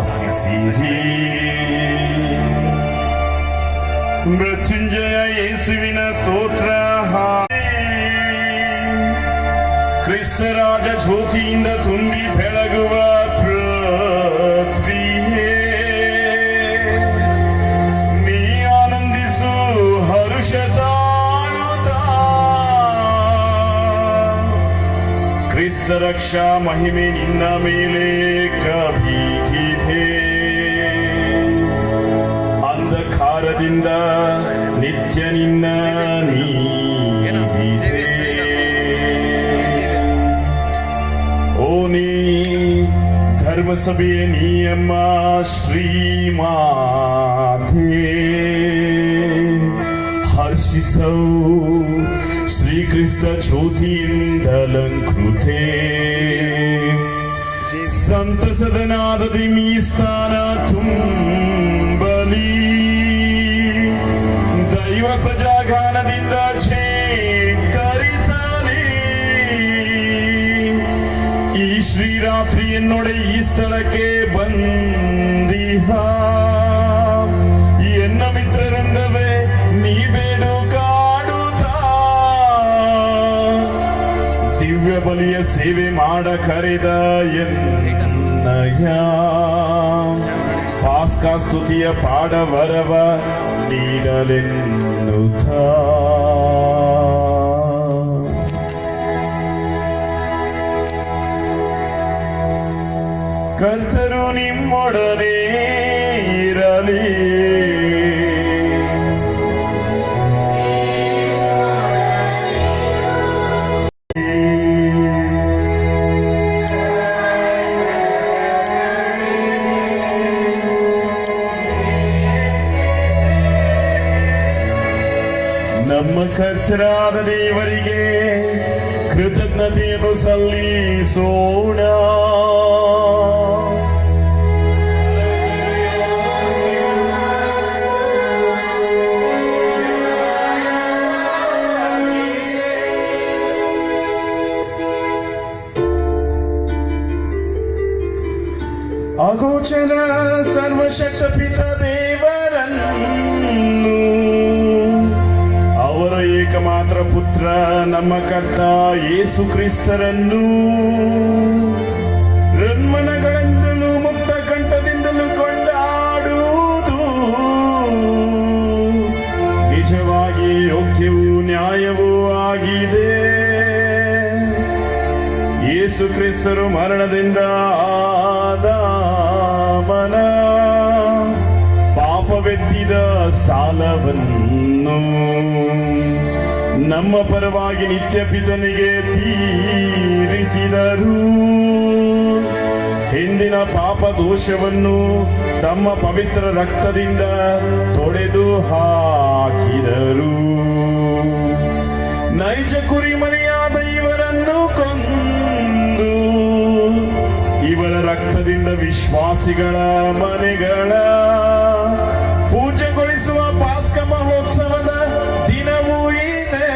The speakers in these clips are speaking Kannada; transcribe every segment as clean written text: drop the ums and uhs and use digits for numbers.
ವಾಸಿಸಿರಿ. ಮೃತ್ಯುಂಜಯ ಯೇಸುವಿನ ಸ್ತೋತ್ರ. ಕ್ರಿಸ್ತರಾಜ ಜ್ಯೋತಿಯಿಂದ ತುಂಬಿ ಬೆಳಗುವ ಪೃಥ್ವಿಯೇ, ನೀ ಆನಂದಿಸು ಹರುಷ ತಾಳುತ್ತಾ. ಕ್ರಿಸ್ತ ರಕ್ಷಾ ಮಹಿಮೆ ನಿನ್ನ ಮೇಲೆ ಕವಿದಿದೆ. ಅಂಧಕಾರದಿಂದ ನಿತ್ಯ ನಿನ್ನ ನೀಗಿದೆ. ಓ ನೀ ಧರ್ಮಸಭೆಯ ನಿಯಮ ಶ್ರೀಮಾತೆ, ಹರ್ಷಿಸವು ಶ್ರೀಕ್ರಿಸ್ತ ಜ್ಯೋತಿಯಿಂದಲಂಕೃತೆ. ಸಂತಸದ ನಾದದಿ ಮೀಸಾನ ತುಂಬಲಿ, ದೈವ ಪ್ರಜಾಗಾನದಿಂದ ಛೇಕರಿಸಲಿ. ಈ ಶ್ರೀರಾತ್ರಿಯನ್ನೊಡೆ ಈ ಸ್ಥಳಕ್ಕೆ ಬಂದಿಹ ಎನ್ನ ಮಿತ್ರರಿಂದವೇ ನೀ ಬೇಡು ಕಾಡುತ್ತಾ. ದಿವ್ಯ ಬಲಿಯ ಸೇವೆ ಮಾಡ ಕರೆದ ಎನ್ನಯ, ಪಾಸ್ಕಾ ಸ್ತುತಿಯ ಪಾಡವರವ ನೀಡಲೆನ್ನುತ್ತ. ಕರ್ತರು ನಿಮ್ಮೊಡನೆ ಇರಲಿ. ನಮ್ಮ ಕರ್ತರಾದ ದೇವರಿಗೆ ಕೃತಜ್ಞತೆಯನ್ನು ಸಲ್ಲಿಸೋಣ. ಅಗೋಚರ ಸರ್ವಶಕ್ತ ಪಿತ ದೇವರನ್ನು, ಅವರ ಏಕಮಾತ್ರ ಪುತ್ರ ನಮ್ಮ ಕರ್ತ ಯೇಸು ಕ್ರಿಸ್ತರನ್ನು ರನ್ಮನಗಳಿಂದಲೂ ಮುಕ್ತ ಕಂಠದಿಂದಲೂ ಕೊಂಡಾಡುವುದು ನಿಜವಾಗಿ ಯೋಗ್ಯವೂ ನ್ಯಾಯವೂ ಆಗಿದೆ. ಯೇಸು ಕ್ರಿಸ್ತರು ಮರಣದಿಂದ ಆದಾಮನ ಪಾಪವೆತ್ತಿದ ಸಾಲವನ್ನು ನಮ್ಮ ಪರವಾಗಿ ನಿತ್ಯ ಪಿತನಿಗೆ ತೀರಿಸಿದರು. ಹಿಂದಿನ ಪಾಪ ದೋಷವನ್ನು ತಮ್ಮ ಪವಿತ್ರ ರಕ್ತದಿಂದ ತೊಡೆದು ಹಾಕಿದರು. ನೈಜ ಕುರಿಮರಿಯಾದ ಇವರನ್ನು ಕೊಂದು ಇವರ ರಕ್ತದಿಂದ ವಿಶ್ವಾಸಿಗಳ ಮನೆಗಳ ಪೂಜೆಗೊಳಿಸುವ ಪಾಸ್ಕ ಮಹೋತ್ಸವದ ದಿನವೂ ಇದೆ.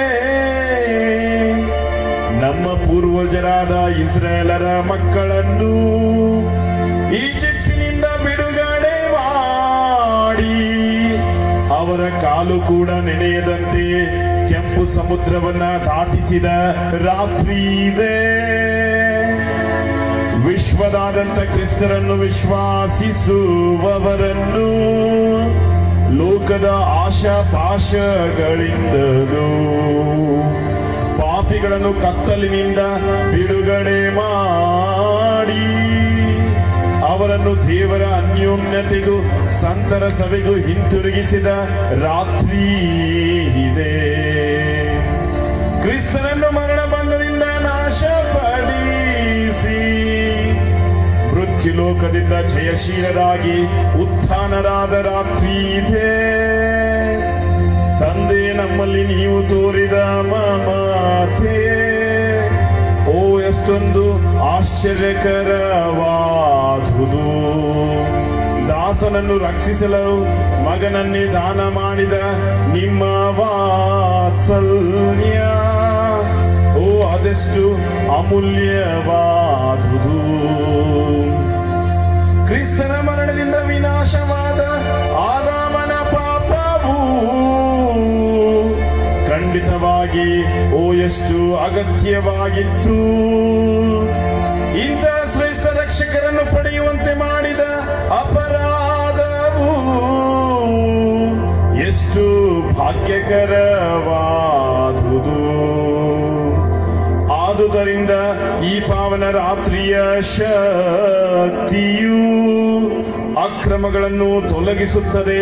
ನಮ್ಮ ಪೂರ್ವಜರಾದ ಇಸ್ರಾಯೇಲರ ಮಕ್ಕಳನ್ನು ಈಜಿಪ್ಟಿನಿಂದ ಬಿಡುಗಡೆ ಮಾಡಿ ಅವರ ಕಾಲು ಕೂಡ ನೆನೆಯದಂತೆ ಕೆಂಪು ಸಮುದ್ರವನ್ನ ದಾಟಿಸಿದ ರಾತ್ರಿ ಇದೆ. ವಿಶ್ವದಾದಂತ ಕ್ರಿಸ್ತರನ್ನು ವಿಶ್ವಾಸಿಸುವವರನ್ನು ಲೋಕದ ಆಶಾ ಪಾಶಗಳಿಂದಲೂ ಪಾಪಿಗಳನ್ನು ಕತ್ತಲಿನಿಂದ ಬಿಡುಗಡೆ ಮಾಡಿ ಅವರನ್ನು ದೇವರ ಅನ್ಯೋನ್ಯತೆಗೂ ಸಂತರ ಸಭೆಗೂ ಹಿಂತಿರುಗಿಸಿದ ರಾತ್ರಿ ಇದೆ. ಕ್ರಿಸ್ತನನ್ನು ಮರಣ ಬಂಧದಿಂದ ನಾಶಪಡಿಸಿ ಮೃತ್ಯುಲೋಕದಿಂದ ಜಯಶೀಲರಾಗಿ ಉತ್ಥಾನರಾದ ರಾತ್ರಿ ಇದೆ. ತಂದೆ, ನಮ್ಮಲ್ಲಿ ನೀವು ತೋರಿದ ಮಮತೆ ಓ ಎಷ್ಟೊಂದು ಆಶ್ಚರ್ಯಕರವಾದುದು. ದಾಸನನ್ನು ರಕ್ಷಿಸಲು ಮಗನನ್ನೇ ದಾನ ಮಾಡಿದ ನಿಮ್ಮ ವಾತ್ಸಲ್ಯ ಓ ಅದೆಷ್ಟು ಅಮೂಲ್ಯವಾದುದು. ಕ್ರಿಸ್ತನ ಮರಣದಿಂದ ವಿನಾಶವಾದ ಆದಾಮನ ಪಾಪವು ಖಂಡಿತವಾಗಿ ಎಷ್ಟು ಅಗತ್ಯವಾಗಿತ್ತು. ಇಂಥ ಶ್ರೇಷ್ಠ ರಕ್ಷಕರನ್ನು ಪಡೆಯುವಂತೆ ಮಾಡಿದ ಅಪರಾಧವು ಎಷ್ಟು ಭಾಗ್ಯಕರವಾದುದು. ಆದುದರಿಂದ ಈ ಪಾವನ ರಾತ್ರಿಯ ಶಕ್ತಿಯು ಅಕ್ರಮಗಳನ್ನು ತೊಲಗಿಸುತ್ತದೆ,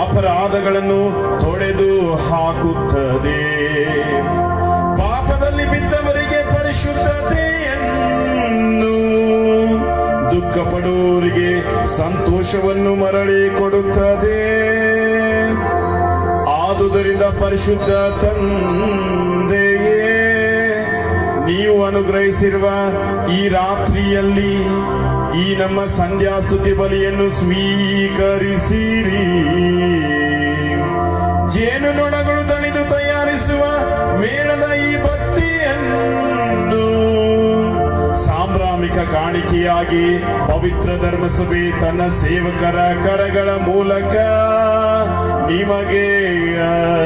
ಅಪರಾಧಗಳನ್ನು ತೊಡೆದು ಹಾಕುತ್ತದೆ. ಪಾಪದಲ್ಲಿ ಬಿದ್ದವರಿಗೆ ಪರಿಶುದ್ಧತೆಯನ್ನು, ದುಃಖ ಪಡುವವರಿಗೆ ಸಂತೋಷವನ್ನು ಮರಳಿ ಕೊಡುತ್ತದೆ. ಆದುದರಿಂದ ಪರಿಶುದ್ಧ ತಂದೆಯೇ, ನೀವು ಅನುಗ್ರಹಿಸಿರುವ ಈ ರಾತ್ರಿಯಲ್ಲಿ ಈ ನಮ್ಮ ಸಂಧ್ಯಾಸ್ತುತಿ ಬಲಿಯನ್ನು ಸ್ವೀಕರಿಸಿರಿ. ಜೇನುನೊಣಗಳು ದಣಿದು ತಯಾರಿಸುವ ಮೇಣದ ಈ ಬತ್ತಿಯನ್ನು ಸಾಂಬ್ರಾಮಿಕ ಕಾಣಿಕೆಯಾಗಿ ಪವಿತ್ರ ಧರ್ಮಸಭೆ ತನ್ನ ಸೇವಕರ ಕರಗಳ ಮೂಲಕ ನಿಮಗೆ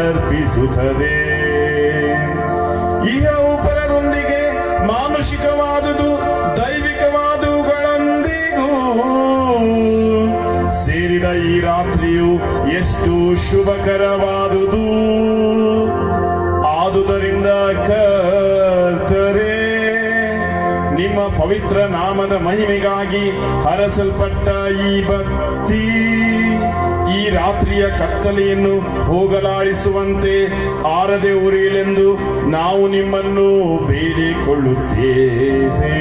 ಅರ್ಪಿಸುತ್ತದೆ. ಇಹವು ಪರದೊಂದಿಗೆ ಮಾನುಷಿಕವಾದುದು ದೈವಿಕವಾದುಗಳೊಂದಿಗೂ ಸೇರಿದ ಈ ರಾತ್ರಿಯು ಎಷ್ಟು ಶುಭಕರವಾದುದು. ಆದುದರಿಂದ ಕರ್ತರೇ, ನಿಮ್ಮ ಪವಿತ್ರ ನಾಮದ ಮಹಿಮೆಗಾಗಿ ಹರಸಲ್ಪಟ್ಟ ಈ ಭಕ್ತಿ ಈ ರಾತ್ರಿಯ ಕತ್ತಲೆಯನ್ನು ಹೋಗಲಾಡಿಸುವಂತೆ ಆರದೆ ಉರಿಯಲೆಂದು ನಾವು ನಿಮ್ಮನ್ನು ಬೇಡಿಕೊಳ್ಳುತ್ತೇವೆ.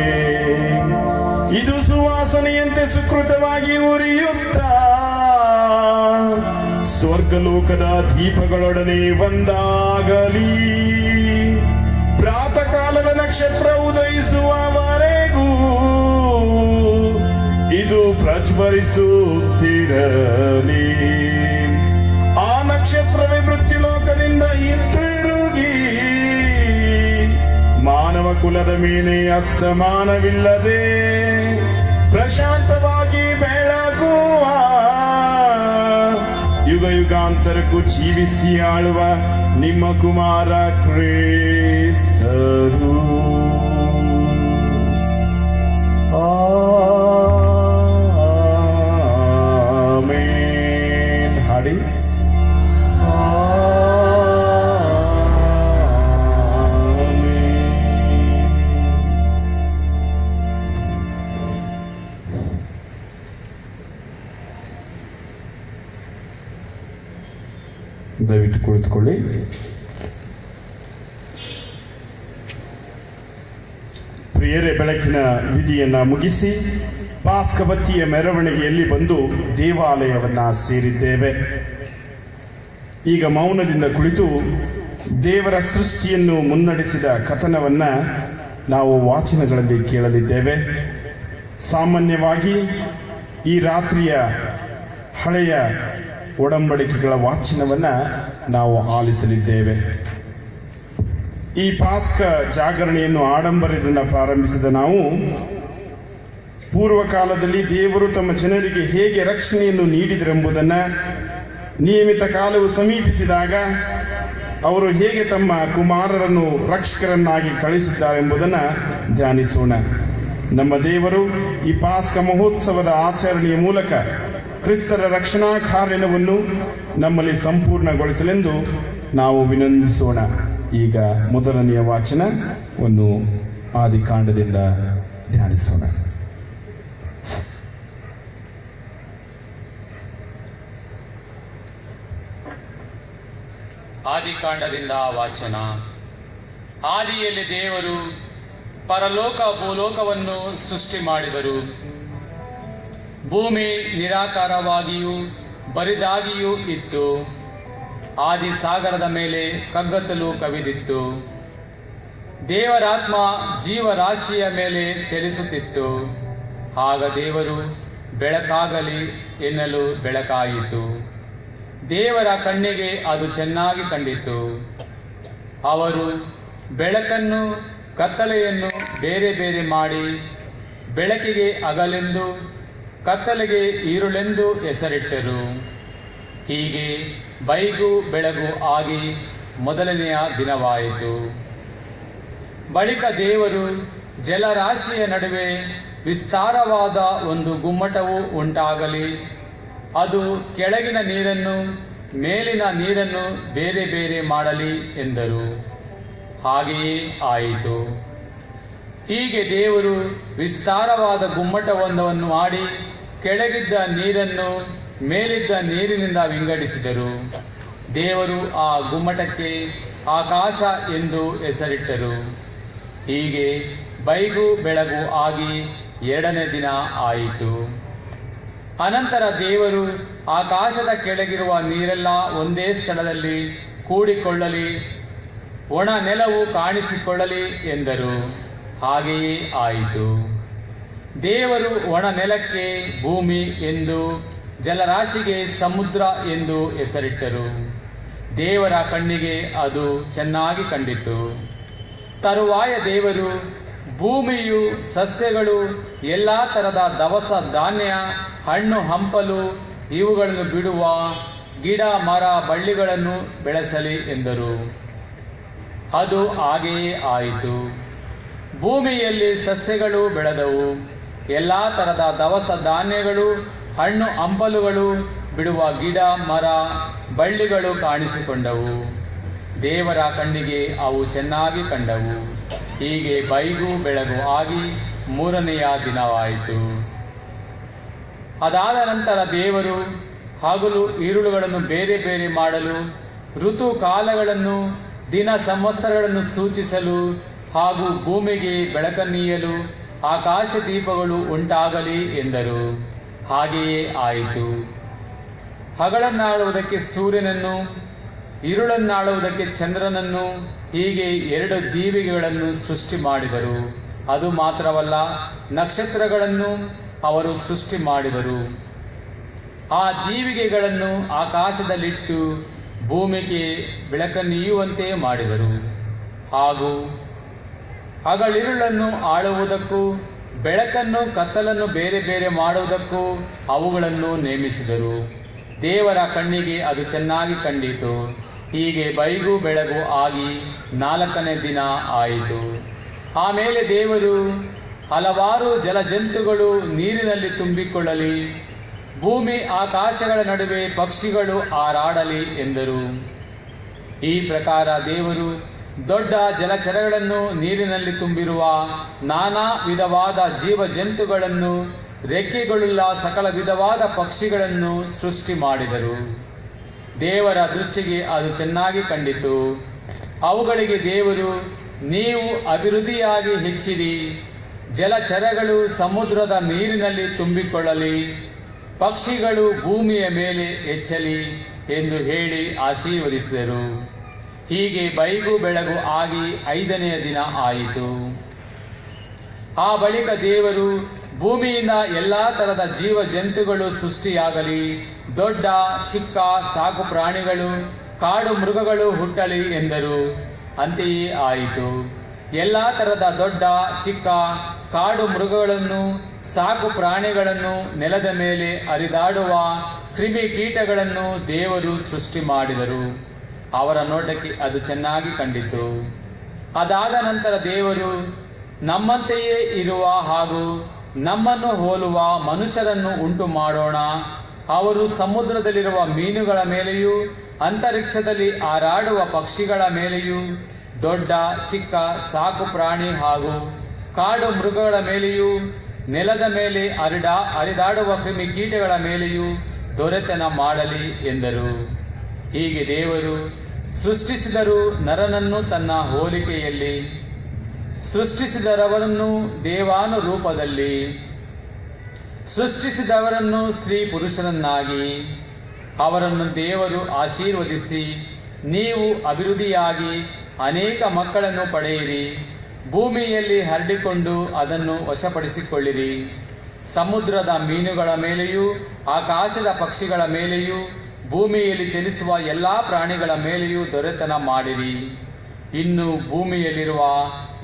ಇದು ಸುವಾಸನೆಯಂತೆ ಸುಕೃತವಾಗಿ ಉರಿಯುತ್ತಾ ಸ್ವರ್ಗಲೋಕದ ದೀಪಗಳೊಡನೆ ಒಂದಾಗಲಿ. ಪ್ರಾತಃ ಕಾಲದ ನಕ್ಷತ್ರ ಉದಯಿಸುವವರೆಗೂ ಇದು ಪ್ರಜ್ವಲಿಸುತ್ತಿರಲಿ. ಆ ನಕ್ಷತ್ರವೇ ಮೃತ್ಯುಲೋಕದಿಂದ ಹಿಂತಿರುಗಿ ಮಾನವ ಕುಲದ ಮೇಲೆ ಅಸ್ತಮಾನವಿಲ್ಲದೆ ಪ್ರಶಾಂತವಾಗಿ ಬೆಳಗುವ ಯುಗ ಯುಗಾಂತರಕ್ಕೂ ಜೀವಿಸಿ ಆಳುವ ನಿಮ್ಮ ಕುಮಾರ ಕ್ರಿಸ್ತರು. ಆಮೆನ್. ಹಾಡಿ. ದಯವಿಟ್ಟು ಕುಳಿತುಕೊಳ್ಳಿ. ಪ್ರಿಯರೇ, ಬೆಳಕಿನ ವಿಧಿಯನ್ನ ಮುಗಿಸಿ ಪಾಸ್ಕ ಬತ್ತಿಯ ಮೆರವಣಿಗೆಯಲ್ಲಿ ಬಂದು ದೇವಾಲಯವನ್ನ ಸೇರಿದ್ದೇವೆ. ಈಗ ಮೌನದಿಂದ ಕುಳಿತು ದೇವರ ಸೃಷ್ಟಿಯನ್ನು ಮುನ್ನಡೆಸಿದ ಕಥನವನ್ನ ನಾವು ವಾಚನಗಳಲ್ಲಿ ಕೇಳಲಿದ್ದೇವೆ. ಸಾಮಾನ್ಯವಾಗಿ ಈ ರಾತ್ರಿಯ ಹಳೆಯ ಒಡಂಬಡಿಕೆಗಳ ವಾಚನವನ್ನ ನಾವು ಆಲಿಸಲಿದ್ದೇವೆ. ಈ ಪಾಸ್ಕ ಜಾಗರಣೆಯನ್ನು ಆಡಂಬರದಿಂದ ಪ್ರಾರಂಭಿಸಿದ ನಾವು ಪೂರ್ವ ಕಾಲದಲ್ಲಿ ದೇವರು ತಮ್ಮ ಜನರಿಗೆ ಹೇಗೆ ರಕ್ಷಣೆಯನ್ನು ನೀಡಿದರೆಂಬುದನ್ನ, ನಿಯಮಿತ ಕಾಲವು ಸಮೀಪಿಸಿದಾಗ ಅವರು ಹೇಗೆ ತಮ್ಮ ಕುಮಾರರನ್ನು ರಕ್ಷಕರನ್ನಾಗಿ ಕಳಿಸುತ್ತಾರೆಂಬುದನ್ನು ಧ್ಯಾನಿಸೋಣ. ನಮ್ಮ ದೇವರು ಈ ಪಾಸ್ಕ ಮಹೋತ್ಸವದ ಆಚರಣೆಯ ಮೂಲಕ ಕ್ರಿಸ್ತರ ರಕ್ಷಣಾ ಕಾರ್ಯವನ್ನು ನಮ್ಮಲ್ಲಿ ಸಂಪೂರ್ಣಗೊಳಿಸಲೆಂದು ನಾವು ವಿನಂತಿಸೋಣ. ಈಗ ಮೊದಲನೆಯ ವಾಚನವನ್ನು ಆದಿಕಾಂಡದಿಂದ ಧ್ಯಾನಿಸೋಣ. ಆದಿಕಾಂಡದಿಂದ ವಾಚನ. ಆದಿಯಲ್ಲಿ ದೇವರು ಪರಲೋಕ ಭೂಲೋಕವನ್ನು ಸೃಷ್ಟಿ ಮಾಡಿದರು. ಭೂಮಿ ನಿರಾಕಾರವಾಗಿಯೂ ಬರಿದಾಗಿಯೂ ಇತ್ತು. ಆದಿ ಸಾಗರದ ಮೇಲೆ ಕಗ್ಗತ್ತಲು ಕವಿದಿತ್ತು. ದೇವರಾತ್ಮ ಜೀವರಾಶಿಯ ಮೇಲೆ ಚಲಿಸುತ್ತಿತ್ತು. ಆಗ ದೇವರು ಬೆಳಕಾಗಲಿ ಎನ್ನಲು ಬೆಳಕಾಯಿತು. ದೇವರ ಕಣ್ಣಿಗೆ ಅದು ಚೆನ್ನಾಗಿ ಕಂಡಿತು. ಅವರು ಬೆಳಕನ್ನು ಕತ್ತಲೆಯನ್ನು ಬೇರೆ ಬೇರೆ ಮಾಡಿ ಬೆಳಕಿಗೆ ಹಗಲೆಂದು ಕತ್ತಲೆಗೆ ಈರುಳೆಂದು ಹೆಸರಿಟ್ಟರು. ಹೀಗೆ ಬೈಗು ಬೆಳಗು ಆಗಿ ಮೊದಲನೆಯ ದಿನವಾಯಿತು. ಬಳಿಕ ದೇವರು ಜಲರಾಶಿಯ ನಡುವೆ ವಿಸ್ತಾರವಾದ ಒಂದು ಗುಮ್ಮಟವು ಉಂಟಾಗಲಿ, ಅದು ಕೆಳಗಿನ ನೀರನ್ನು ಮೇಲಿನ ನೀರನ್ನು ಬೇರೆ ಬೇರೆ ಮಾಡಲಿ ಎಂದರು. ಹಾಗೆಯೇ ಆಯಿತು. ಹೀಗೆ ದೇವರು ವಿಸ್ತಾರವಾದ ಗುಮ್ಮಟವೊಂದನ್ನು ಮಾಡಿ ಕೆಳಗಿದ್ದ ನೀರನ್ನು ಮೇಲಿದ್ದ ನೀರಿನಿಂದ ವಿಂಗಡಿಸಿದರು. ದೇವರು ಆ ಗುಮ್ಮಟಕ್ಕೆ ಆಕಾಶ ಎಂದು ಹೆಸರಿಟ್ಟರು. ಹೀಗೆ ಬೈಗು ಬೆಳಗು ಆಗಿ ಎರಡನೇ ದಿನ ಆಯಿತು. ಅನಂತರ ದೇವರು ಆಕಾಶದ ಕೆಳಗಿರುವ ನೀರೆಲ್ಲ ಒಂದೇ ಸ್ಥಳದಲ್ಲಿ ಕೂಡಿಕೊಳ್ಳಲಿ, ಒಣ ನೆಲವು ಕಾಣಿಸಿಕೊಳ್ಳಲಿ ಎಂದರು. ಹಾಗೆಯೇ ಆಯಿತು. ದೇವರು ಒಣ ನೆಲಕ್ಕೆ ಭೂಮಿ ಎಂದು, ಜಲರಾಶಿಗೆ ಸಮುದ್ರ ಎಂದು ಹೆಸರಿಟ್ಟರು. ದೇವರ ಕಣ್ಣಿಗೆ ಅದು ಚೆನ್ನಾಗಿ ಕಂಡಿತು. ತರುವಾಯ ದೇವರು ಭೂಮಿಯು ಸಸ್ಯಗಳು, ಎಲ್ಲ ಥರದ ದವಸ ಧಾನ್ಯ, ಹಣ್ಣು ಹಂಪಲು ಇವುಗಳನ್ನು ಬಿಡುವ ಗಿಡ ಮರ ಬಳ್ಳಿಗಳನ್ನು ಬೆಳೆಸಲಿ ಎಂದರು. ಅದು ಹಾಗೆಯೇ ಆಯಿತು. ಭೂಮಿಯಲ್ಲಿ ಸಸ್ಯಗಳು ಬೆಳೆದವು. ಎಲ್ಲ ಥರದ ದವಸ ಧಾನ್ಯಗಳು, ಹಣ್ಣು ಹಂಪಲುಗಳು ಬಿಡುವ ಗಿಡ ಮರ ಬಳ್ಳಿಗಳು ಕಾಣಿಸಿಕೊಂಡವು. ದೇವರ ಕಣ್ಣಿಗೆ ಅವು ಚೆನ್ನಾಗಿ ಕಂಡವು. ಹೀಗೆ ಬೈಗು ಬೆಳಗು ಆಗಿ ಮೂರನೆಯ ದಿನವಾಯಿತು. ಅದಾದ ನಂತರ ದೇವರು ಹಗಲು ಈರುಳುಗಳನ್ನು ಬೇರೆ ಬೇರೆ ಮಾಡಲು, ಋತು ಕಾಲಗಳನ್ನು, ದಿನ ಸಂವತ್ಸರಗಳನ್ನು ಸೂಚಿಸಲು ಹಾಗೂ ಭೂಮಿಗೆ ಬೆಳಕನ್ನೀಯಲು ಆಕಾಶ ದೀಪಗಳು ಉಂಟಾಗಲಿ ಎಂದರು. ಹಾಗೆಯೇ ಆಯಿತು. ಹಗಲನ್ನಾಳುವುದಕ್ಕೆ ಸೂರ್ಯನನ್ನು, ഇരുಳನ್ನಾಳುವುದಕ್ಕೆ ಚಂದ್ರನನ್ನು, ಹೀಗೆ 2 ದೀವಿಗೆಗಳನ್ನು ಸೃಷ್ಟಿ ಮಾಡಿದರು. ಅದು ಮಾತ್ರವಲ್ಲ, ನಕ್ಷತ್ರಗಳನ್ನು ಅವರು ಸೃಷ್ಟಿ ಮಾಡಿದರು. ಆ ದೀವಿಗೆಗಳನ್ನು ಆಕಾಶದಲ್ಲಿಟ್ಟು ಭೂಮಿಗೆ ಬೆಳಕನ್ನೀಯುವಂತೆ ಮಾಡಿದರು. ಹಾಗೂ ಹಗಲಿರುಳನ್ನು ಆಳುವುದಕ್ಕೂ ಬೆಳಕನ್ನು ಕತ್ತಲನ್ನು ಬೇರೆ ಬೇರೆ ಮಾಡುವುದಕ್ಕೂ ಅವುಗಳನ್ನು ನೇಮಿಸಿದರು. ದೇವರ ಕಣ್ಣಿಗೆ ಅದು ಚೆನ್ನಾಗಿ ಕಂಡಿತು. ಹೀಗೆ ಬೈಗು ಬೆಳಗು ಆಗಿ 4ನೇ ದಿನ ಆಯಿತು. ಆಮೇಲೆ ದೇವರು ಹಲವಾರು ಜಲಜಂತುಗಳು ನೀರಿನಲ್ಲಿ ತುಂಬಿಕೊಳ್ಳಲಿ, ಭೂಮಿ ಆಕಾಶಗಳ ನಡುವೆ ಪಕ್ಷಿಗಳು ಹಾರಾಡಲಿ ಎಂದರು. ಈ ಪ್ರಕಾರ ದೇವರು ದೊಡ್ಡ ಜಲಚರಗಳನ್ನು, ನೀರಿನಲ್ಲಿ ತುಂಬಿರುವ ನಾನಾ ವಿಧವಾದ ಜೀವ ಜಂತುಗಳನ್ನು, ರೆಕ್ಕೆಗಳುಳ್ಳ ಸಕಲ ವಿಧವಾದ ಪಕ್ಷಿಗಳನ್ನು ಸೃಷ್ಟಿ ಮಾಡಿದರು. ದೇವರ ದೃಷ್ಟಿಗೆ ಅದು ಚೆನ್ನಾಗಿ ಕಂಡಿತು. ಅವುಗಳಿಗೆ ದೇವರು, ನೀವು ಅಭಿವೃದ್ಧಿಯಾಗಿ ಹೆಚ್ಚಿರಿ, ಜಲಚರಗಳು ಸಮುದ್ರದ ನೀರಿನಲ್ಲಿ ತುಂಬಿಕೊಳ್ಳಲಿ, ಪಕ್ಷಿಗಳು ಭೂಮಿಯ ಮೇಲೆ ಹೆಚ್ಚಲಿ ಎಂದು ಹೇಳಿ ಆಶೀರ್ವದಿಸಿದರು. ಹೀಗೆ ಬೈಗು ಬೆಳಗು ಆಗಿ 5ನೆಯ ದಿನ ಆಯಿತು. ಆ ಬಳಿಕ ದೇವರು ಭೂಮಿಯಿಂದ ಎಲ್ಲ ಥರದ ಜೀವ ಜಂತುಗಳು ಸೃಷ್ಟಿಯಾಗಲಿ, ದೊಡ್ಡ ಚಿಕ್ಕ ಸಾಕು ಪ್ರಾಣಿಗಳು, ಕಾಡು ಮೃಗಗಳು ಹುಟ್ಟಲಿ ಎಂದರು. ಅಂತೆಯೇ ಆಯಿತು. ಎಲ್ಲ ಥರದ ದೊಡ್ಡ ಚಿಕ್ಕ ಕಾಡು ಮೃಗಗಳನ್ನು, ಸಾಕು ಪ್ರಾಣಿಗಳನ್ನು, ನೆಲದ ಮೇಲೆ ಹರಿದಾಡುವ ಕ್ರಿಮಿ ಕೀಟಗಳನ್ನು ದೇವರು ಸೃಷ್ಟಿ ಮಾಡಿದರು. ಅವರ ನೋಟಕ್ಕೆ ಅದು ಚೆನ್ನಾಗಿ ಕಂಡಿತು. ಅದಾದ ನಂತರ ದೇವರು, ನಮ್ಮಂತೆಯೇ ಇರುವ ಹಾಗೂ ನಮ್ಮನ್ನು ಹೋಲುವ ಮನುಷ್ಯರನ್ನು ಉಂಟು ಮಾಡೋಣ. ಅವರು ಸಮುದ್ರದಲ್ಲಿರುವ ಮೀನುಗಳ ಮೇಲೆಯೂ, ಅಂತರಿಕ್ಷದಲ್ಲಿ ಹಾರಾಡುವ ಪಕ್ಷಿಗಳ ಮೇಲೆಯೂ, ದೊಡ್ಡ ಚಿಕ್ಕ ಸಾಕು ಪ್ರಾಣಿ ಹಾಗೂ ಕಾಡು ಮೃಗಗಳ ಮೇಲೆಯೂ, ನೆಲದ ಮೇಲೆ ಹರಿದಾಡುವ ಕ್ರಿಮಿ ಕೀಟಗಳ ಮೇಲೆಯೂ ದೊರೆತನ ಮಾಡಲಿ ಎಂದರು. ಹೀಗೆ ದೇವರು ಸೃಷ್ಟಿಸಿದರು. ನರನನ್ನು ತನ್ನ ಹೋಲಿಕೆಯಲ್ಲಿ ಸೃಷ್ಟಿಸಿದರವರನ್ನು, ದೇವಾನುರೂಪದಲ್ಲಿ ಸೃಷ್ಟಿಸಿದವರನ್ನು ಸ್ತ್ರೀ ಪುರುಷರನ್ನಾಗಿ ಅವರನ್ನು ದೇವರು ಆಶೀರ್ವದಿಸಿ, ನೀವು ಅಭಿವೃದ್ಧಿಯಾಗಿ ಅನೇಕ ಮಕ್ಕಳನ್ನು ಪಡೆಯಿರಿ, ಭೂಮಿಯಲ್ಲಿ ಹರಡಿಕೊಂಡು ಅದನ್ನು ವಶಪಡಿಸಿಕೊಳ್ಳಿರಿ, ಸಮುದ್ರದ ಮೀನುಗಳ ಮೇಲೆಯೂ, ಆಕಾಶದ ಪಕ್ಷಿಗಳ ಮೇಲೆಯೂ, ಭೂಮಿಯಲ್ಲಿ ಚಲಿಸುವ ಎಲ್ಲ ಪ್ರಾಣಿಗಳ ಮೇಲೆಯೂ ದೊರೆತನ ಮಾಡಿರಿ. ಇನ್ನು ಭೂಮಿಯಲ್ಲಿರುವ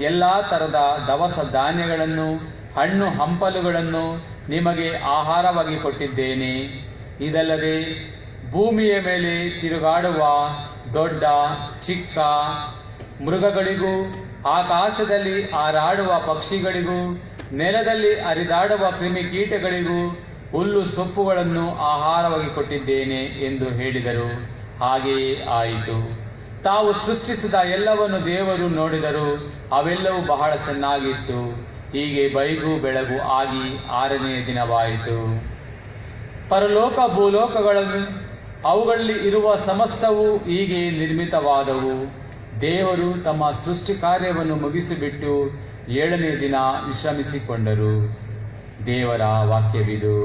ಎಲ್ಲ ಥರದ ದವಸ ಧಾನ್ಯಗಳನ್ನು, ಹಣ್ಣು ಹಂಪಲುಗಳನ್ನು, ನಿಮಗೆ ಆಹಾರವಾಗಿ ಕೊಟ್ಟಿದ್ದೇನೆ. ಇದಲ್ಲದೆ ಭೂಮಿಯ ಮೇಲೆ ತಿರುಗಾಡುವ ದೊಡ್ಡ ಚಿಕ್ಕ ಮೃಗಗಳಿಗೂ, ಆಕಾಶದಲ್ಲಿ ಹಾರಾಡುವ ಪಕ್ಷಿಗಳಿಗೂ, ನೆಲದಲ್ಲಿ ಹರಿದಾಡುವ ಕ್ರಿಮಿಕೀಟಗಳಿಗೂ ಹುಲ್ಲು ಸೊಪ್ಪುಗಳನ್ನು ಆಹಾರವಾಗಿ ಕೊಟ್ಟಿದ್ದೇನೆ ಎಂದು ಹೇಳಿದರು. ಹಾಗೆಯೇ ಆಯಿತು. ತಾವು ಸೃಷ್ಟಿಸಿದ ಎಲ್ಲವನ್ನು ದೇವರು ನೋಡಿದರು, ಅವೆಲ್ಲವೂ ಬಹಳ ಚೆನ್ನಾಗಿತ್ತು. ಹೀಗೆ ಬೈಗು ಬೆಳಗು ಆಗಿ 6ನೇ ದಿನವಾಯಿತು. ಪರಲೋಕ ಭೂಲೋಕಗಳನ್ನು ಅವುಗಳಲ್ಲಿ ಇರುವ ಸಮಸ್ತವೂ ಹೀಗೆ ನಿರ್ಮಿತವಾದವು. ದೇವರು ತಮ್ಮ ಸೃಷ್ಟಿ ಕಾರ್ಯವನ್ನು ಮುಗಿಸಿಬಿಟ್ಟು 7ನೇ ದಿನ ವಿಶ್ರಮಿಸಿಕೊಂಡರು. ದೇವರ ವಾಕ್ಯವಿದು.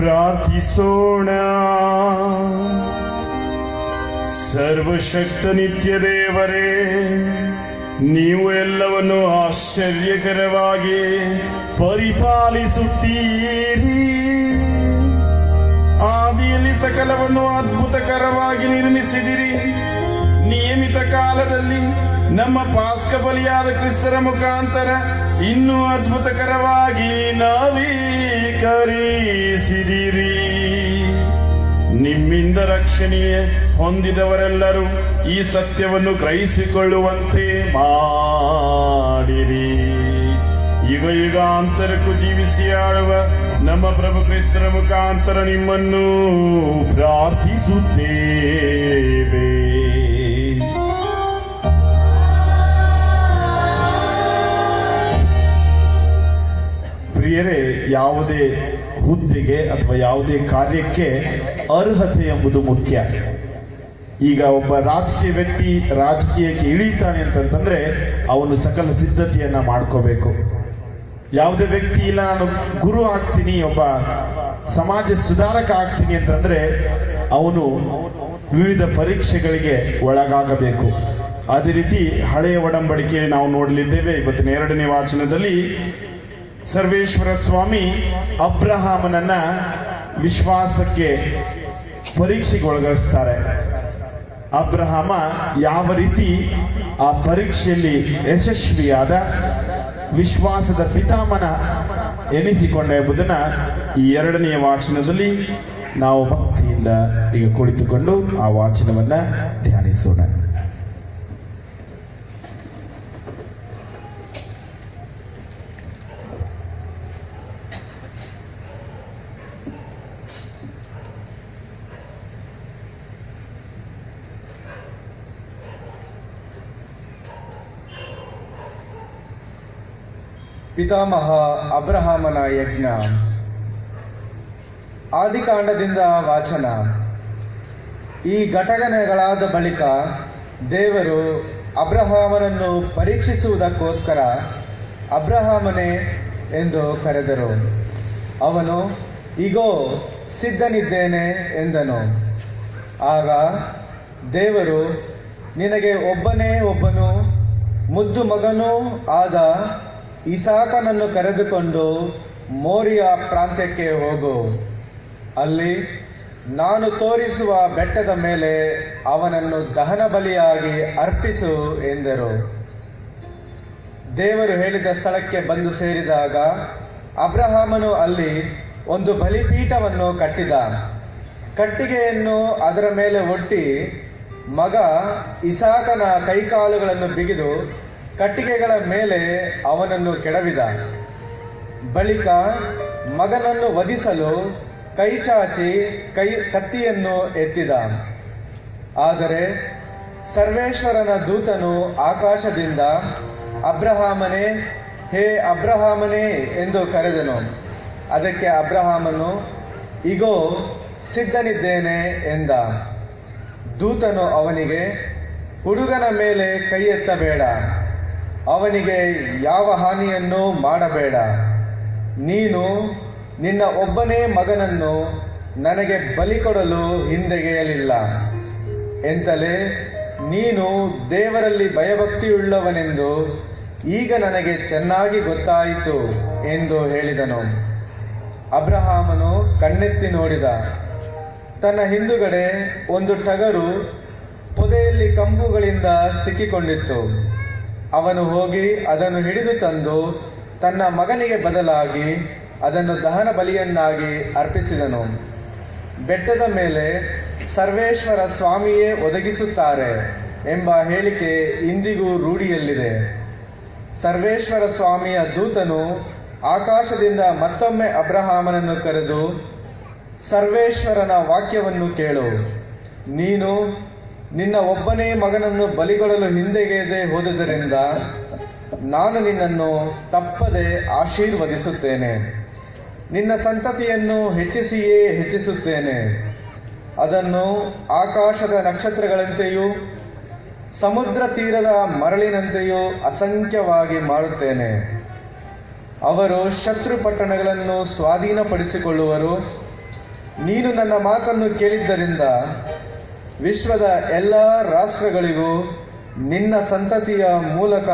ಪ್ರಾರ್ಥಿಸೋಣ. ಸರ್ವಶಕ್ತ ನಿತ್ಯ ದೇವರೇ, ನೀವು ಎಲ್ಲವನ್ನು ಆಶ್ಚರ್ಯಕರವಾಗಿ ಪರಿಪಾಲಿಸುತ್ತೀರಿ. ಆದಿಯಲ್ಲಿ ಸಕಲವನ್ನು ಅದ್ಭುತಕರವಾಗಿ ನಿರ್ಮಿಸಿದಿರಿ. ನಿಯಮಿತ ಕಾಲದಲ್ಲಿ ನಮ್ಮ ಪಾಸ್ಕ ಬಲಿಯಾದ ಕ್ರಿಸ್ತರ ಮುಖಾಂತರ ಇನ್ನೂ ಅದ್ಭುತಕರವಾಗಿ ನವೀಕರಿಸಿದಿರಿ. ನಿಮ್ಮಿಂದ ರಕ್ಷಣೆ ಹೊಂದಿದವರೆಲ್ಲರೂ ಈ ಸತ್ಯವನ್ನು ಗ್ರಹಿಸಿಕೊಳ್ಳುವಂತೆ ಮಾಡಿರಿ. ಯುಗ ಯುಗಾಂತರಕ್ಕೂ ಜೀವಿಸಿ ಆಳುವ ನಮ್ಮ ಪ್ರಭು ಕ್ರಿಸ್ತರ ಮುಖಾಂತರ ನಿಮ್ಮನ್ನು ಪ್ರಾರ್ಥಿಸುತ್ತೇವೆ. ಪ್ರಿಯರೇ, ಯಾವುದೇ ಹುದ್ದೆಗೆ ಅಥವಾ ಯಾವುದೇ ಕಾರ್ಯಕ್ಕೆ ಅರ್ಹತೆ ಎಂಬುದು ಮುಖ್ಯ. ಈಗ ಒಬ್ಬ ರಾಜಕೀಯ ವ್ಯಕ್ತಿ ರಾಜಕೀಯಕ್ಕೆ ಇಳಿತಾನೆ ಅಂತಂದ್ರೆ ಅವನು ಸಕಲ ಸಿದ್ಧತೆಯನ್ನ ಮಾಡ್ಕೋಬೇಕು. ಯಾವುದೇ ವ್ಯಕ್ತಿ ಇಲ್ಲ ನಾನು ಗುರು ಆಗ್ತೀನಿ, ಒಬ್ಬ ಸಮಾಜ ಸುಧಾರಕ ಆಗ್ತೀನಿ ಅಂತಂದ್ರೆ ಅವನು ವಿವಿಧ ಪರೀಕ್ಷೆಗಳಿಗೆ ಒಳಗಾಗಬೇಕು. ಅದೇ ರೀತಿ ಹಳೆಯ ಒಡಂಬಡಿಕೆ ನಾವು ನೋಡಲಿದ್ದೇವೆ. ಇವತ್ತಿನ 2ನೇ ವಾಚನದಲ್ಲಿ ಸರ್ವೇಶ್ವರ ಸ್ವಾಮಿ ಅಬ್ರಹಾಮನನ್ನ ವಿಶ್ವಾಸಕ್ಕೆ ಪರೀಕ್ಷೆಗೆ ಒಳಗಿಸ್ತಾರೆ. ಅಬ್ರಹಾಮ ಯಾವ ರೀತಿ ಆ ಪರೀಕ್ಷೆಯಲ್ಲಿ ಯಶಸ್ವಿಯಾದ ವಿಶ್ವಾಸದ ಪಿತಾಮನ ಎನಿಸಿಕೊಂಡ ಎಂಬುದನ್ನ ಈ 2ನೇ ವಾಚನದಲ್ಲಿ ನಾವು ಭಕ್ತಿಯಿಂದ ಈಗ ಕುಳಿತುಕೊಂಡು ಆ ವಾಚನವನ್ನ ಧ್ಯಾನಿಸೋಣ. ಪಿತಾಮಹ ಅಬ್ರಹಾಮನ ಯಜ್ಞ. ಆದಿಕಾಂಡದಿಂದ ವಾಚನ. ಈ ಘಟನೆಗಳಾದ ಬಳಿಕ ದೇವರು ಅಬ್ರಹಾಮನನ್ನು ಪರೀಕ್ಷಿಸುವುದಕ್ಕೋಸ್ಕರ ಅಬ್ರಹಾಮನೇ ಎಂದು ಕರೆದರು. ಅವನು ಇಗೋ ಸಿದ್ಧನಿದ್ದೇನೆ ಎಂದನು. ಆಗ ದೇವರು, ನಿನಗೆ ಒಬ್ಬನೇ ಒಬ್ಬನು ಮುದ್ದು ಮಗನೂ ಆದ ಇಸಾಕನನ್ನು ಕರೆದುಕೊಂಡು ಮೋರಿಯ ಪ್ರಾಂತ್ಯಕ್ಕೆ ಹೋಗು. ಅಲ್ಲಿ ನಾನು ತೋರಿಸುವ ಬೆಟ್ಟದ ಮೇಲೆ ಅವನನ್ನು ದಹನ ಬಲಿಯಾಗಿ ಅರ್ಪಿಸು ಎಂದರು. ದೇವರು ಹೇಳಿದ ಸ್ಥಳಕ್ಕೆ ಬಂದು ಸೇರಿದಾಗ ಅಬ್ರಹಾಮನು ಅಲ್ಲಿ ಒಂದು ಬಲಿಪೀಠವನ್ನು ಕಟ್ಟಿದ. ಕಟ್ಟಿಗೆಯನ್ನು ಅದರ ಮೇಲೆ ಒಡ್ಡಿ ಮಗ ಇಸಾಕನ ಕೈಕಾಲುಗಳನ್ನು ಬಿಗಿದು ಕಟ್ಟಿಗೆಗಳ ಮೇಲೆ ಅವನನ್ನು ಕೆಡವಿದ. ಬಳಿಕ ಮಗನನ್ನು ವಧಿಸಲು ಕೈ ಚಾಚಿ ಕತ್ತಿಯನ್ನು ಎತ್ತಿದ. ಆದರೆ ಸರ್ವೇಶ್ವರನ ದೂತನು ಆಕಾಶದಿಂದ, ಅಬ್ರಹಾಮನೇ, ಹೇ ಅಬ್ರಹಾಮನೇ ಎಂದು ಕರೆದನು. ಅದಕ್ಕೆ ಅಬ್ರಹಾಮನು, ಇಗೋ ಸಿದ್ಧನಿದ್ದೇನೆ ಎಂದ. ದೂತನು ಅವನಿಗೆ, ಹುಡುಗನ ಮೇಲೆ ಕೈ ಎತ್ತಬೇಡ, ಅವನಿಗೆ ಯಾವ ಹಾನಿಯನ್ನು ಮಾಡಬೇಡ. ನೀನು ನಿನ್ನ ಒಬ್ಬನೇ ಮಗನನ್ನು ನನಗೆ ಬಲಿ ಕೊಡಲು ಹಿಂದೆಗೆಯಲಿಲ್ಲ ಎಂತಲೇ ನೀನು ದೇವರಲ್ಲಿ ಭಯಭಕ್ತಿಯುಳ್ಳವನೆಂದು ಈಗ ನನಗೆ ಚೆನ್ನಾಗಿ ಗೊತ್ತಾಯಿತು ಎಂದು ಹೇಳಿದನು. ಅಬ್ರಹಾಮನು ಕಣ್ಣೆತ್ತಿ ನೋಡಿದ. ತನ್ನ ಹಿಂದುಗಡೆ ಒಂದು ಟಗರು ಪೊದೆಯಲ್ಲಿ ಕಂಬುಗಳಿಂದ ಸಿಕ್ಕಿಕೊಂಡಿತ್ತು. ಅವನು ಹೋಗಿ ಅದನ್ನು ಹಿಡಿದು ತಂದು ತನ್ನ ಮಗನಿಗೆ ಬದಲಾಗಿ ಅದನ್ನು ದಹನ ಬಲಿಯನ್ನಾಗಿ ಅರ್ಪಿಸಿದನು. ಬೆಟ್ಟದ ಮೇಲೆ ಸರ್ವೇಶ್ವರ ಸ್ವಾಮಿಯೇ ಒದಗಿಸುತ್ತಾರೆ ಎಂಬ ಹೇಳಿಕೆ ಇಂದಿಗೂ ರೂಢಿಯಲ್ಲಿದೆ. ಸರ್ವೇಶ್ವರ ಸ್ವಾಮಿಯ ದೂತನು ಆಕಾಶದಿಂದ ಮತ್ತೊಮ್ಮೆ ಅಬ್ರಹಾಮನನ್ನು ಕರೆದು, ಸರ್ವೇಶ್ವರನ ವಾಕ್ಯವನ್ನು ಕೇಳು. ನೀನು ನಿನ್ನ ಒಬ್ಬನೇ ಮಗನನ್ನು ಬಲಿಗೊಡಲು ಹಿಂದೆಗೆಯದೆ ಹೋದುದರಿಂದ ನಾನು ನಿನ್ನನ್ನು ತಪ್ಪದೆ ಆಶೀರ್ವದಿಸುತ್ತೇನೆ. ನಿನ್ನ ಸಂತತಿಯನ್ನು ಹೆಚ್ಚಿಸಿಯೇ ಹೆಚ್ಚಿಸುತ್ತೇನೆ. ಅದನ್ನು ಆಕಾಶದ ನಕ್ಷತ್ರಗಳಂತೆಯೂ ಸಮುದ್ರ ತೀರದ ಮರಳಿನಂತೆಯೂ ಅಸಂಖ್ಯವಾಗಿ ಮಾಡುತ್ತೇನೆ. ಅವರು ಶತ್ರು ಪಟ್ಟಣಗಳನ್ನು ಸ್ವಾಧೀನಪಡಿಸಿಕೊಳ್ಳುವರು. ನೀನು ನನ್ನ ಮಾತನ್ನು ಕೇಳಿದ್ದರಿಂದ ವಿಶ್ವದ ಎಲ್ಲ ರಾಷ್ಟ್ರಗಳಿಗೂ ನಿನ್ನ ಸಂತತಿಯ ಮೂಲಕ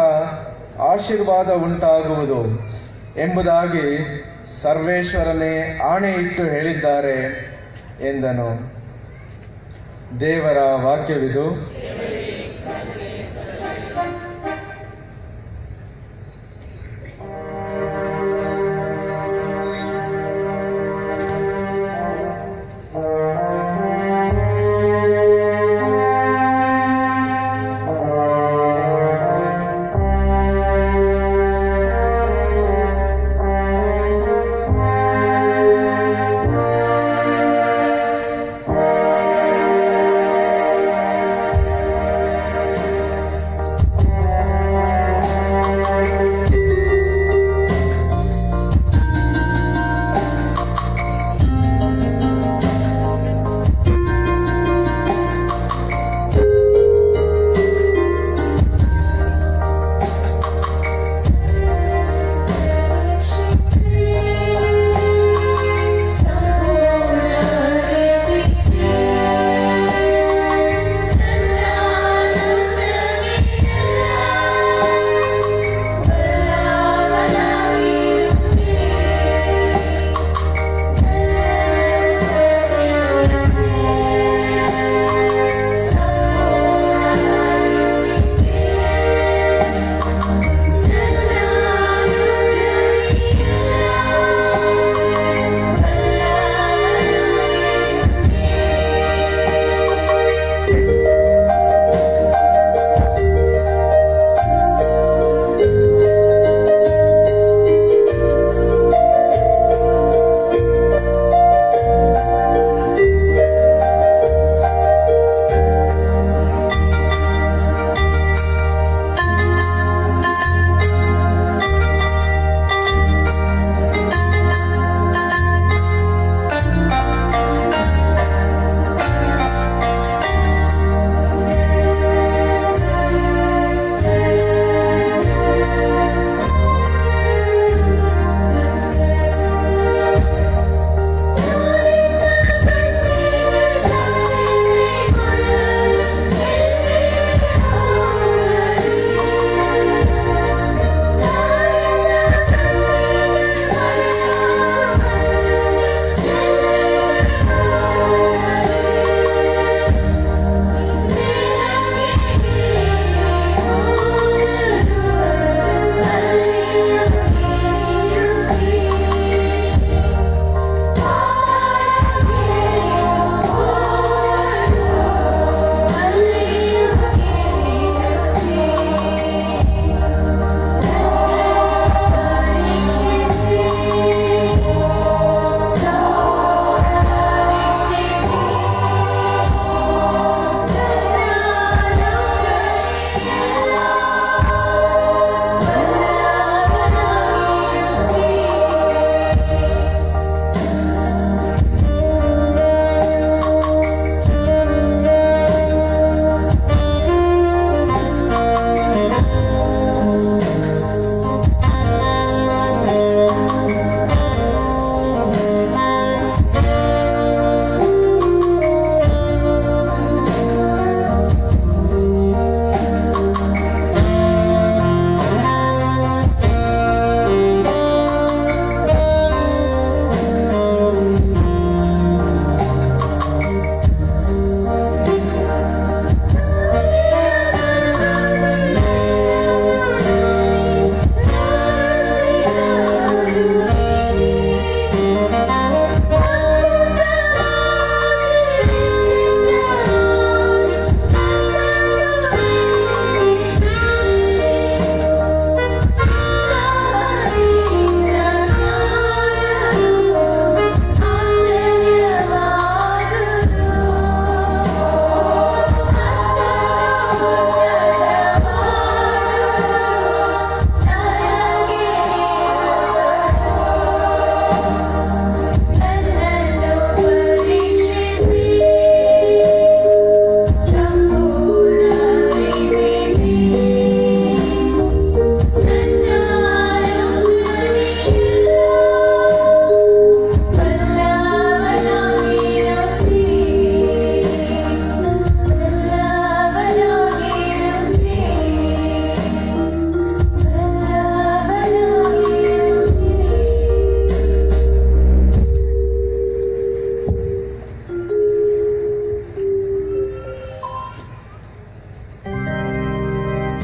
ಆಶೀರ್ವಾದ ಉಂಟಾಗುವುದು ಎಂಬುದಾಗಿ ಸರ್ವೇಶ್ವರನೇ ಆಣೆ ಇಟ್ಟು ಹೇಳಿದ್ದಾರೆ ಎಂದನು. ದೇವರ ವಾಕ್ಯವಿದು.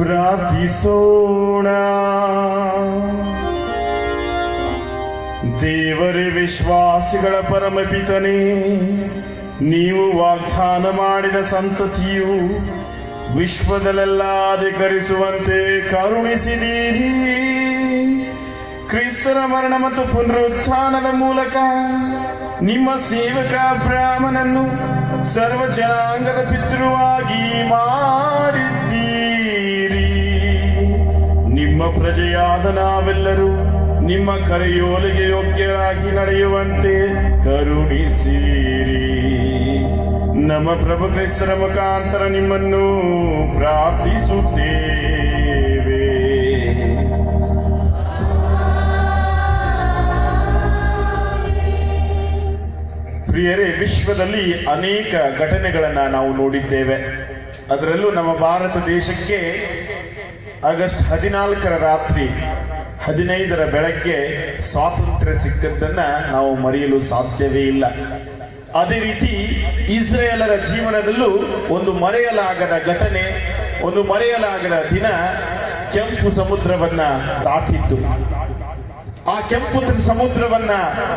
ಪ್ರಾರ್ಥಿಸೋಣ. ದೇವರೇ, ವಿಶ್ವಾಸಿಗಳ ಪರಮಪಿತನೇ, ನೀವು ವಾಗ್ದಾನ ಮಾಡಿದ ಸಂತತಿಯು ವಿಶ್ವದಲ್ಲೆಲ್ಲ ಅಧಿಕರಿಸುವಂತೆ ಕರುಣಿಸಿದ್ದೀರಿ. ಕ್ರಿಸ್ತನ ಮರಣ ಮತ್ತು ಪುನರುತ್ಥಾನದ ಮೂಲಕ ನಿಮ್ಮ ಸೇವಕ ಅಬ್ರಾಮನನ್ನು ಸರ್ವ ಜನಾಂಗದ ಪಿತೃವಾಗಿ ಮಾಡಿದ್ದೀರಿ. ನಿಮ್ಮ ಪ್ರಜೆಯಾದ ನಾವೆಲ್ಲರೂ ನಿಮ್ಮ ಕರೆಯೋಲಿಗೆ ಯೋಗ್ಯರಾಗಿ ನಡೆಯುವಂತೆ ಕರುಣಿಸಿರಿ. ನಮ್ಮ ಪ್ರಭು ಕ್ರಿಸ್ತರ ಮುಖಾಂತರ ನಿಮ್ಮನ್ನು ಪ್ರಾರ್ಥಿಸುತ್ತೇವೆ. ಪ್ರಿಯರೇ, ವಿಶ್ವದಲ್ಲಿ ಅನೇಕ ಘಟನೆಗಳನ್ನು ನಾವು ನೋಡಿದ್ದೇವೆ. ಅದರಲ್ಲೂ ನಮ್ಮ ಭಾರತ ದೇಶಕ್ಕೆ ಆಗಸ್ಟ್ 14 ರಾತ್ರಿ 15 ಬೆಳಗ್ಗೆ ಸ್ವಾತಂತ್ರ್ಯ ಸಿಕ್ಕದ್ದನ್ನ ನಾವು ಮರೆಯಲು ಸಾಧ್ಯವೇ ಇಲ್ಲ. ಅದೇ ರೀತಿ ಇಸ್ರೇಲರ ಜೀವನದಲ್ಲೂ ಒಂದು ಮರೆಯಲಾಗದ ಘಟನೆ, ಒಂದು ಮರೆಯಲಾಗದ ದಿನ ಕೆಂಪು ಸಮುದ್ರವನ್ನ ದಾಟಿದ್ದು. ಆ ಕೆಂಪು ಸಮುದ್ರವನ್ನ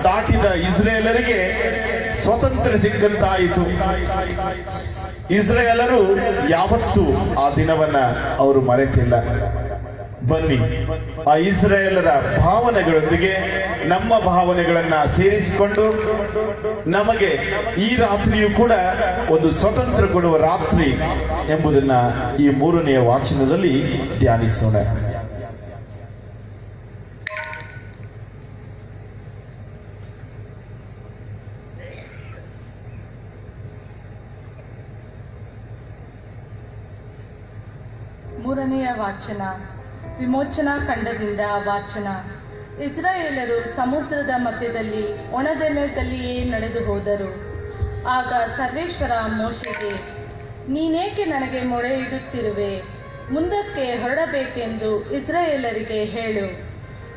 ದಾಟಿದ ಇಸ್ರೇಲರಿಗೆ ಸ್ವತಂತ್ರ ಸಿಕ್ಕಂತಾಯಿತು. ಇಸ್ರೇಲರು ಯಾವತ್ತೂ ಆ ದಿನವನ್ನ ಅವರು ಮರೆತಿಲ್ಲ. ಬನ್ನಿ, ಆ ಇಸ್ರೇಲರ ಭಾವನೆಗಳೊಂದಿಗೆ ನಮ್ಮ ಭಾವನೆಗಳನ್ನ ಸೇರಿಸಿಕೊಂಡು ನಮಗೆ ಈ ರಾತ್ರಿಯೂ ಕೂಡ ಒಂದು ಸ್ವತಂತ್ರ ಕೊಡುವ ರಾತ್ರಿ ಎಂಬುದನ್ನ ಈ 3ನೇ ವಾಚನದಲ್ಲಿ ಧ್ಯಾನಿಸೋಣ. ಮೂರನೆಯ ವಾಚನ, ವಿಮೋಚನಾ ಖಂಡದಿಂದ ವಾಚನ. ಇಸ್ರಾಯೇಲರು ಸಮುದ್ರದ ಮಧ್ಯದಲ್ಲಿ ಒಣನೆಲದಲ್ಲಿಯೇ ನಡೆದು ಹೋದರು. ಆಗ ಸರ್ವೇಶ್ವರ ಮೋಶೆಗೆ, ನೀನೇಕೆ ನನಗೆ ಮೊರೆ ಇಡುತ್ತಿರುವೆ? ಮುಂದಕ್ಕೆ ಹೊರಡಬೇಕೆಂದು ಇಸ್ರಾಯೇಲರಿಗೆ ಹೇಳು.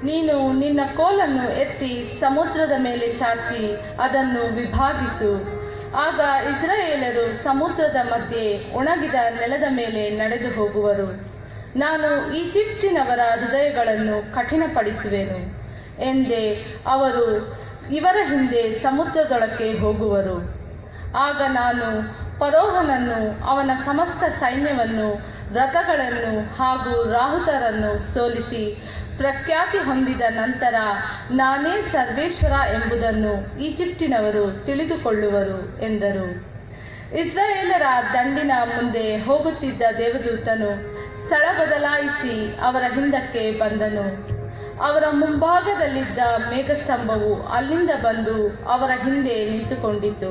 ನೀನು ನಿನ್ನ ಕೋಲನ್ನು ಎತ್ತಿ ಸಮುದ್ರದ ಮೇಲೆ ಚಾಚಿ ಅದನ್ನು ವಿಭಾಗಿಸು. ಆಗ ಇಸ್ರಾಯೇಲರು ಸಮುದ್ರದ ಮಧ್ಯೆ ಒಣಗಿದ ನೆಲದ ಮೇಲೆ ನಡೆದು ಹೋಗುವರು. ನಾನು ಈಜಿಪ್ಟಿನವರ ಹೃದಯಗಳನ್ನು ಕಠಿಣಪಡಿಸುವೆನು ಎಂದೇ ಅವರು ಇವರ ಹಿಂದೆ ಸಮುದ್ರದೊಳಕ್ಕೆ ಹೋಗುವರು. ಆಗ ನಾನು ಫರೋಹನನ್ನು, ಅವನ ಸಮಸ್ತ ಸೈನ್ಯವನ್ನು, ರಥಗಳನ್ನು ಹಾಗೂ ರಾಹುತರನ್ನು ಸೋಲಿಸಿ ಪ್ರಖ್ಯಾತಿ ಹೊಂದಿದ ನಂತರ ನಾನೇ ಸರ್ವೇಶ್ವರ ಎಂಬುದನ್ನು ಈಜಿಪ್ಟಿನವರು ತಿಳಿದುಕೊಳ್ಳುವರು ಎಂದರು. ಇಸ್ರಾಯೇಲರ ದಂಡಿನ ಮುಂದೆ ಹೋಗುತ್ತಿದ್ದ ದೇವದೂತನು ಸ್ಥಳ ಬದಲಾಯಿಸಿ ಅವರ ಹಿಂದಕ್ಕೆ ಬಂದನು. ಅವರ ಮುಂಭಾಗದಲ್ಲಿದ್ದ ಮೇಘಸ್ತಂಭವು ಅಲ್ಲಿಂದ ಬಂದು ಅವರ ಹಿಂದೆ ನಿಂತುಕೊಂಡಿತು.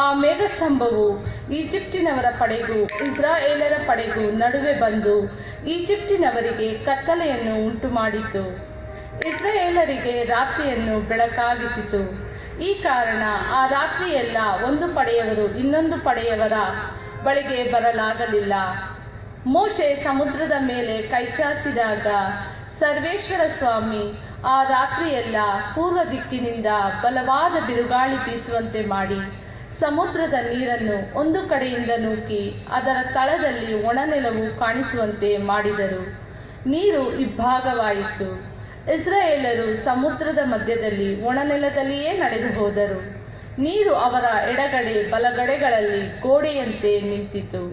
ಆ ಮೇಘಸ್ತಂಭವು ಈಜಿಪ್ಟಿನವರ ಪಡೆಗೂ ಇಸ್ರಾಯೇಲರ ಪಡೆಗೂ ನಡುವೆ ಬಂದು ಈಜಿಪ್ಟಿನವರಿಗೆ ಕತ್ತಲೆಯನ್ನು ಉಂಟು ಮಾಡಿತು. ಇಸ್ರಾಯೇಲರಿಗೆ ರಾತ್ರಿಯನ್ನು ಬೆಳಕಾಗಿಸಿತು. ಈ ಕಾರಣ ಆ ರಾತ್ರಿಯೆಲ್ಲ ಒಂದು ಪಡೆಯವರು ಇನ್ನೊಂದು ಪಡೆಯವರ ಬಳಿಗೆ ಬರಲಾಗಲಿಲ್ಲ. ಮೋಶೆ ಸಮುದ್ರದ ಮೇಲೆ ಕೈಚಾಚಿದಾಗ ಸರ್ವೇಶ್ವರ ಸ್ವಾಮಿ ಆ ರಾತ್ರಿಯೆಲ್ಲ ಪೂರ್ವ ದಿಕ್ಕಿನಿಂದ ಬಲವಾದ ಬಿರುಗಾಳಿ ಬೀಸುವಂತೆ ಮಾಡಿ ಸಮುದ್ರದ ನೀರನ್ನು ಒಂದು ಕಡೆಯಿಂದ ನೂಕಿ ಅದರ ತಳದಲ್ಲಿ ಒಣನೆಲವು ಕಾಣಿಸುವಂತೆ ಮಾಡಿದರು. ನೀರು ಇಬ್ಬಾಗವಾಯಿತು. ಇಸ್ರಾಯೇಲರು ಸಮುದ್ರದ ಮಧ್ಯದಲ್ಲಿ ಒಣನೆಲದಲ್ಲಿಯೇ ನಡೆದು ಹೋದರು. ನೀರು ಅವರ ಎಡಗಡೆ ಬಲಗಡೆಗಳಲ್ಲಿ ಗೋಡೆಯಂತೆ ನಿಂತಿತು.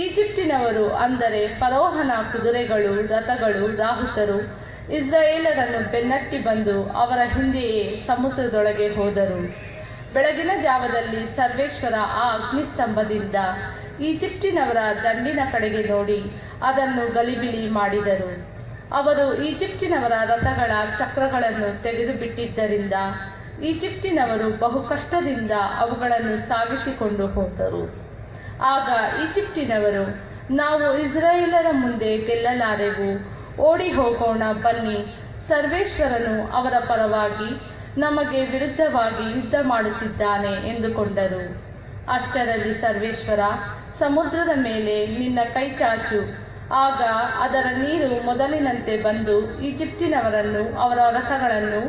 ಈಜಿಪ್ಟಿನವರು, ಅಂದರೆ ಫರೋಹನ ಕುದುರೆಗಳು, ರಥಗಳು, ರಾಹುತರು ಇಸ್ರಾಯೇಲರನ್ನು ಬೆನ್ನಟ್ಟಿ ಬಂದು ಅವರ ಹಿಂದೆಯೇ ಸಮುದ್ರದೊಳಗೆ ಹೋದರು. ಬೆಳಗಿನ ಜಾವದಲ್ಲಿ ಸರ್ವೇಶ್ವರ ಆ ಅಗ್ನಿಸ್ತಂಭದಿಂದ ಈಜಿಪ್ಟಿನವರ ದಂಡಿನ ಕಡೆಗೆ ನೋಡಿ ಅದನ್ನು ಗಲಿಬಿಲಿ ಮಾಡಿದರು. ಅವರು ಈಜಿಪ್ಟಿನವರ ರಥಗಳ ಚಕ್ರಗಳನ್ನು ತೆಗೆದು ಬಿಟ್ಟಿದ್ದರಿಂದ ಈಜಿಪ್ಟಿನವರು ಬಹು ಕಷ್ಟದಿಂದ ಅವುಗಳನ್ನು ಸಾಗಿಸಿಕೊಂಡು ಹೋದರು. ಆಗ ಈಜಿಪ್ಟಿನವರು, ನಾವು ಇಸ್ರಾಯೇಲರ ಮುಂದೆ ಗೆಲ್ಲಲಾರೆವು, ಓಡಿ ಹೋಗೋಣ ಬನ್ನಿ, ಸರ್ವೇಶ್ವರನು ಅವರ ಪರವಾಗಿ ನಮಗೆ ವಿರುದ್ಧವಾಗಿ ಯುದ್ಧ ಮಾಡುತ್ತಿದ್ದಾನೆ ಎಂದುಕೊಂಡರು. ಅಷ್ಟರಲ್ಲಿ ಸರ್ವೇಶ್ವರ, ಸಮುದ್ರದ ಮೇಲೆ ನಿನ್ನ ಕೈ ಚಾಚು, ಆಗ ಅದರ ನೀರು ಮೊದಲಿನಂತೆ ಬಂದು ಈಜಿಪ್ಟಿನವರನ್ನು, ಅವರ ರಥಗಳನ್ನು,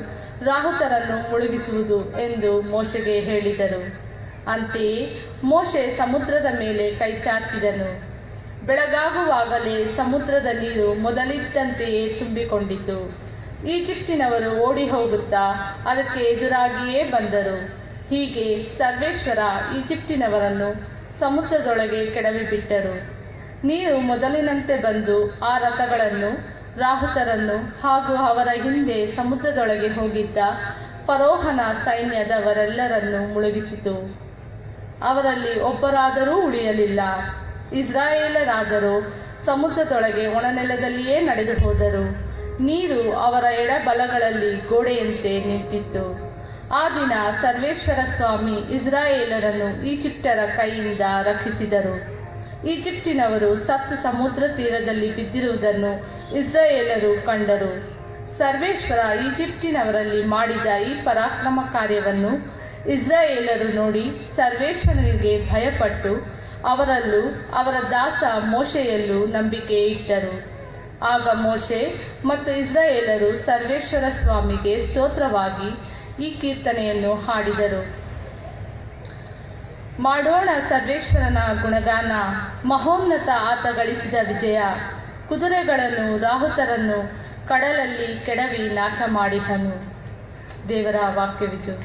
ರಾಹುತರನ್ನು ಮುಳುಗಿಸುವುದು ಎಂದು ಮೋಶೆಗೆ ಹೇಳಿದರು. ಅಂತೆಯೇ ಮೋಶೆ ಸಮುದ್ರದ ಮೇಲೆ ಕೈ ಚಾಚಿದನು. ಬೆಳಗಾಗುವಾಗಲೇ ಸಮುದ್ರದ ನೀರು ಮೊದಲಿದ್ದಂತೆಯೇ ತುಂಬಿಕೊಂಡಿತು. ಈಜಿಪ್ಟಿನವರು ಓಡಿ ಹೋಗುತ್ತಾ ಅದಕ್ಕೆ ಎದುರಾಗಿಯೇ ಬಂದರು. ಹೀಗೆ ಸರ್ವೇಶ್ವರ ಈಜಿಪ್ಟಿನವರನ್ನು ಸಮುದ್ರದೊಳಗೆ ಕೆಡವಿಬಿಟ್ಟರು. ನೀರು ಮೊದಲಿನಂತೆ ಬಂದು ಆ ರಥಗಳನ್ನು, ರಾಹುತರನ್ನು ಹಾಗೂ ಅವರ ಹಿಂದೆ ಸಮುದ್ರದೊಳಗೆ ಹೋಗಿದ್ದ ಫರೋಹನ ಸೈನ್ಯದವರೆಲ್ಲರನ್ನು ಮುಳುಗಿಸಿತು. ಅವರಲ್ಲಿ ಒಬ್ಬರಾದರೂ ಉಳಿಯಲಿಲ್ಲ. ಇಸ್ರಾಯೇಲರಾದರೂ ಸಮುದ್ರದೊಳಗೆ ಒಣನೆಲದಲ್ಲಿಯೇ ನಡೆದು ಹೋದರು. ನೀರು ಅವರ ಎಡಬಲಗಳಲ್ಲಿ ಗೋಡೆಯಂತೆ ನಿಂತಿತ್ತು. ಆ ದಿನ ಸರ್ವೇಶ್ವರ ಸ್ವಾಮಿ ಇಸ್ರಾಯೇಲರನ್ನು ಈಜಿಪ್ಟರ ಕೈಯಿಂದ ರಕ್ಷಿಸಿದರು. ಈಜಿಪ್ಟಿನವರು ಸತ್ತು ಸಮುದ್ರ ತೀರದಲ್ಲಿ ಬಿದ್ದಿರುವುದನ್ನು ಇಸ್ರಾಯೇಲರು ಕಂಡರು. ಸರ್ವೇಶ್ವರ ಈಜಿಪ್ಟಿನವರಲ್ಲಿ ಮಾಡಿದ ಈ ಪರಾಕ್ರಮ ಕಾರ್ಯವನ್ನು ಇಸ್ರಾಯೇಲರು ನೋಡಿ ಸರ್ವೇಶ್ವರನಿಗೆ ಭಯಪಟ್ಟು ಅವರಲ್ಲೂ ಅವರ ದಾಸ ಮೋಶೆಯಲ್ಲೂ ನಂಬಿಕೆ ಇಟ್ಟರು. ಆಗ ಮೋಶೆ ಮತ್ತು ಇಸ್ರಾಯೇಲರು ಸರ್ವೇಶ್ವರ ಸ್ವಾಮಿಗೆ ಸ್ತೋತ್ರವಾಗಿ ಈ ಕೀರ್ತನೆಯನ್ನು ಹಾಡಿದರು. ಮಾಡೋಣ ಸರ್ವೇಶ್ವರನ ಗುಣಗಾನ, ಮಹೋನ್ನತ ಆತ ಗಳಿಸಿದ ವಿಜಯ. ಕುದುರೆಗಳನ್ನು, ರಾಹುತರನ್ನು ಕಡಲಲ್ಲಿ ಕೆಡವಿ ನಾಶ ಮಾಡಿದನು. ದೇವರ ವಾಕ್ಯವಿದು.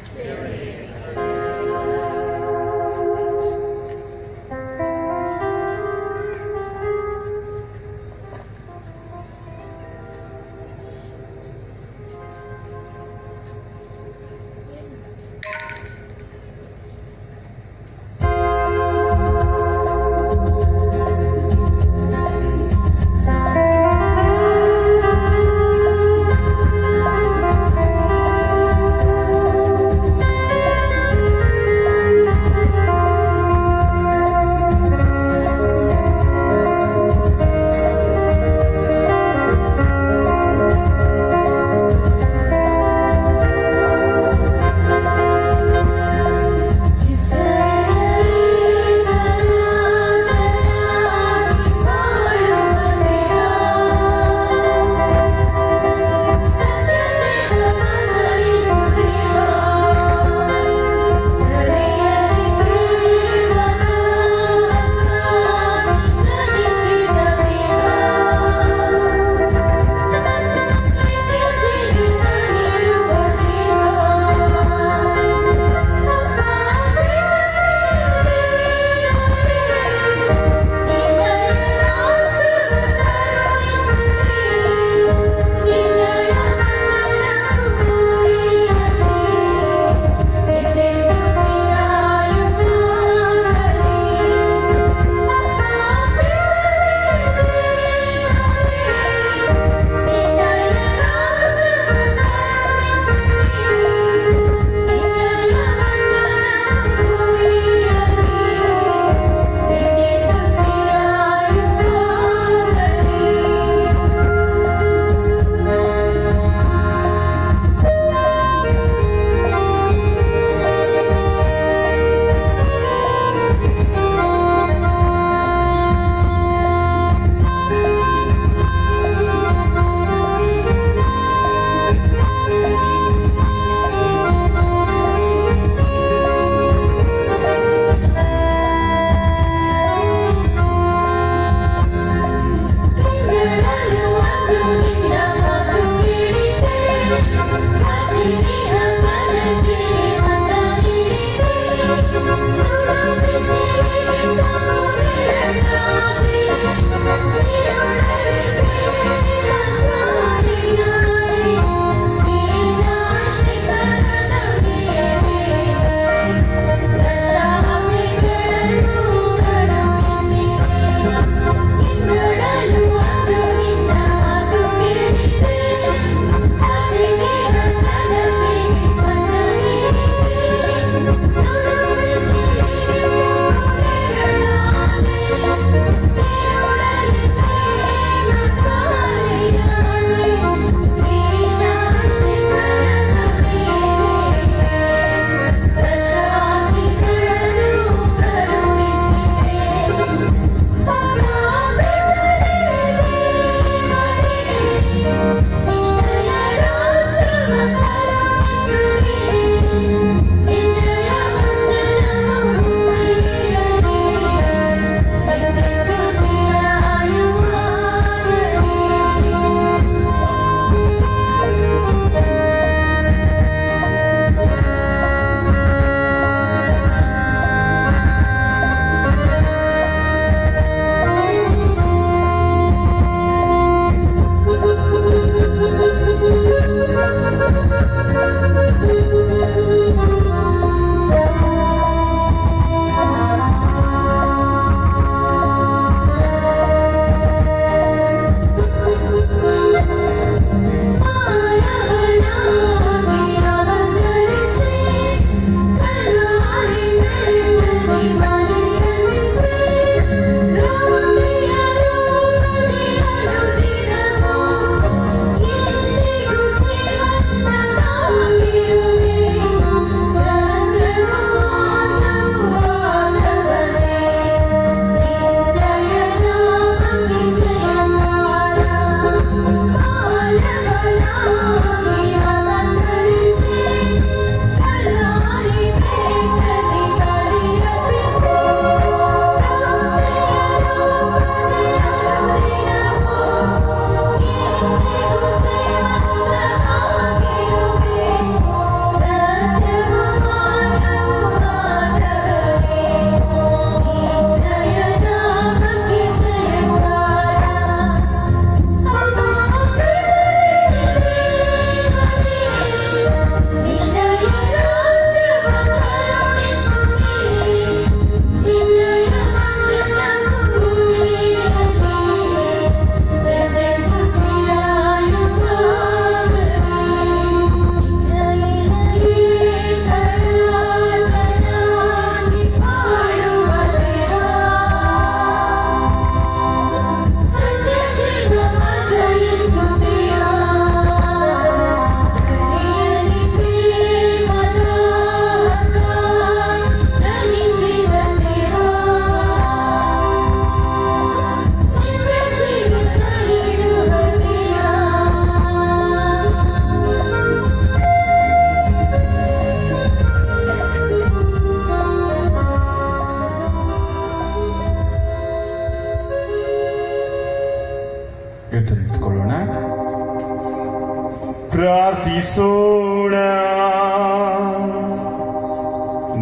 ಪ್ರಾರ್ಥಿಸೋಣ.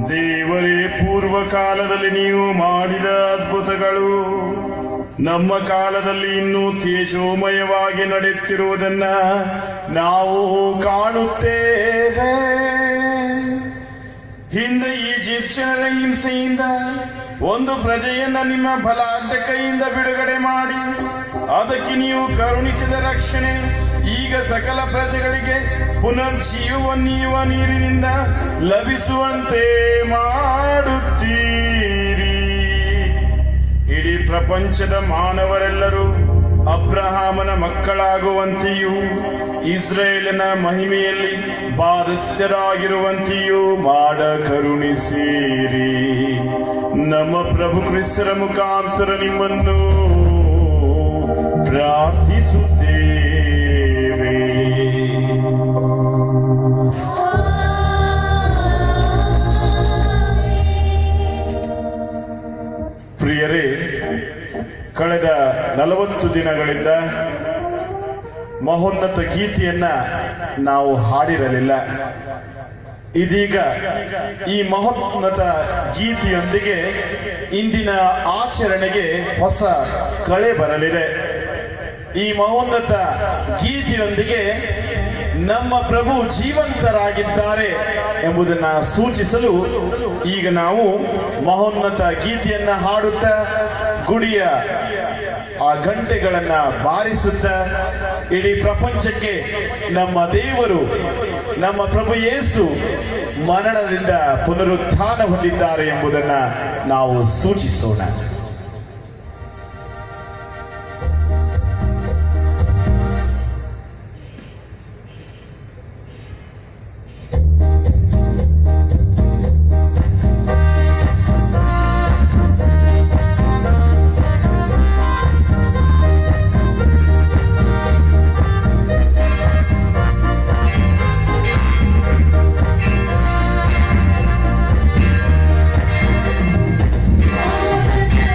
ದೇವರೇ, ಪೂರ್ವ ಕಾಲದಲ್ಲಿ ನೀವು ಮಾಡಿದ ಅದ್ಭುತಗಳು ನಮ್ಮ ಕಾಲದಲ್ಲಿ ಇನ್ನೂ ತೇಜೋಮಯವಾಗಿ ನಡೆಯುತ್ತಿರುವುದನ್ನ ನಾವು ಕಾಣುತ್ತೇವೆ. ಹಿಂದೆ ಈಜಿಪ್ಟ್ ಜನರ ಹಿಂಸೆಯಿಂದ ಒಂದು ಪ್ರಜೆಯನ್ನ ನಿಮ್ಮ ಬಲಾಢ್ಯ ಕೈಯಿಂದ ಬಿಡುಗಡೆ ಮಾಡಿ ಅದಕ್ಕೆ ನೀವು ಕರುಣಿಸಿದ ರಕ್ಷಣೆ ಈಗ ಸಕಲ ಪ್ರಜೆಗಳಿಗೆ ಪುನರ್ಜೀವನೀಯುವ ನೀರಿನಿಂದ ಲಭಿಸುವಂತೆ ಮಾಡುತ್ತೀರಿ. ಇಡೀ ಪ್ರಪಂಚದ ಮಾನವರೆಲ್ಲರೂ ಅಬ್ರಹಾಮನ ಮಕ್ಕಳಾಗುವಂತೆಯೂ ಇಸ್ರೇಲಿನ ಮಹಿಮೆಯಲ್ಲಿ ಬಾಧ್ಯಸ್ಥರಾಗಿರುವಂತೆಯೂ ಮಾಡ ಕರುಣಿಸಿರಿ. ನಮ್ಮ ಪ್ರಭು ಕ್ರಿಸ್ತರ ಮುಖಾಂತರ ನಿಮ್ಮನ್ನು ಪ್ರಾರ್ಥಿಸುತ್ತೇವೆ. ಪ್ರಿಯರೇ, ಕಳೆದ 40 ದಿನಗಳಿಂದ ಮಹೋನ್ನತ ಗೀತೆಯನ್ನ ನಾವು ಹಾಡಿರಲಿಲ್ಲ. ಇದೀಗ ಈ ಮಹೋನ್ನತ ಗೀತೆಯೊಂದಿಗೆ ಇಂದಿನ ಆಚರಣೆಗೆ ಹೊಸ ಕಳೆ ಬರಲಿದೆ. ಈ ಮಹೋನ್ನತ ಗೀತೆಯೊಂದಿಗೆ ನಮ್ಮ ಪ್ರಭು ಜೀವಂತರಾಗಿದ್ದಾರೆ ಎಂಬುದನ್ನು ಸೂಚಿಸಲು ಈಗ ನಾವು ಮಹೋನ್ನತ ಗೀತೆಯನ್ನ ಹಾಡುತ್ತಾ ಗುಡಿಯ ಆ ಗಂಟೆಗಳನ್ನ ಬಾರಿಸುತ್ತಾ ಇಡೀ ಪ್ರಪಂಚಕ್ಕೆ ನಮ್ಮ ದೇವರು, ನಮ್ಮ ಪ್ರಭು ಯೇಸು ಮರಣದಿಂದ ಪುನರುತ್ಥಾನ ಹೊಂದಿದ್ದಾರೆ ಎಂಬುದನ್ನ ನಾವು ಸೂಚಿಸೋಣ. Oh,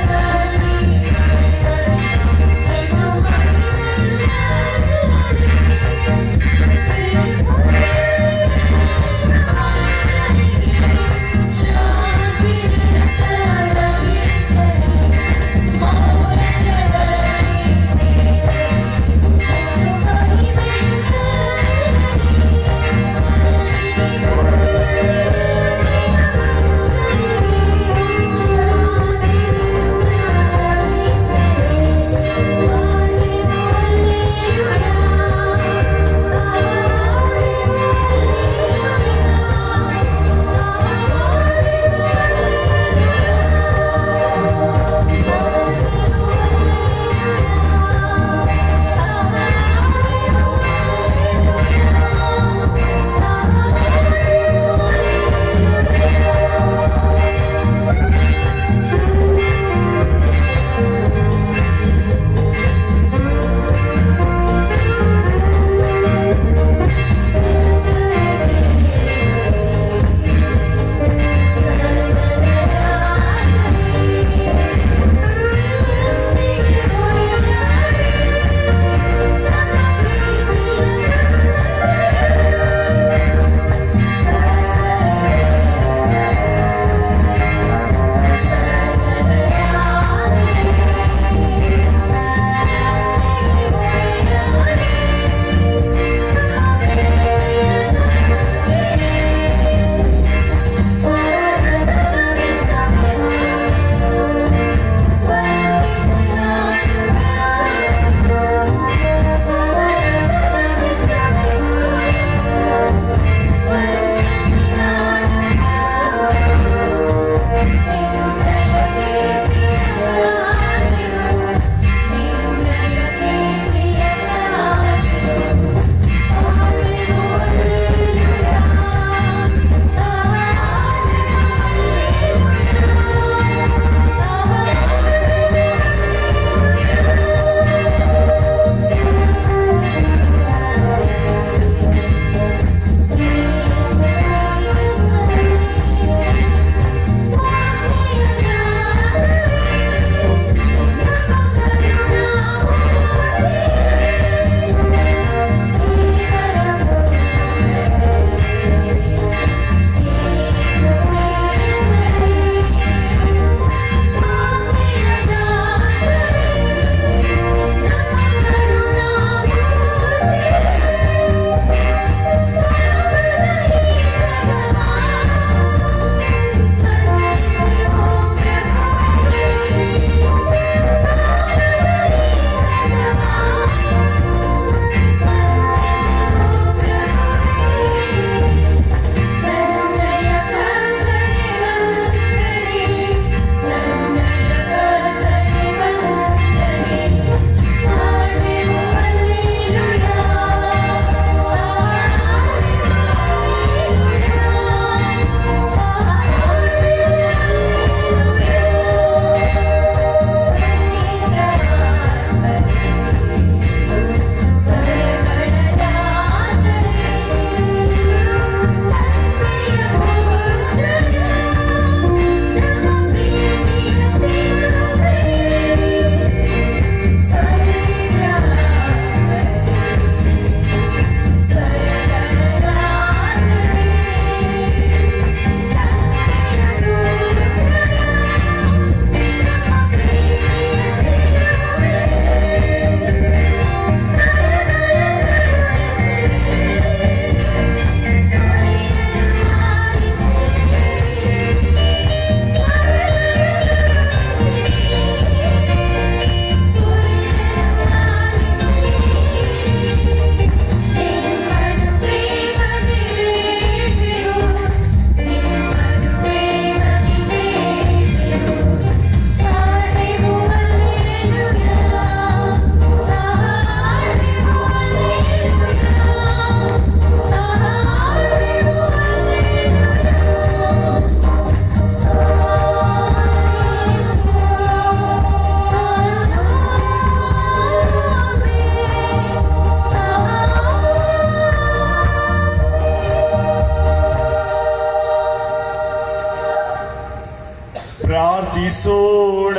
ಪ್ರಾರ್ಥಿಸೋಣ.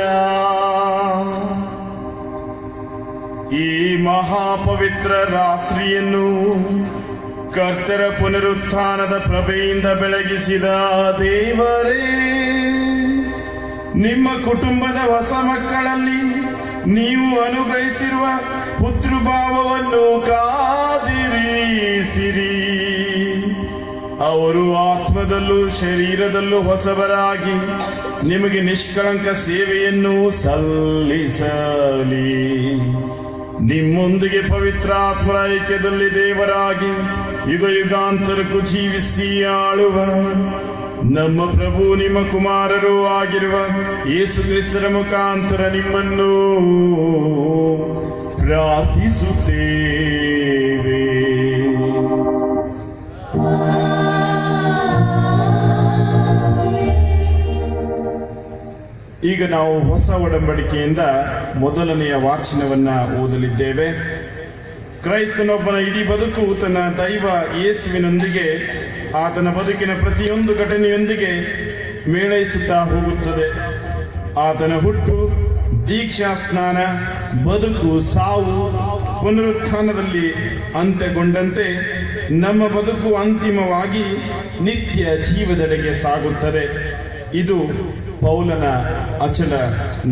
ಈ ಮಹಾಪವಿತ್ರ ರಾತ್ರಿಯನ್ನು ಕರ್ತರ ಪುನರುತ್ಥಾನದ ಪ್ರಭೆಯಿಂದ ಬೆಳಗಿಸಿದ ದೇವರೇ, ನಿಮ್ಮ ಕುಟುಂಬದ ಹೊಸ ಮಕ್ಕಳಲ್ಲಿ ನೀವು ಅನುಗ್ರಹಿಸಿರುವ ಪುತ್ರಭಾವವನ್ನು ಕಾದಿರಿಸಿರಿ. ಅವರು ಆತ್ಮದಲ್ಲೂ ಶರೀರದಲ್ಲೂ ಹೊಸಬರಾಗಿ ನಿಮಗೆ ನಿಷ್ಕಳಂಕ ಸೇವೆಯನ್ನು ಸಲ್ಲಿಸಲಿ. ನಿಮ್ಮೊಂದಿಗೆ ಪವಿತ್ರ ಆತ್ಮರ ಐಕ್ಯದಲ್ಲಿ ದೇವರಾಗಿ ಯುಗ ಯುಗಾಂತರಕ್ಕೂ ಜೀವಿಸಿ ಆಳುವ ನಮ್ಮ ಪ್ರಭು ನಿಮ್ಮ ಕುಮಾರರೂ ಆಗಿರುವ ಯೇಸು ಕ್ರಿಸ್ತರ ಮುಖಾಂತರ ನಿಮ್ಮನ್ನು ಪ್ರಾರ್ಥಿಸುತ್ತೇವೆ. ಈಗ ನಾವು ಹೊಸ ಒಡಂಬಡಿಕೆಯಿಂದ ಮೊದಲನೆಯ ವಾಚನವನ್ನ ಓದಲಿದ್ದೇವೆ. ಕ್ರೈಸ್ತನೊಬ್ಬನ ಇಡೀ ಬದುಕು ತನ್ನ ದೈವ ಯೇಸುವಿನೊಂದಿಗೆ ಆತನ ಬದುಕಿನ ಪ್ರತಿಯೊಂದು ಘಟನೆಯೊಂದಿಗೆ ಮೇಳೈಸುತ್ತಾ ಹೋಗುತ್ತದೆ. ಆತನ ಹುಟ್ಟು, ದೀಕ್ಷಾ ಸ್ನಾನ, ಬದುಕು, ಸಾವು, ಪುನರುತ್ಥಾನದಲ್ಲಿ ಅಂತ್ಯಗೊಂಡಂತೆ ನಮ್ಮ ಬದುಕು ಅಂತಿಮವಾಗಿ ನಿತ್ಯ ಜೀವದೆಡೆಗೆ ಸಾಗುತ್ತದೆ. ಇದು ಪೌಲನ ಅಚಲ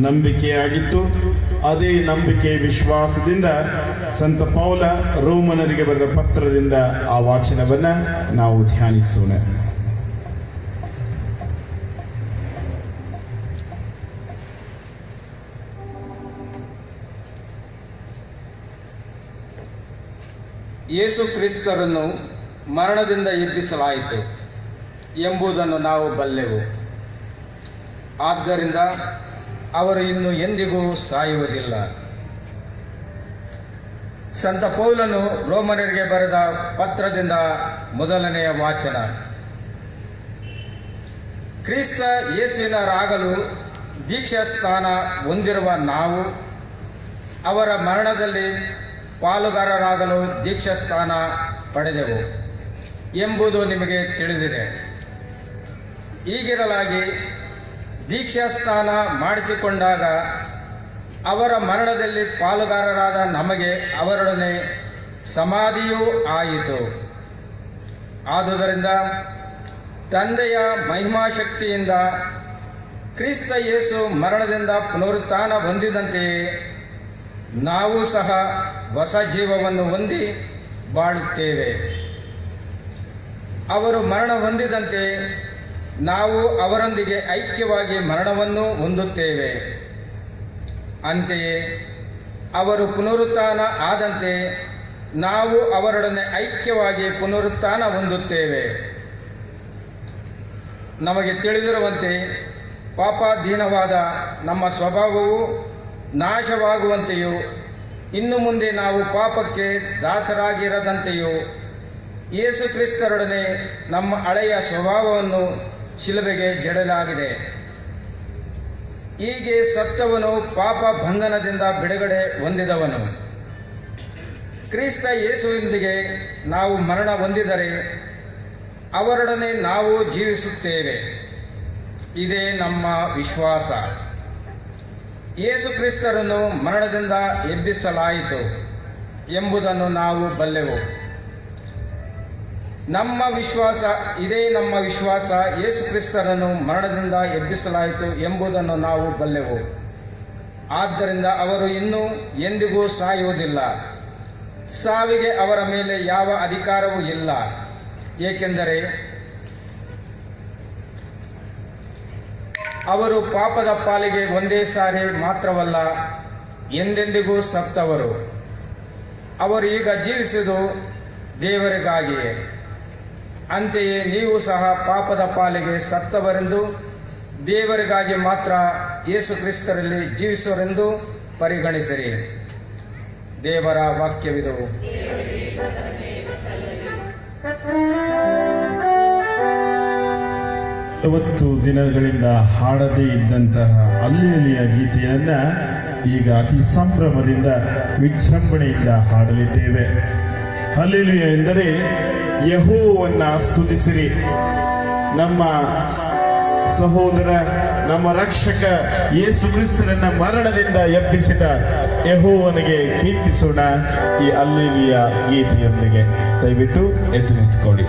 ನಂಬಿಕೆಯಾಗಿತ್ತು. ಅದೇ ನಂಬಿಕೆ ವಿಶ್ವಾಸದಿಂದ ಸಂತ ಪೌಲ ರೋಮನರಿಗೆ ಬರೆದ ಪತ್ರದಿಂದ ಆ ವಾಚನವನ್ನ ನಾವು ಧ್ಯಾನಿಸೋಣ. ಯೇಸು ಕ್ರಿಸ್ತರನ್ನು ಮರಣದಿಂದ ಎಬ್ಬಿಸಲಾಯಿತು ಎಂಬುದನ್ನು ನಾವು ಬಲ್ಲೆವು. ಆದ್ದರಿಂದ ಅವರು ಇನ್ನು ಎಂದಿಗೂ ಸಾಯುವುದಿಲ್ಲ. ಸಂತ ಪೌಲನು ರೋಮನರಿಗೆ ಬರೆದ ಪತ್ರದಿಂದ ಮೊದಲನೆಯ ವಾಚನ. ಕ್ರಿಸ್ತ ಯೇಸುವಿನರಾಗಲು ದೀಕ್ಷಾಸ್ಥಾನ ಹೊಂದಿರುವ ನಾವು ಅವರ ಮರಣದಲ್ಲಿ ಪಾಲುಗಾರರಾಗಲು ದೀಕ್ಷಾಸ್ಥಾನ ಪಡೆದೆವು ಎಂಬುದು ನಿಮಗೆ ತಿಳಿದಿದೆ. ಹೀಗಿರಲಾಗಿ ದೀಕ್ಷಾಸ್ನಾನ ಮಾಡಿಸಿಕೊಂಡಾಗ ಅವರ ಮರಣದಲ್ಲಿ ಪಾಲುಗಾರರಾದ ನಮಗೆ ಅವರೊಡನೆ ಸಮಾಧಿಯೂ ಆಯಿತು. ಆದುದರಿಂದ ತಂದೆಯ ಮಹಿಮಾಶಕ್ತಿಯಿಂದ ಕ್ರಿಸ್ತ ಯೇಸು ಮರಣದಿಂದ ಪುನರುತ್ಥಾನ ಹೊಂದಿದಂತೆಯೇ ನಾವು ಸಹ ಹೊಸ ಜೀವವನ್ನು ಹೊಂದಿ ಬಾಳುತ್ತೇವೆ. ಅವರು ಮರಣ ಹೊಂದಿದಂತೆ ನಾವು ಅವರೊಂದಿಗೆ ಐಕ್ಯವಾಗಿ ಮರಣವನ್ನು ಹೊಂದುತ್ತೇವೆ. ಅಂತೆಯೇ ಅವರು ಪುನರುತ್ಥಾನ ಆದಂತೆ ನಾವು ಅವರೊಡನೆ ಐಕ್ಯವಾಗಿ ಪುನರುತ್ಥಾನ ಹೊಂದುತ್ತೇವೆ. ನಮಗೆ ತಿಳಿದಿರುವಂತೆ ಪಾಪಾಧೀನವಾದ ನಮ್ಮ ಸ್ವಭಾವವು ನಾಶವಾಗುವಂತೆಯೂ ಇನ್ನು ಮುಂದೆ ನಾವು ಪಾಪಕ್ಕೆ ದಾಸರಾಗಿರದಂತೆಯೂ ಯೇಸು ಕ್ರಿಸ್ತರೊಡನೆ ನಮ್ಮ ಹಳೆಯ ಸ್ವಭಾವವನ್ನು ಶಿಲುಬೆಗೆ ಜಡಲಾಗಿದೆ. ಹೀಗೆ ಸತ್ತವನು ಪಾಪ ಬಂಧನದಿಂದ ಬಿಡುಗಡೆ ಹೊಂದಿದವನು. ಕ್ರಿಸ್ತ ಯೇಸುವಿನೊಂದಿಗೆ ನಾವು ಮರಣ ಹೊಂದಿದರೆ ಅವರೊಡನೆ ನಾವು ಜೀವಿಸುತ್ತೇವೆ. ಇದೇ ನಮ್ಮ ವಿಶ್ವಾಸ. ಯೇಸು ಕ್ರಿಸ್ತರನ್ನು ಮರಣದಿಂದ ಎಬ್ಬಿಸಲಾಯಿತು ಎಂಬುದನ್ನು ನಾವು ಬಲ್ಲೆವು. ಇದೇ ನಮ್ಮ ವಿಶ್ವಾಸ. ಯೇಸು ಕ್ರಿಸ್ತರನ್ನು ಮರಣದಿಂದ ಎಬ್ಬಿಸಲಾಯಿತು ಎಂಬುದನ್ನು ನಾವು ಬಲ್ಲೆವು. ಆದ್ದರಿಂದ ಅವರು ಇನ್ನೂ ಎಂದಿಗೂ ಸಾಯುವುದಿಲ್ಲ. ಸಾವಿಗೆ ಅವರ ಮೇಲೆ ಯಾವ ಅಧಿಕಾರವೂ ಇಲ್ಲ. ಏಕೆಂದರೆ ಅವರು ಪಾಪದ ಪಾಲಿಗೆ ಒಂದೇ ಸಾರಿ ಮಾತ್ರವಲ್ಲ, ಎಂದೆಂದಿಗೂ ಸತ್ತವರು. ಅವರು ಈಗ ಜೀವಿಸುವುದು ದೇವರಿಗಾಗಿಯೇ. ಅಂತೆಯೇ ನೀವು ಸಹ ಪಾಪದ ಪಾಲಿಗೆ ಸತ್ತವರೆಂದು, ದೇವರಿಗಾಗಿ ಮಾತ್ರ ಯೇಸು ಕ್ರಿಸ್ತರಲ್ಲಿ ಜೀವಿಸುವರೆಂದು ಪರಿಗಣಿಸಿರಿ. ದೇವರ ವಾಕ್ಯವಿದು. 40 ದಿನಗಳಿಂದ ಹಾಡದೇ ಇದ್ದಂತಹ ಹಲ್ಲೆಲೂಯಾ ಗೀತೆಯನ್ನ ಈಗ ಅತಿ ಸಂಭ್ರಮದಿಂದ ವಿಜೃಂಭಣೆಯಿಂದ ಹಾಡಲಿದ್ದೇವೆ. ಹಲ್ಲೆಲೂಯಾ ಎಂದರೆ ಯೆಹೋವನ್ನ ಸ್ತುತಿಸಿರಿ. ನಮ್ಮ ಸಹೋದರ, ನಮ್ಮ ರಕ್ಷಕ ಯೇಸು ಕ್ರಿಸ್ತನನ್ನ ಮರಣದಿಂದ ಎಬ್ಬಿಸಿದ ಯೆಹೋವನಿಗೆ ಕೀರ್ತಿಸೋಣ ಈ ಹಲ್ಲೆಲೂಯ ಗೀತೆಯೊಂದಿಗೆ. ದಯವಿಟ್ಟು ಎದ್ದು ನಿಂತುಕೊಳ್ಳಿ.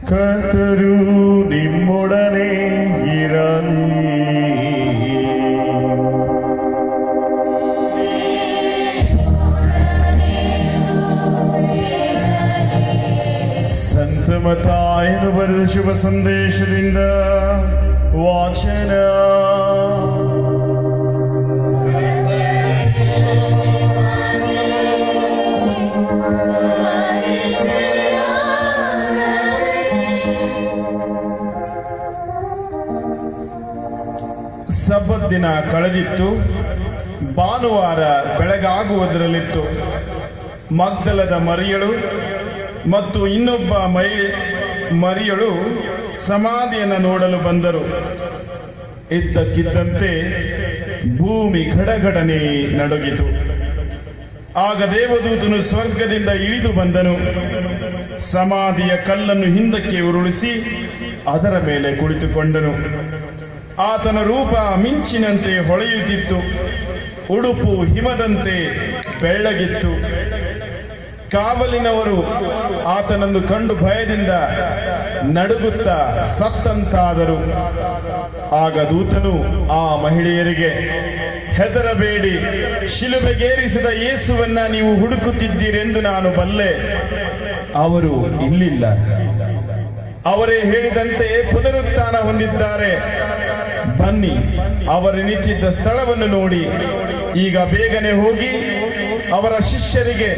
ಕರ್ತರು ನಿಮ್ಮೊಡನೆ ಇರಲಿ. ಸಂತ ಮತ್ತಾಯನು ಬರೆದ ಶುಭ ಸಂದೇಶದಿಂದ ವಾಚನ. ಸಬ್ಬತ್ ದಿನ ಕಳೆದಿತ್ತು. ಭಾನುವಾರ ಬೆಳಗಾಗುವುದರಲ್ಲಿತ್ತು. ಮಗ್ದಲದ ಮರಿಯಳು ಮತ್ತು ಇನ್ನೊಬ್ಬ ಮರಿಯಳು ಸಮಾಧಿಯನ್ನು ನೋಡಲು ಬಂದರು. ಇದ್ದಕ್ಕಿದ್ದಂತೆ ಭೂಮಿ ಗಡಗಡನೆ ನಡುಗಿತು. ಆಗ ದೇವದೂತನು ಸ್ವರ್ಗದಿಂದ ಇಳಿದು ಬಂದನು. ಸಮಾಧಿಯ ಕಲ್ಲನ್ನು ಹಿಂದಕ್ಕೆ ಉರುಳಿಸಿ ಅದರ ಮೇಲೆ ಕುಳಿತುಕೊಂಡನು. ಆತನ ರೂಪ ಮಿಂಚಿನಂತೆ ಹೊಳೆಯುತ್ತಿತ್ತು. ಉಡುಪು ಹಿಮದಂತೆ ಬೆಳ್ಳಗಿತ್ತು. ಕಾವಲಿನವರು ಆತನನ್ನು ಕಂಡು ಭಯದಿಂದ ನಡುಗುತ್ತಾ ಸತ್ತಂತಾದರು. ಆಗ ದೂತನು ಆ ಮಹಿಳೆಯರಿಗೆ, ಹೆದರಬೇಡಿ, ಶಿಲುಬೆಗೇರಿಸಿದ ಯೇಸುವನ್ನ ನೀವು ಹುಡುಕುತ್ತಿದ್ದೀರೆಂದು ನಾನು ಬಲ್ಲೆ. ಅವರು ಇಲ್ಲಿಲ್ಲ. ಅವರೇ ಹೇಳಿದಂತೆ ಪುನರುತ್ಥಾನ ಹೊಂದಿದ್ದಾರೆ. ಬನ್ನಿ, ಅವರು ನಿಂತಿದ್ದ ಸ್ಥಳವನ್ನು ನೋಡಿ. ಈಗ ಬೇಗನೆ ಹೋಗಿ ಅವರ ಶಿಷ್ಯರಿಗೆ,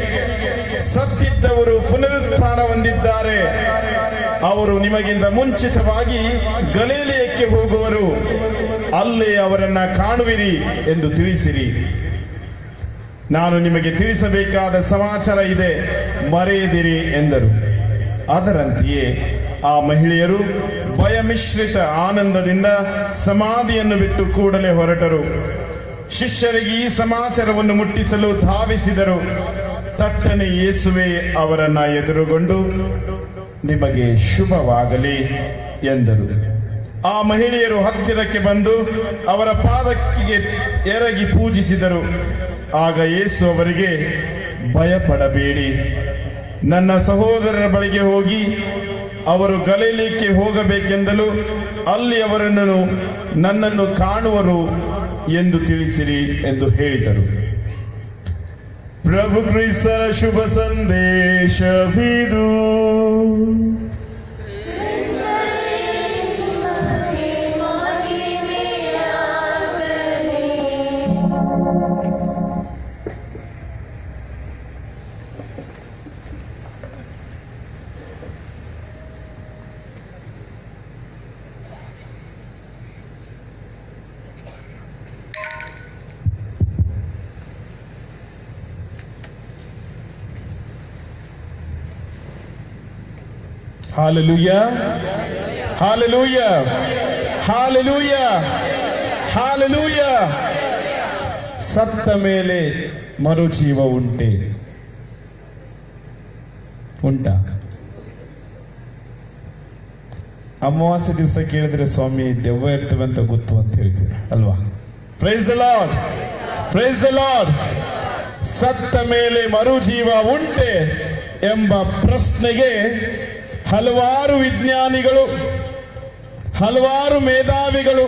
ಸತ್ತಿದ್ದವರು ಪುನರುತ್ಥಾನ ಹೊಂದಿದ್ದಾರೆ, ಅವರು ನಿಮಗಿಂತ ಮುಂಚಿತವಾಗಿ ಗಲಿಲಾಯಕ್ಕೆ ಹೋಗುವರು, ಅಲ್ಲೇ ಅವರನ್ನ ಕಾಣುವಿರಿ ಎಂದು ತಿಳಿಸಿರಿ. ನಾನು ನಿಮಗೆ ತಿಳಿಸಬೇಕಾದ ಸಮಾಚಾರ ಇದೆ, ಮರೆಯದಿರಿ ಎಂದರು. ಅದರಂತೆಯೇ ಆ ಮಹಿಳೆಯರು ಭಯಮಿಶ್ರಿತ ಆನಂದದಿಂದ ಸಮಾಧಿಯನ್ನು ಬಿಟ್ಟು ಕೂಡಲೇ ಹೊರಟರು. ಶಿಷ್ಯರಿಗೆ ಈ ಸಮಾಚಾರವನ್ನು ಮುಟ್ಟಿಸಲು ಧಾವಿಸಿದರು. ತಟ್ಟನೆ ಯೇಸುವೆ ಅವರನ್ನ ಎದುರುಗೊಂಡು, ನಿಮಗೆ ಶುಭವಾಗಲಿ ಎಂದರು. ಆ ಮಹಿಳೆಯರು ಹತ್ತಿರಕ್ಕೆ ಬಂದು ಅವರ ಪಾದಕ್ಕೆ ಎರಗಿ ಪೂಜಿಸಿದರು. ಆಗ ಯೇಸು ಅವರಿಗೆ, ಭಯಪಡಬೇಡಿ, ನನ್ನ ಸಹೋದರರ ಬಳಿಗೆ ಹೋಗಿ ಅವರು ಗಲಿಲಾಯಕ್ಕೆ ಹೋಗಬೇಕೆಂದಲು ಅಲ್ಲಿ ಅವರನ್ನು ನನ್ನನ್ನು ಕಾಣುವರು ಎಂದು ತಿಳಿಸಿರಿ ಎಂದು ಹೇಳಿದರು. ಪ್ರಭು ಕ್ರಿಸ್ತನ ಶುಭ ಸಂದೇಶವಿದು. Hallelujah, hallelujah, hallelujah, hallelujah. ಸತ್ತ ಮೇಲೆ ಮರುಜೀವ ಉಂಟೆ? ಉಂಟಾ? ಅಮಾವಾಸ್ಯೆ ದಿವಸ ಕೇಳಿದ್ರೆ ಸ್ವಾಮಿ ದೆವ್ವ ಇರ್ತವೆ ಅಂತ ಗೊತ್ತು ಅಂತ ಹೇಳ್ತೀರ ಅಲ್ವಾ? Price the Lord, praise the lord. ಸತ್ತ ಮೇಲೆ ಮರುಜೀವ ಉಂಟೆ ಎಂಬ ಪ್ರಶ್ನೆಗೆ ಹಲವಾರು ವಿಜ್ಞಾನಿಗಳು, ಹಲವಾರು ಮೇಧಾವಿಗಳು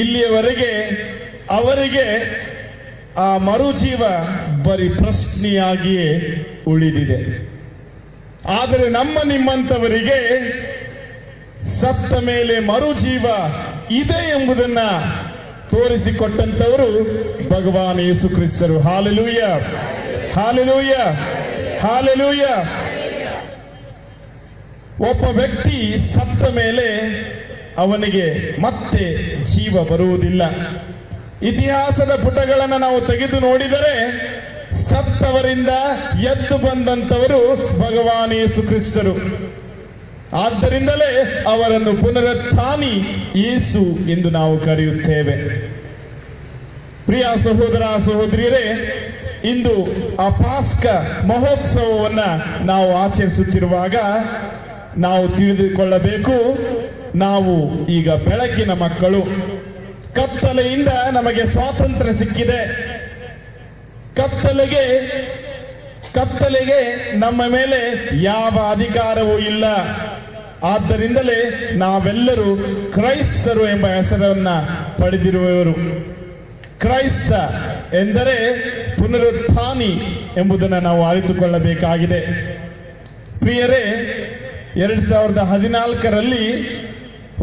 ಇಲ್ಲಿಯವರೆಗೆ ಅವರಿಗೆ ಆ ಮರುಜೀವ ಬರೀ ಪ್ರಶ್ನೆಯಾಗಿಯೇ ಉಳಿದಿದೆ. ಆದರೆ ನಮ್ಮ ನಿಮ್ಮಂಥವರಿಗೆ ಸತ್ತ ಮೇಲೆ ಮರುಜೀವ ಇದೆ ಎಂಬುದನ್ನ ತೋರಿಸಿಕೊಟ್ಟಂತವರು ಭಗವಾನ್ ಯೇಸು ಕ್ರಿಸ್ತರು. Hallelujah, hallelujah, hallelujah. ಒಬ್ಬ ವ್ಯಕ್ತಿ ಸತ್ತ ಮೇಲೆ ಅವನಿಗೆ ಮತ್ತೆ ಜೀವ ಬರುವುದಿಲ್ಲ. ಇತಿಹಾಸದ ಪುಟಗಳನ್ನು ನಾವು ತೆಗೆದು ನೋಡಿದರೆ ಸತ್ತವರಿಂದ ಎದ್ದು ಬಂದಂತವರು ಭಗವಾನ್ ಯೇಸು ಕ್ರಿಸ್ತರು. ಆದ್ದರಿಂದಲೇ ಅವರನ್ನು ಪುನರುತ್ಥಾನಿ ಯೇಸು ಎಂದು ನಾವು ಕರೆಯುತ್ತೇವೆ. ಪ್ರಿಯ ಸಹೋದರ ಸಹೋದರಿಯರೇ, ಇಂದು ಆ ಪಾಸ್ಕ ಮಹೋತ್ಸವವನ್ನ ನಾವು ಆಚರಿಸುತ್ತಿರುವಾಗ ನಾವು ತಿಳಿದುಕೊಳ್ಳಬೇಕು, ನಾವು ಈಗ ಬೆಳಕಿನ ಮಕ್ಕಳು. ಕತ್ತಲೆಯಿಂದ ನಮಗೆ ಸ್ವಾತಂತ್ರ್ಯ ಸಿಕ್ಕಿದೆ. ಕತ್ತಲೆಗೆ ನಮ್ಮ ಮೇಲೆ ಯಾವ ಅಧಿಕಾರವೂ ಇಲ್ಲ. ಆದ್ದರಿಂದಲೇ ನಾವೆಲ್ಲರೂ ಕ್ರೈಸ್ತರು ಎಂಬ ಹೆಸರನ್ನ ಪಡೆದಿರುವವರು. ಕ್ರೈಸ್ತ ಎಂದರೆ ಪುನರುತ್ಥಾನಿ ಎಂಬುದನ್ನು ನಾವು ಅರಿತುಕೊಳ್ಳಬೇಕಾಗಿದೆ. ಪ್ರಿಯರೇ, 2014ರಲ್ಲಿ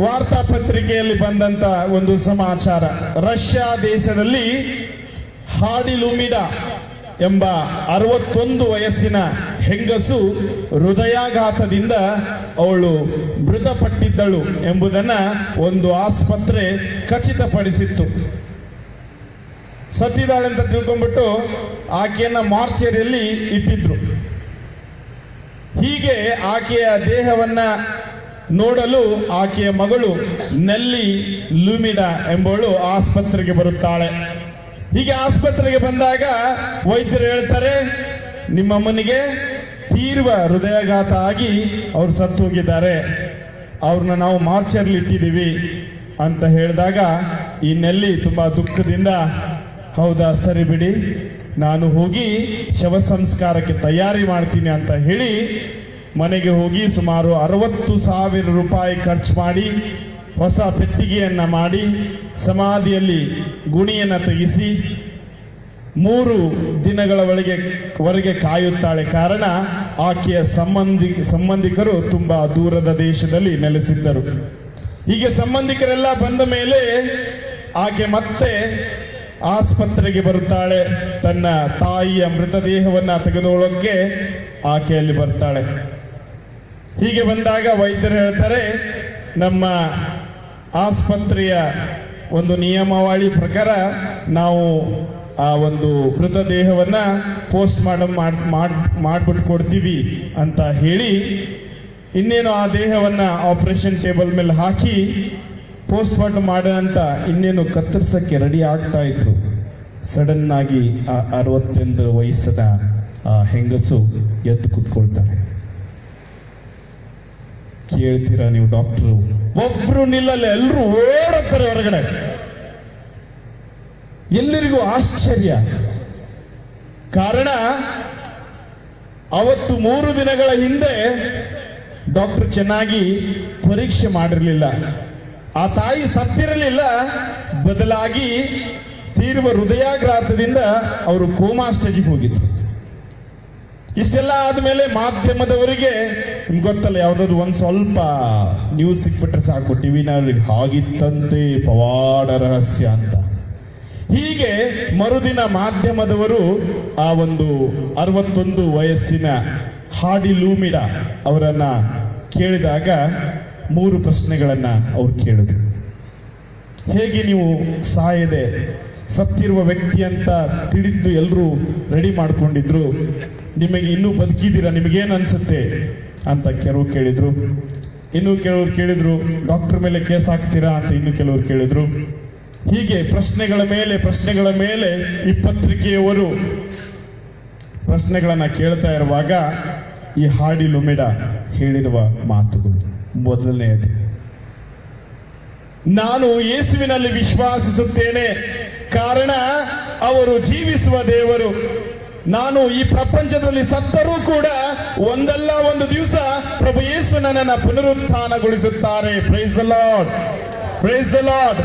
ವಾರ್ತಾಪತ್ರಿಕೆಯಲ್ಲಿ ಬಂದಂತ ಒಂದು ಸಮಾಚಾರ, ರಷ್ಯಾ ದೇಶದಲ್ಲಿ ಹಾಡಿಲುಮಿಡಾ ಎಂಬ 61 ವಯಸ್ಸಿನ ಹೆಂಗಸು ಹೃದಯಾಘಾತದಿಂದ ಅವಳು ಮೃತಪಟ್ಟಿದ್ದಳು ಎಂಬುದನ್ನ ಒಂದು ಆಸ್ಪತ್ರೆ ಖಚಿತಪಡಿಸಿತ್ತು. ಸತ್ತಿದ್ದಾಳೆ ಅಂತ ತಿಳ್ಕೊಂಡ್ಬಿಟ್ಟು ಆಕೆಯನ್ನ ಮಾರ್ಚರಿಯಲ್ಲಿ ಇಟ್ಟಿದ್ರು. ಹೀಗೆ ಆಕೆಯ ದೇಹವನ್ನ ನೋಡಲು ಆಕೆಯ ಮಗಳು ನೆಲ್ಲಿ ಲುಮಿಡಾ ಎಂಬವಳು ಆಸ್ಪತ್ರೆಗೆ ಬರುತ್ತಾಳೆ. ಹೀಗೆ ಆಸ್ಪತ್ರೆಗೆ ಬಂದಾಗ ವೈದ್ಯರು ಹೇಳ್ತಾರೆ, ನಿಮ್ಮಮ್ಮನಿಗೆ ತೀವ್ರ ಹೃದಯಾಘಾತ ಆಗಿ ಅವ್ರು ಸತ್ತು ಹೋಗಿದ್ದಾರೆ, ಅವ್ರನ್ನ ನಾವು ಮಾರ್ಚರ್ಲಿ ಇಟ್ಟಿದ್ದೀವಿ ಅಂತ ಹೇಳಿದಾಗ ಈ ನೆಲ್ಲಿ ತುಂಬಾ ದುಃಖದಿಂದ, ಹೌದಾ ಸರಿ ಬಿಡಿ, ನಾನು ಹೋಗಿ ಶವ ಸಂಸ್ಕಾರಕ್ಕೆ ತಯಾರಿ ಮಾಡ್ತೀನಿ ಅಂತ ಹೇಳಿ ಮನೆಗೆ ಹೋಗಿ ಸುಮಾರು 60,000 ರೂಪಾಯಿ ಖರ್ಚು ಮಾಡಿ ಹೊಸ ಪೆಟ್ಟಿಗೆಯನ್ನ ಮಾಡಿ ಸಮಾಧಿಯಲ್ಲಿ ಗುಣಿಯನ್ನು ತೆಗೆಸಿ 3 ದಿನಗಳವರೆಗೆ ಕಾಯುತ್ತಾಳೆ. ಕಾರಣ ಆಕೆಯ ಸಂಬಂಧಿಕರು ತುಂಬಾ ದೂರದ ದೇಶದಲ್ಲಿ ನೆಲೆಸಿದ್ದರು. ಹೀಗೆ ಸಂಬಂಧಿಕರೆಲ್ಲ ಬಂದ ಮೇಲೆ ಆಕೆ ಮತ್ತೆ ಆಸ್ಪತ್ರೆಗೆ ಬರುತ್ತಾಳೆ. ತನ್ನ ತಾಯಿಯ ಮೃತದೇಹವನ್ನ ತೆಗೆದುಕೊಳ್ಳೋಕೆ ಆಕೆಯಲ್ಲಿ ಬರ್ತಾಳೆ. ಹೀಗೆ ಬಂದಾಗ ವೈದ್ಯರು ಹೇಳ್ತಾರೆ, ನಮ್ಮ ಆಸ್ಪತ್ರೆಯ ಒಂದು ನಿಯಮಾವಳಿ ಪ್ರಕಾರ ನಾವು ಆ ಒಂದು ಮೃತದೇಹವನ್ನ ಪೋಸ್ಟ್ ಮಾಡ್ಬಿಟ್ಟು ಕೊಡ್ತೀವಿ ಅಂತ ಹೇಳಿ, ಇನ್ನೇನು ಆ ದೇಹವನ್ನ ಆಪರೇಷನ್ ಟೇಬಲ್ ಮೇಲೆ ಹಾಕಿ ಪೋಸ್ಟ್ ಮಾರ್ಟಮ್ ಮಾಡೋಂತ ಇನ್ನೇನು ಕತ್ತರಿಸಕ್ಕೆ ರೆಡಿ ಆಗ್ತಾ ಇದ್ರು. ಸಡನ್ ಆಗಿ ಆ 61 ವಯಸ್ಸಿನ ಆ ಹೆಂಗಸು ಎದ್ದು ಕೂತ್ಕೊಳ್ತಾಳೆ. ಕೇಳ್ತೀರಾ ನೀವು? ಡಾಕ್ಟರು ಒಬ್ರು ನಿಲ್ಲಲ್ಲ, ಎಲ್ಲರೂ ಓಡುತ್ತಾರೆ ಹೊರಗಡೆ. ಎಲ್ಲರಿಗೂ ಆಶ್ಚರ್ಯ. ಕಾರಣ ಅವತ್ತು 3 ದಿನಗಳ ಹಿಂದೆ ಡಾಕ್ಟರ್ ಚೆನ್ನಾಗಿ ಪರೀಕ್ಷೆ ಮಾಡಿರಲಿಲ್ಲ. ಆ ತಾಯಿ ಸತ್ತಿರಲಿಲ್ಲ, ಬದಲಾಗಿ ತೀವ್ರ ಹೃದಯಾಘಾತದಿಂದ ಅವರು ಕೋಮಾ ಸ್ಟೇಜಿಗೆ ಹೋಗಿದ್ರು. ಇಷ್ಟೆಲ್ಲ ಆದ್ಮೇಲೆ ಮಾಧ್ಯಮದವರಿಗೆ ನಿಮ್ಗೆ ಗೊತ್ತಲ್ಲ, ಯಾವ್ದಾದ್ರು ಒಂದ್ ಸ್ವಲ್ಪ ನ್ಯೂಸ್ ಸಿಕ್ಬಿಟ್ರೆ ಸಾಕು, ಟಿವಿನವ್ರಿಗೆ ಹಾಗಿತ್ತಂತೆ ಪವಾಡ ರಹಸ್ಯ ಅಂತ. ಹೀಗೆ ಮರುದಿನ ಮಾಧ್ಯಮದವರು ಆ ಒಂದು 61 ವಯಸ್ಸಿನ ಹಾಡಿಲುಮಿಡಾ ಅವರನ್ನ ಕೇಳಿದಾಗ 3 ಪ್ರಶ್ನೆಗಳನ್ನ ಅವ್ರು ಕೇಳಿದ್ರು. ಹೇಗೆ ನೀವು ಸತ್ತಿರುವ ವ್ಯಕ್ತಿ ಅಂತ ತಿಳಿದು ಎಲ್ಲರೂ ರೆಡಿ ಮಾಡ್ಕೊಂಡಿದ್ರು, ನಿಮಗೆ ಇನ್ನೂ ಬದುಕಿದ್ದೀರಾ, ನಿಮಗೇನು ಅನ್ಸುತ್ತೆ ಅಂತ ಕೆಲವು ಕೇಳಿದ್ರು. ಇನ್ನು ಕೆಲವರು ಕೇಳಿದ್ರು, ಡಾಕ್ಟರ್ ಮೇಲೆ ಕೇಸ್ ಹಾಕ್ತೀರಾ ಅಂತ ಇನ್ನು ಕೆಲವರು ಕೇಳಿದ್ರು. ಹೀಗೆ ಪ್ರಶ್ನೆಗಳ ಮೇಲೆ ಈ ಪತ್ರಿಕೆಯವರು ಪ್ರಶ್ನೆಗಳನ್ನ ಕೇಳ್ತಾ ಇರುವಾಗ ಈ ಹಾಡಿ ಲುಮಿಡ ಹೇಳಿರುವ ಮಾತುಗಳು. ಮೊದಲನೆಯದು, ನಾನು ಯೇಸುವಿನಲ್ಲಿ ವಿಶ್ವಾಸಿಸುತ್ತೇನೆ, ಕಾರಣ ಅವರು ಜೀವಿಸುವ ದೇವರು. ನಾನು ಈ ಪ್ರಪಂಚದಲ್ಲಿ ಸತ್ತರೂ ಕೂಡ ಒಂದಲ್ಲ ಒಂದು ದಿವಸ ಪ್ರಭು ಯೇಸು ನನ್ನನ್ನು ಪುನರುತ್ಥಾನಗೊಳಿಸುತ್ತಾರೆ. Praise the Lord, praise the Lord.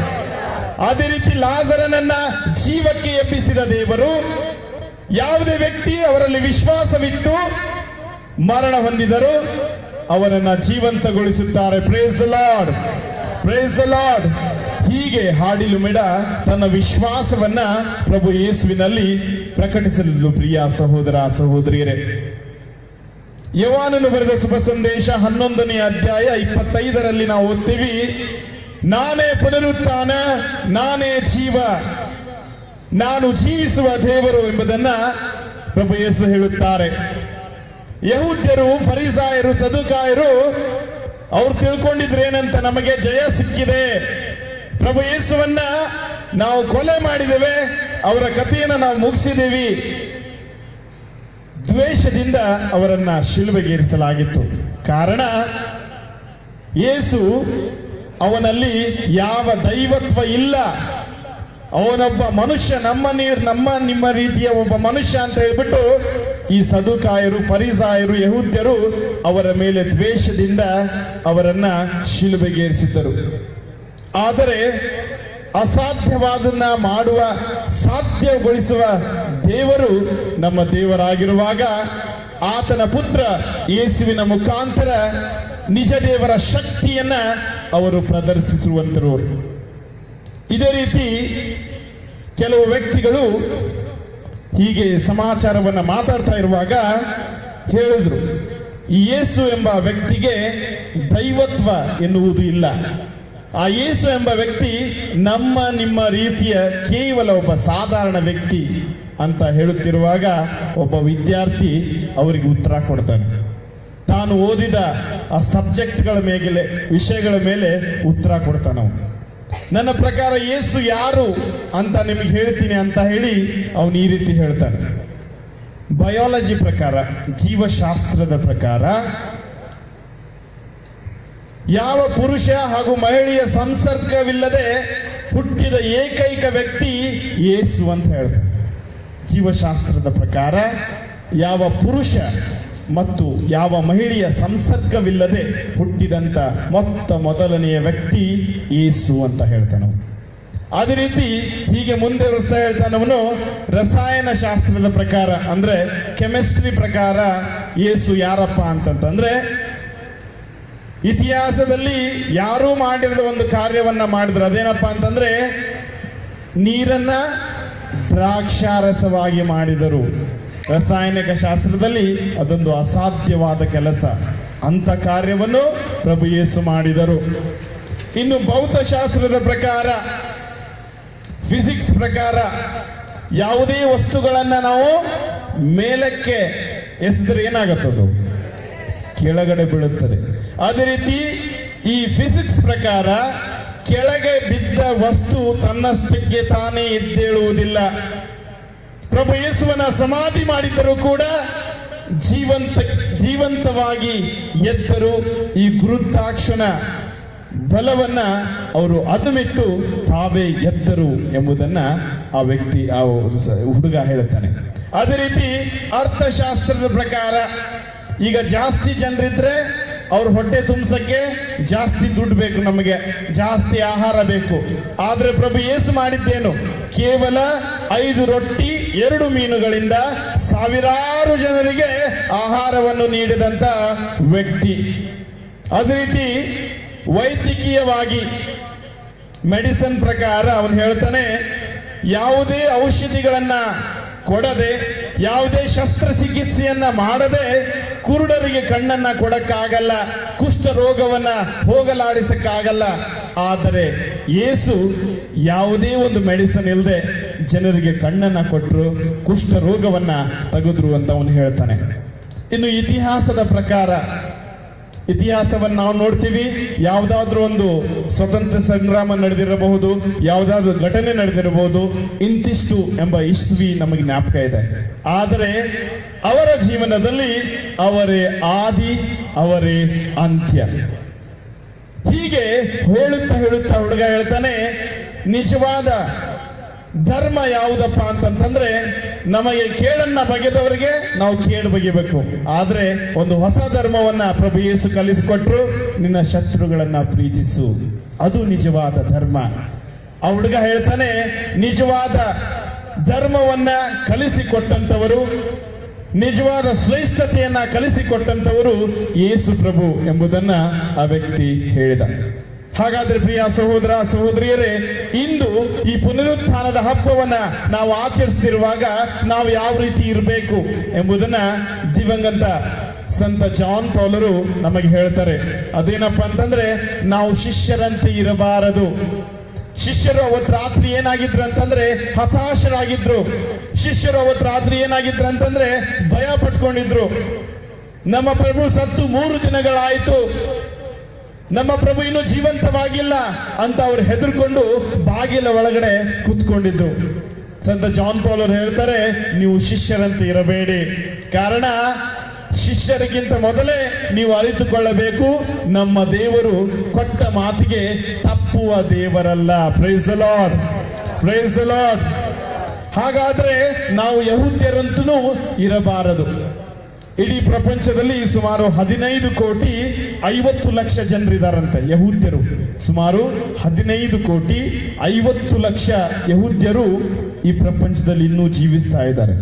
ಅದೇ ರೀತಿ ಲಾಜರನನ್ನ ಜೀವಕ್ಕೆ ಎಬ್ಬಿಸಿದ ದೇವರು, ಯಾವುದೇ ವ್ಯಕ್ತಿ ಅವರಲ್ಲಿ ವಿಶ್ವಾಸವಿಟ್ಟು ಮರಣ ಹೊಂದಿದರು ಅವರನ್ನ ಜೀವಂತಗೊಳಿಸುತ್ತಾರೆ. Praise the Lord, praise the Lord. ಹೀಗೆ ಹಾಡಿ ಲುಮಿಡ ತನ್ನ ವಿಶ್ವಾಸವನ್ನ ಪ್ರಭು ಯೇಸುವಿನಲ್ಲಿ ಪ್ರಕಟಿಸಲಿಲ್ಲ. ಪ್ರಿಯ ಸಹೋದರ ಸಹೋದರಿಯರೇ, ಯೋಹಾನನು ಬರೆದ ಶುಭ ಸಂದೇಶ 11ನೇ ಅಧ್ಯಾಯ 25ರಲ್ಲಿ ನಾವು ಓದ್ತೀವಿ, ನಾನೇ ಪುನರುತ್ಥಾನ, ನಾನೇ ಜೀವ, ನಾನು ಜೀವಿಸುವ ದೇವರು ಎಂಬುದನ್ನ ಪ್ರಭು ಯೇಸು ಹೇಳುತ್ತಾರೆ. ಯಹೂದ್ಯರು, ಫರಿಸಾಯರು, ಸದುಕಾಯರು ಅವ್ರು ತಿಳ್ಕೊಂಡಿದ್ರೇನಂತ, ನಮಗೆ ಜಯ ಸಿಕ್ಕಿದೆ, ಪ್ರಭು ಯೇಸುವನ್ನ ನಾವು ಕೊಲೆ ಮಾಡಿದ್ದೇವೆ, ಅವರ ಕಥೆಯನ್ನು ನಾವು ಮುಗಿಸಿದ್ದೇವೆ. ದ್ವೇಷದಿಂದ ಅವರನ್ನ ಶಿಲುಬೆಗೇರಿಸಲಾಗಿತ್ತು. ಕಾರಣ ಯೇಸು ಅವನಲ್ಲಿ ಯಾವ ದೈವತ್ವ ಇಲ್ಲ, ಅವನೊಬ್ಬ ಮನುಷ್ಯ, ನಿಮ್ಮ ರೀತಿಯ ಒಬ್ಬ ಮನುಷ್ಯ ಅಂತ ಹೇಳ್ಬಿಟ್ಟು ಈ ಸದುಕಾಯರು, ಫರಿಸಾಯರು, ಯಹೂದ್ಯರು ಅವರ ಮೇಲೆ ದ್ವೇಷದಿಂದ ಅವರನ್ನ ಶಿಲುಬೆಗೇರಿಸಿದ್ದರು. ಆದರೆ ಅಸಾಧ್ಯವಾದನ್ನ ಮಾಡುವ, ಸಾಧ್ಯಗೊಳಿಸುವ ದೇವರು ನಮ್ಮ ದೇವರಾಗಿರುವಾಗ ಆತನ ಪುತ್ರ ಯೇಸುವಿನ ಮುಖಾಂತರ ನಿಜ ದೇವರ ಶಕ್ತಿಯನ್ನ ಅವರು ಪ್ರದರ್ಶಿಸುವಂತರು. ಇದೇ ರೀತಿ ಕೆಲವು ವ್ಯಕ್ತಿಗಳು ಹೀಗೆ ಸಮಾಚಾರವನ್ನ ಮಾತಾಡ್ತಾ ಇರುವಾಗ ಹೇಳಿದ್ರು, ಈ ಯೇಸು ಎಂಬ ವ್ಯಕ್ತಿಗೆ ದೈವತ್ವ ಎನ್ನುವುದು ಇಲ್ಲ. ಆ ಯೇಸು ಎಂಬ ವ್ಯಕ್ತಿ ನಿಮ್ಮ ರೀತಿಯ ಕೇವಲ ಒಬ್ಬ ಸಾಧಾರಣ ವ್ಯಕ್ತಿ ಅಂತ ಹೇಳುತ್ತಿರುವಾಗ ಒಬ್ಬ ವಿದ್ಯಾರ್ಥಿ ಅವರಿಗೆ ಉತ್ತರ ಕೊಡ್ತಾನೆ. ತಾನು ಓದಿದ ಆ ಸಬ್ಜೆಕ್ಟ್ಗಳ ಮೇಲೆ, ವಿಷಯಗಳ ಮೇಲೆ ಉತ್ತರ ಕೊಡ್ತಾನೆ. ನನ್ನ ಪ್ರಕಾರ ಯೇಸು ಯಾರು ಅಂತ ನಿಮಗೆ ಹೇಳ್ತೀನಿ ಅಂತ ಹೇಳಿ ಅವನು ಈ ರೀತಿ ಹೇಳ್ತಾನೆ. ಬಯಾಲಜಿ ಪ್ರಕಾರ, ಜೀವಶಾಸ್ತ್ರದ ಪ್ರಕಾರ ಯಾವ ಪುರುಷ ಹಾಗೂ ಮಹಿಳೆಯ ಸಂಸರ್ಗವಿಲ್ಲದೆ ಹುಟ್ಟಿದ ಏಕೈಕ ವ್ಯಕ್ತಿ ಯೇಸು ಅಂತ ಹೇಳ್ತಾನೆ. ಜೀವಶಾಸ್ತ್ರದ ಪ್ರಕಾರ ಯಾವ ಪುರುಷ ಮತ್ತು ಯಾವ ಮಹಿಳೆಯ ಸಂಸರ್ಗವಿಲ್ಲದೆ ಹುಟ್ಟಿದಂತ ಮೊದಲನೆಯ ವ್ಯಕ್ತಿ ಯೇಸು ಅಂತ ಹೇಳ್ತಾನೆ. ಅದೇ ರೀತಿ ಹೀಗೆ ಮುಂದೆ ಹೇಳ್ತಾನವನು, ರಸಾಯನ ಶಾಸ್ತ್ರದ ಪ್ರಕಾರ ಅಂದ್ರೆ ಕೆಮಿಸ್ಟ್ರಿ ಪ್ರಕಾರ ಯೇಸು ಯಾರಪ್ಪ ಅಂತಂದ್ರೆ, ಇತಿಹಾಸದಲ್ಲಿ ಯಾರೂ ಮಾಡಿರದ ಒಂದು ಕಾರ್ಯವನ್ನ ಮಾಡಿದ್ರು. ಅದೇನಪ್ಪ ಅಂತಂದ್ರೆ ನೀರನ್ನ ದ್ರಾಕ್ಷಾರಸವಾಗಿ ಮಾಡಿದರು. ರಾಸಾಯನಿಕ ಶಾಸ್ತ್ರದಲ್ಲಿ ಅದೊಂದು ಅಸಾಧ್ಯವಾದ ಕೆಲಸ. ಅಂತ ಕಾರ್ಯವನ್ನು ಪ್ರಭು ಯೇಸು ಮಾಡಿದರು. ಇನ್ನು ಭೌತಶಾಸ್ತ್ರದ ಪ್ರಕಾರ, ಫಿಸಿಕ್ಸ್ ಪ್ರಕಾರ ಯಾವುದೇ ವಸ್ತುಗಳನ್ನ ನಾವು ಮೇಲಕ್ಕೆ ಎಸೆದ್ರೆ ಏನಾಗುತ್ತದು? ಕೆಳಗಡೆ ಬೀಳುತ್ತದೆ. ಅದೇ ರೀತಿ ಈ ಫಿಸಿಕ್ಸ್ ಪ್ರಕಾರ ಕೆಳಗೆ ಬಿದ್ದ ವಸ್ತು ತನ್ನಷ್ಟಕ್ಕೆ ತಾನೇ ಎದ್ದೇಳುವುದಿಲ್ಲ. ಪ್ರಭು ಯೇಸುವನ ಸಮಾಧಿ ಮಾಡಿದ್ದರೂ ಕೂಡ ಜೀವಂತವಾಗಿ ಎದ್ದರು. ಈ ಗುರುತಾಕ್ಷಣ ಬಲವನ್ನ ಅವರು ಅದುಮಿಟ್ಟು ತಾವೇ ಎದ್ದರು ಎಂಬುದನ್ನ ಆ ವ್ಯಕ್ತಿ, ಆ ಹುಡುಗ ಹೇಳುತ್ತಾನೆ. ಅದೇ ರೀತಿ ಅರ್ಥಶಾಸ್ತ್ರದ ಪ್ರಕಾರ ಈಗ ಜಾಸ್ತಿ ಜನರಿದ್ರೆ ಅವ್ರ ಹೊಟ್ಟೆ ತುಂಬಿಸಕ್ಕೆ ಜಾಸ್ತಿ ದುಡ್ಡು ಬೇಕು, ನಮಗೆ ಜಾಸ್ತಿ ಆಹಾರ ಬೇಕು. ಆದ್ರೆ ಪ್ರಭು ಯೇಸು ಮಾಡಿದ್ದೇನು? ಕೇವಲ 5 ರೊಟ್ಟಿ 2 ಮೀನುಗಳಿಂದ ಸಾವಿರಾರು ಜನರಿಗೆ ಆಹಾರವನ್ನು ನೀಡಿದಂತ ವ್ಯಕ್ತಿ. ಅದೇ ರೀತಿ ವೈದ್ಯಕೀಯವಾಗಿ ಮೆಡಿಸಿನ್ ಪ್ರಕಾರ ಅವನು ಹೇಳ್ತಾನೆ, ಯಾವುದೇ ಔಷಧಿಗಳನ್ನ ಕೊಡದೆ, ಯಾವುದೇ ಶಸ್ತ್ರಚಿಕಿತ್ಸೆಯನ್ನ ಮಾಡದೆ ಕುರುಡರಿಗೆ ಕಣ್ಣನ್ನ ಕೊಡಕ್ಕಾಗಲ್ಲ, ಕುಷ್ಠ ರೋಗವನ್ನ ಹೋಗಲಾಡಿಸಕ್ಕಾಗಲ್ಲ. ಆದರೆ ಯೇಸು ಯಾವುದೇ ಒಂದು ಮೆಡಿಸಿನ್ ಇಲ್ಲದೆ ಜನರಿಗೆ ಕಣ್ಣನ್ನ ಕೊಟ್ಟರು, ಕುಷ್ಠ ರೋಗವನ್ನ ತೆಗೆದ್ರು ಅಂತ ಅವನು ಹೇಳ್ತಾನೆ. ಇನ್ನು ಇತಿಹಾಸದ ಪ್ರಕಾರ, ಇತಿಹಾಸವನ್ನು ನಾವು ನೋಡ್ತೀವಿ, ಯಾವುದಾದ್ರೂ ಒಂದು ಸ್ವತಂತ್ರ ಸಂಗ್ರಾಮ ನಡೆದಿರಬಹುದು, ಯಾವುದಾದ್ರೂ ಘಟನೆ ನಡೆದಿರಬಹುದು, ಇಂತಿಷ್ಟು ಎಂಬ ಇಸ್ವಿ ನಮಗೆ ಜ್ಞಾಪಕ ಇದೆ. ಆದರೆ ಅವರ ಜೀವನದಲ್ಲಿ ಅವರೇ ಆದಿ, ಅವರೇ ಅಂತ್ಯ. ಹೀಗೆ ಹೇಳುತ್ತಾ ಹೇಳುತ್ತಾ ಹುಡುಗ ಹೇಳ್ತಾನೆ, ನಿಜವಾದ ಧರ್ಮ ಯಾವುದಪ್ಪ ಅಂತಂತಂದ್ರೆ, ನಮಗೆ ಕೇಡನ್ನ ಬಗೆದವರಿಗೆ ನಾವು ಕೇಡು ಬಗೆಬೇಕು. ಆದ್ರೆ ಒಂದು ಹೊಸ ಧರ್ಮವನ್ನ ಪ್ರಭು ಯೇಸು ಕಲಿಸಿಕೊಟ್ರು, ನಿನ್ನ ಶತ್ರುಗಳನ್ನ ಪ್ರೀತಿಸು, ಅದು ನಿಜವಾದ ಧರ್ಮ. ಆ ಹುಡುಗ ಹೇಳ್ತಾನೆ, ನಿಜವಾದ ಧರ್ಮವನ್ನ ಕಲಿಸಿಕೊಟ್ಟಂತವರು, ನಿಜವಾದ ಶ್ರೇಷ್ಠತೆಯನ್ನ ಕಲಿಸಿಕೊಟ್ಟಂತವರು ಯೇಸು ಪ್ರಭು ಎಂಬುದನ್ನ ಆ ವ್ಯಕ್ತಿ ಹೇಳಿದ. ಹಾಗಾದ್ರೆ ಪ್ರಿಯ ಸಹೋದರ ಸಹೋದರಿಯರೇ, ಇಂದು ಈ ಪುನರುತ್ಥಾನದ ಹಬ್ಬವನ್ನ ನಾವು ಆಚರಿಸ್ತಿರುವಾಗ ನಾವು ಯಾವ ರೀತಿ ಇರಬೇಕು ಎಂಬುದನ್ನ ದಿವಂಗತ ಸಂತ ಜಾನ್ ಪೌಲರು ನಮಗೆ ಹೇಳ್ತಾರೆ. ಅದೇನಪ್ಪ ಅಂತಂದ್ರೆ, ನಾವು ಶಿಷ್ಯರಂತೆ ಇರಬಾರದು. ಶಿಷ್ಯರು ಅವತ್ತು ರಾತ್ರಿ ಏನಾಗಿದ್ರು ಅಂತಂದ್ರೆ ಹತಾಶರಾಗಿದ್ರು. ಶಿಷ್ಯರು ಅವತ್ತು ರಾತ್ರಿ ಏನಾಗಿದ್ರು ಅಂತಂದ್ರೆ ಭಯ ಪಟ್ಕೊಂಡಿದ್ರು. ನಮ್ಮ ಪ್ರಭು ಸತ್ತು 3 ದಿನಗಳಾಯಿತು, ನಮ್ಮ ಪ್ರಭು ಇನ್ನೂ ಜೀವಂತವಾಗಿಲ್ಲ ಅಂತ ಅವ್ರು ಹೆದರ್ಕೊಂಡು ಬಾಗಿಲ ಒಳಗಡೆ ಕೂತ್ಕೊಂಡಿದ್ದು. ಸಂತ ಜಾನ್ ಪೌಲ್ ಅವರು ಹೇಳ್ತಾರೆ, ನೀವು ಶಿಷ್ಯರಂತೆ ಇರಬೇಡಿ. ಕಾರಣ, ಶಿಷ್ಯರಿಗಿಂತ ಮೊದಲೇ ನೀವು ಅರಿತುಕೊಳ್ಳಬೇಕು, ನಮ್ಮ ದೇವರು ಕೊಟ್ಟ ಮಾತಿಗೆ ತಪ್ಪುವ ದೇವರಲ್ಲ. Praise the Lord, praise the Lord. ಹಾಗಾದ್ರೆ ನಾವು ಯಹೂದ್ಯರಂತೂ ಇರಬಾರದು. ಇಡೀ ಪ್ರಪಂಚದಲ್ಲಿ ಸುಮಾರು 15,50,00,000 ಜನರಿದ್ದಾರಂತೆ ಯಹೂದ್ಯರು. ಸುಮಾರು 15,50,00,000 ಯಹೂದ್ಯರು ಈ ಪ್ರಪಂಚದಲ್ಲಿ ಇನ್ನೂ ಜೀವಿಸ್ತಾ ಇದ್ದಾರೆ.